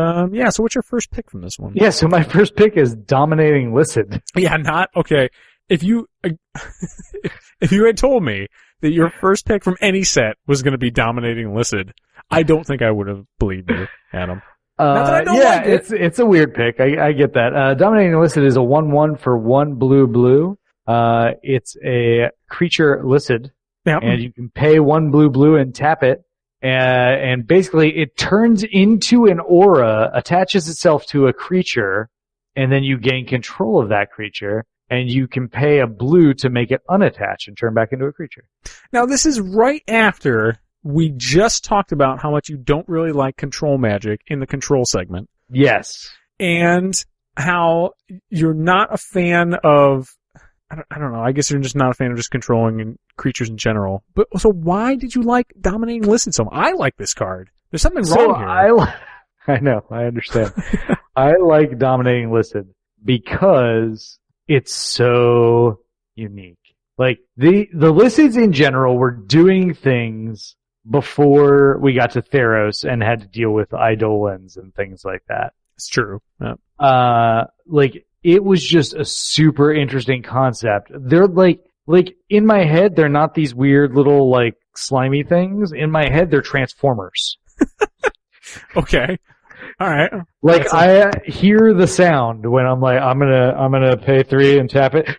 so what's your first pick from this one? Yeah, so my first pick is Dominating Licid. Yeah, okay. If you had told me that your first pick from any set was gonna be Dominating Licid, I don't think I would have believed you, Adam. Not that I don't like it. It's a weird pick. I get that. Dominating Licid is a 1/1 for 1 blue. It's a creature Licid. Yep. And you can pay 1 blue and tap it. And basically it turns into an aura, attaches itself to a creature, and then you gain control of that creature, and you can pay a blue to make it unattach and turn back into a creature. Now this is right after we just talked about how much you don't really like control magic in the control segment. Yes. And how you're not a fan of, I don't know, I guess you're just not a fan of just controlling creatures in general. But so why did you like Dominating Licid so much? I like this card. There's something wrong here. I know, I understand. I like Dominating Licid because it's so unique. Like, the Licids in general were doing things before we got to Theros and had to deal with Eidolons and things like that. It's true. Yeah. Like, it was just a super interesting concept. They're like in my head, they're not these weird little like slimy things. In my head, they're Transformers. Okay. All right. Like I hear the sound when I'm like, I'm gonna pay 3 and tap it,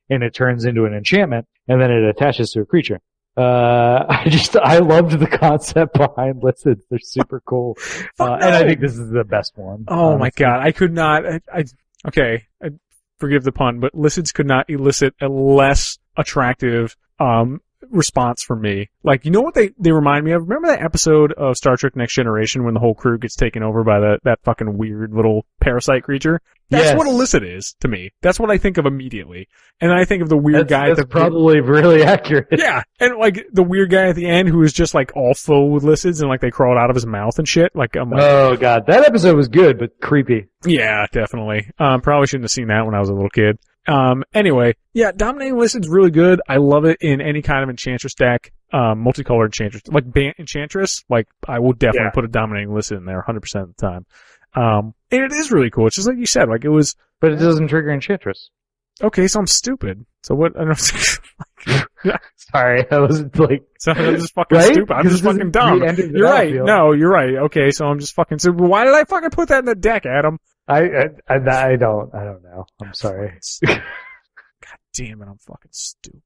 and it turns into an enchantment, and then it attaches to a creature. I loved the concept behind Licids. They're super cool. And I think this is the best one. Oh my god. I could not, okay. Forgive the pun, but Licids could not elicit a less attractive, response from me. Like, you know what they remind me of? Remember that episode of Star Trek Next Generation when the whole crew gets taken over by that fucking weird little parasite creature? That's what a Licid is to me. That's what I think of immediately. And I think of the weird guy. That's probably really accurate. Yeah. And like the weird guy at the end who is just like all full with Licids and like they crawled out of his mouth and shit. Like, I'm like, oh god. That episode was good, but creepy. Yeah, definitely. Probably shouldn't have seen that when I was a little kid. Anyway, yeah, Dominating Licid's really good. I love it in any kind of Enchantress deck, multicolored Enchantress, like Enchantress, like I will definitely put a Dominating Licid in there 100% of the time. And it is really cool. It's just like you said, like it was. But it doesn't trigger Enchantress. Okay, so I'm stupid. So what? I don't know. Sorry, I was like. So I'm just fucking stupid. I'm just fucking dumb. You're right. No, you're right. Okay, so I'm just fucking stupid. Why did I fucking put that in the deck, Adam? I don't know. I'm sorry. God damn it, I'm fucking stupid.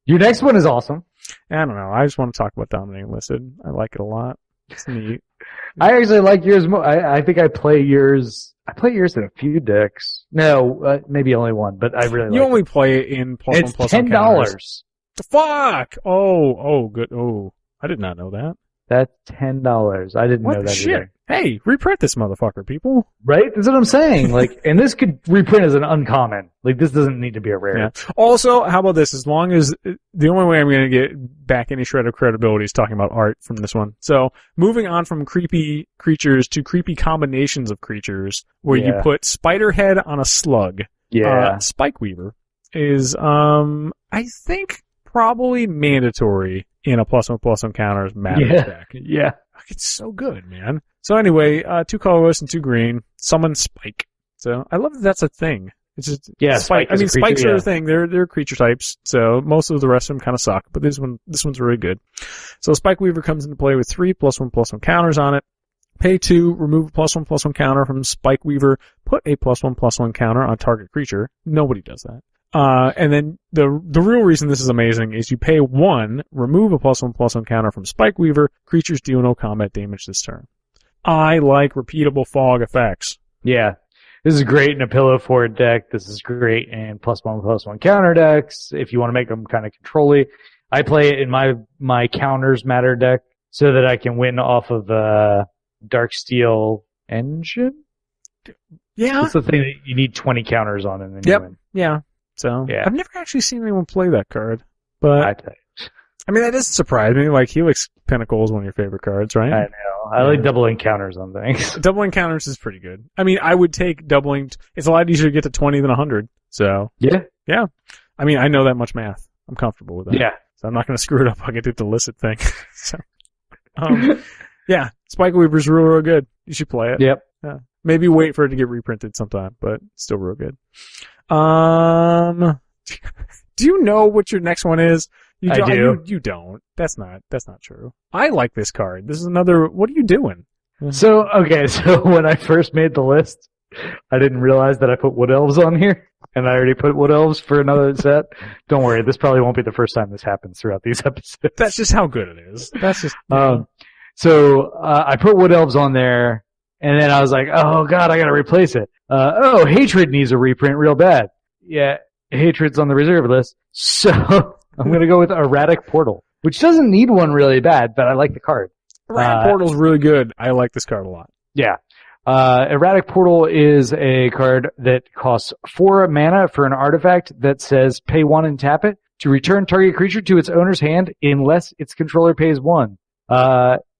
Your next one is awesome. I don't know. I just want to talk about Dominating Licid. I like it a lot. It's neat. I actually like yours more. I think I play yours in a few decks. No, maybe only one, but I really like it. You only play it in +1/+1 It's $10. The fuck! Oh, good. Oh, I did not know that. That's $10. I didn't know that shit? either. Hey, reprint this motherfucker, people. Right? That's what I'm saying. Like, and this could reprint as an uncommon. Like, this doesn't need to be a rare. Yeah. Also, how about this? As long as the only way I'm going to get back any shred of credibility is talking about art from this one. So, moving on from creepy creatures to creepy combinations of creatures, where you put spider head on a slug. Yeah. Spike Weaver is, I think, probably mandatory in a +1/+1 counters matter deck. Yeah. It's so good, man. So anyway, 2 colorless and 2 green. Summon Spike. So I love that that's a thing. It's just Spike. I mean, spikes are a thing. They're creature types. So most of the rest of them kind of suck, but this one's really good. So Spike Weaver comes into play with 3 +1/+1 counters on it. Pay 2, remove a +1/+1 counter from Spike Weaver. Put a +1/+1 counter on target creature. Nobody does that. And then the real reason this is amazing is you pay 1, remove a +1/+1 counter from Spike Weaver, creatures deal no combat damage this turn. I like repeatable fog effects. Yeah. This is great in a pillow fort deck. This is great in +1/+1 counter decks. If you want to make them kind of control-y. I play it in my counters matter deck so that I can win off of, Darksteel Engine? Yeah. It's the thing that you need 20 counters on and then you win. Yeah. So, yeah. I've never actually seen anyone play that card, but I mean, that doesn't surprise me. Like, Helix Pinnacle is one of your favorite cards, right? I know. I like doubling counters on things. Doubling counters is pretty good. I mean, I would take doubling. It's a lot easier to get to 20 than 100. So. Yeah. Yeah. I mean, I know that much math. I'm comfortable with that. Yeah. So I'm not going to screw it up like I did the licit thing. So, yeah. Spike Weaver's real good. You should play it. Yep. Yeah. Maybe wait for it to get reprinted sometime, but still real good. Do you know what your next one is? I do. You don't. That's not true. I like this card. This is another, what are you doing? So when I first made the list, I didn't realize that I put Wood Elves on here, and I already put Wood Elves for another set. Don't worry, this probably won't be the first time this happens throughout these episodes. That's just how good it is. That's just, So, I put Wood Elves on there, and then I was like, oh god, I gotta replace it. Hatred needs a reprint real bad. Yeah, Hatred's on the reserve list. So, I'm gonna go with Erratic Portal, which doesn't need one really bad, but I like the card. Erratic Portal's really good. I like this card a lot. Yeah. Erratic Portal is a card that costs 4 mana for an artifact that says pay 1 and tap it to return target creature to its owner's hand unless its controller pays 1.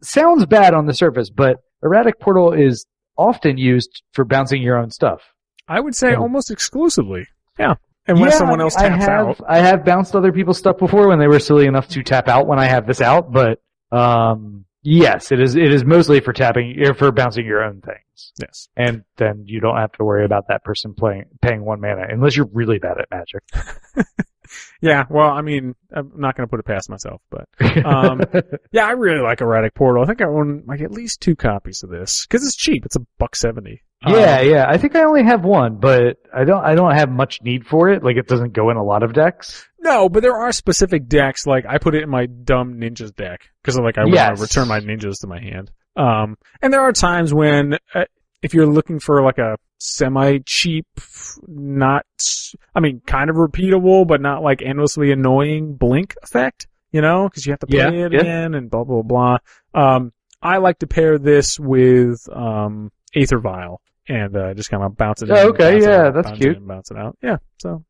Sounds bad on the surface, but Erratic Portal is often used for bouncing your own stuff. I would say almost exclusively. Yeah. Unless someone else taps out. I have bounced other people's stuff before when they were silly enough to tap out when I have this out, but yes, it is mostly for for bouncing your own things. Yes. And then you don't have to worry about that person paying 1 mana unless you're really bad at Magic. Yeah, well, I mean, I'm not going to put it past myself, but yeah, I really like Erratic Portal. I think I own like at least 2 copies of this because it's cheap. It's $1.70. Yeah. I think I only have 1, but I don't have much need for it. Like, it doesn't go in a lot of decks. No, but there are specific decks. Like, I put it in my dumb ninjas deck because I want to return my ninjas to my hand. And there are times when if you're looking for like a semi-cheap, kind of repeatable, but not like endlessly annoying blink effect, because you have to play it again and blah, blah, blah. I like to pair this with, Aether Vial and, just kind of bounce it in. Oh, okay. Yeah, that's cute. Bounce it out. Yeah. So,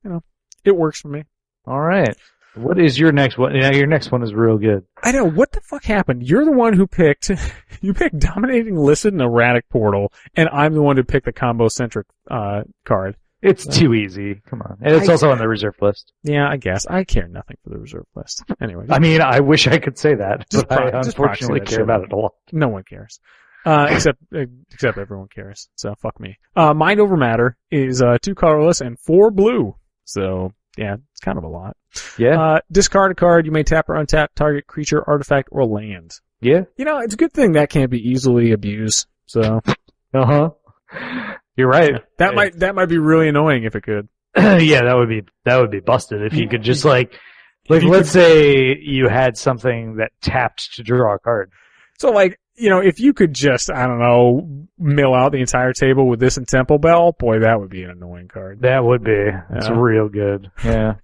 it works for me. All right. What is your next one? Yeah, your next one is real good. I know. What the fuck happened? You're the one who picked Dominating Licit and Erratic Portal, and I'm the one who picked the combo-centric, card. It's too easy. Come on. And it's also on the reserve list. Yeah, I guess. I care nothing for the reserve list. Anyway. I mean, I wish I could say that, but I unfortunately care about it a lot. No one cares. Except everyone cares. So fuck me. Mind Over Matter is, 2 colorless and 4 blue. So, yeah, it's kind of a lot. Yeah. Discard a card. You may tap or untap target creature, artifact, or land. Yeah. It's a good thing that can't be easily abused. So. You're right. Yeah. That might be really annoying if it could. Yeah, that would be busted if you could just let's say you had something that tapped to draw a card. So, like, you know, if you could just, I don't know, mill out the entire table with this and Temple Bell, boy, that would be an annoying card. That would be. It's real good. Yeah.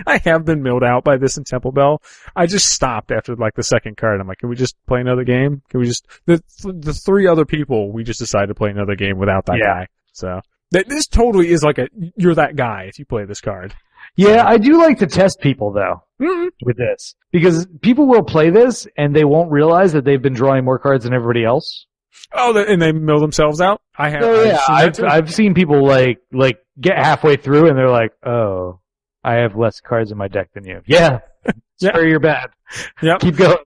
I have been milled out by this and Temple Bell. I just stopped after, like, the second card. I'm like, can we just play another game? Can we just... The three other people, we just decided to play another game without that guy. So, this totally is like you're that guy if you play this card. Yeah, I do like to test people, though, with this. Because people will play this, and they won't realize that they've been drawing more cards than everybody else. Oh, and they mill themselves out? I have. Oh, yeah, I've seen people, like get halfway through, and they're like, oh, I have less cards in my deck than you. Yeah. Sorry, you're bad. Yep. Keep going.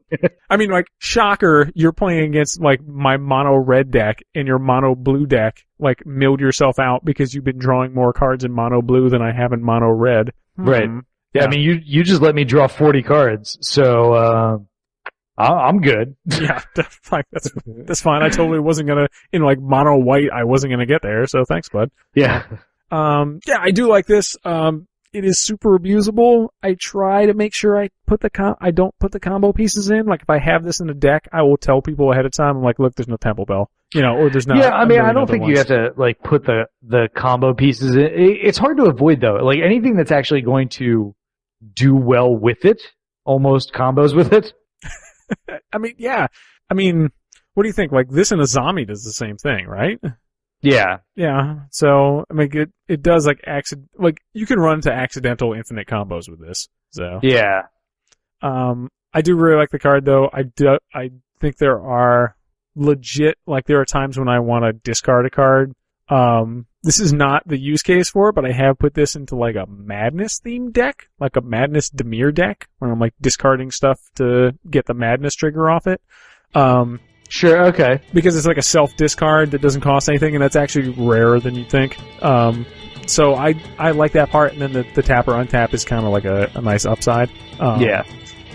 I mean, like, shocker, you're playing against, like, my mono red deck and your mono blue deck, like, milled yourself out because you've been drawing more cards in mono blue than I have in mono red. Right. Yeah, I mean, you just let me draw 40 cards, so, I'm good. Yeah, that's fine. I totally wasn't gonna, in, like, mono white, I wasn't gonna get there, so thanks, bud. Yeah. Yeah, I do like this. It is super abusable. I try to make sure I don't put the combo pieces in. Like, if I have this in the deck, I will tell people ahead of time. I'm like, look, there's no Temple Bell. You know, or there's not. Yeah, I mean, I don't think you have to, like, put the combo pieces in. It's hard to avoid, though. Like, anything that's actually going to do well with it, almost combos with it. I mean, yeah. I mean, what do you think? Like, this and a zombie does the same thing, right? Yeah. Yeah. So, I mean, it does, like, you can run to accidental infinite combos with this. So. Yeah. I do really like the card, though. I think there are there are times when I want to discard a card. This is not the use case for it, but I have put this into, like, a Madness themed deck, like a Madness Dimir deck, where I'm, like, discarding stuff to get the Madness trigger off it. Sure, okay. Because it's like a self-discard that doesn't cost anything, and that's actually rarer than you'd think. So I like that part, and then the tap or untap is kind of like a nice upside. Yeah.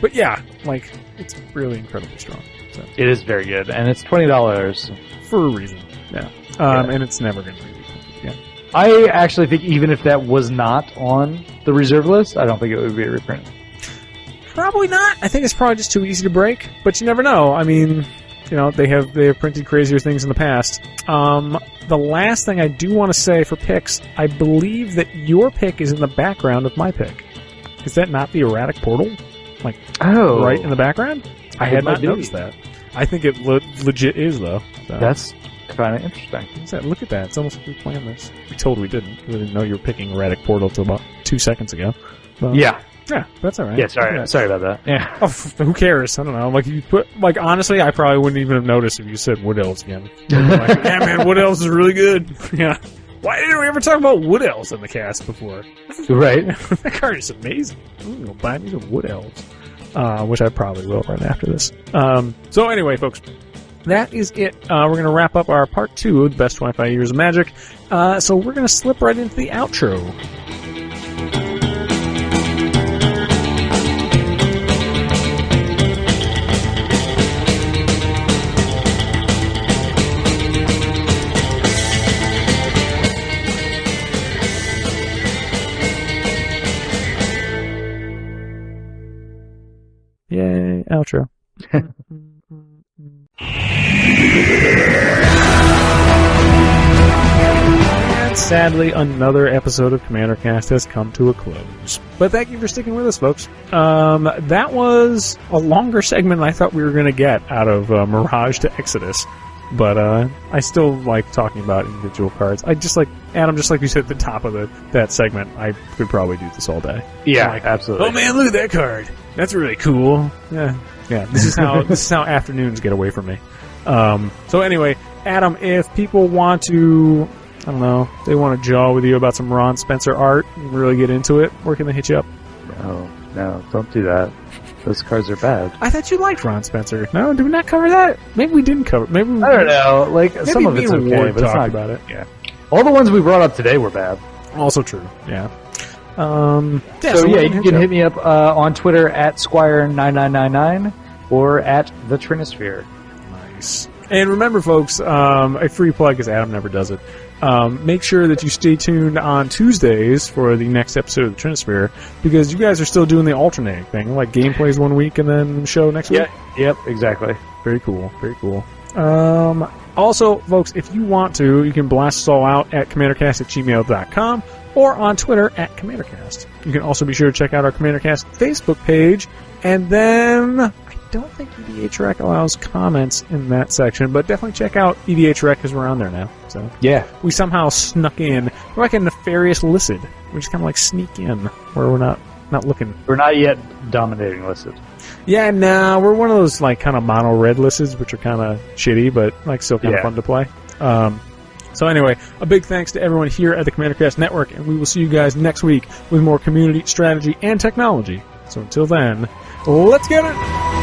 But yeah, like, it's really incredibly strong. So. It is very good, and it's $20. For a reason, yeah. And it's never going to be reprinted again. I actually think even if that was not on the reserve list, I don't think it would be reprinted. Probably not. I think it's probably just too easy to break, but you never know. I mean... You know, they have printed crazier things in the past. The last thing I do want to say for picks, I believe that your pick is in the background of my pick. Is that not the erratic portal? Like, right in the background? I had not noticed that. I think it legit is, though. So. That's kind of interesting. Look at that. It's almost like we planned this. We totally didn't. We didn't know you were picking erratic portal until about 2 seconds ago. But, yeah. Yeah, that's alright. Yeah, sorry about that. Yeah. Oh, who cares? I don't know. Like, honestly, I probably wouldn't even have noticed if you said Wood Elves again. Like, yeah, man, Wood Elves is really good. Yeah. Why didn't we ever talk about Wood Elves in the cast before? Right. That card is amazing. I'm gonna buy me some Wood Elves. Which I probably will right after this. So anyway, folks, that is it. We're gonna wrap up our part 2 of the best 25 years of Magic. So we're gonna slip right into the outro. Yay, outro. And sadly, another episode of Commander Cast has come to a close. But thank you for sticking with us, folks. That was a longer segment than I thought we were going to get out of Mirage to Exodus. But I still like talking about individual cards. I just like, Adam, just like you said at the top of that segment, I could probably do this all day. Yeah, like, absolutely. Oh man, look at that card. That's really cool. Yeah. This is how afternoons get away from me. So anyway, Adam, if people want to, I don't know, they want to jaw with you about some Ron Spencer art and really get into it, where can they hit you up? No, don't do that. Those cards are bad. I thought you liked Ron Spencer. No, did we not cover that? Maybe we didn't cover it. I don't know. Like, some of it's okay, but it's not about it. Yeah. All the ones we brought up today were bad. Also true. Yeah. You can hit me up on Twitter at Squire9999 or at the Trinosphere. Nice. And remember, folks, a free plug, because Adam never does it. Make sure that you stay tuned on Tuesdays for the next episode of the Trinisphere, because you guys are still doing the alternating thing, like gameplays one week and then show next week. Yep, exactly. Very cool. Very cool. Also, folks, if you want to, you can blast us all out at commandercast@gmail.com or on Twitter @CommanderCast. You can also be sure to check out our CommanderCast Facebook page, and then I don't think EDH Rec allows comments in that section, but definitely check out EDH Rec because we're on there now. So yeah, we somehow snuck in. We're like a nefarious Licid. We just kind of like sneak in where we're not looking. We're not yet dominating Licid. Yeah, no, we're one of those like kind of mono red Licids, which are kind of shitty, but like still kind of fun to play. So anyway, a big thanks to everyone here at the CommanderCast Network, and we will see you guys next week with more community, strategy, and technology. So until then, let's get it!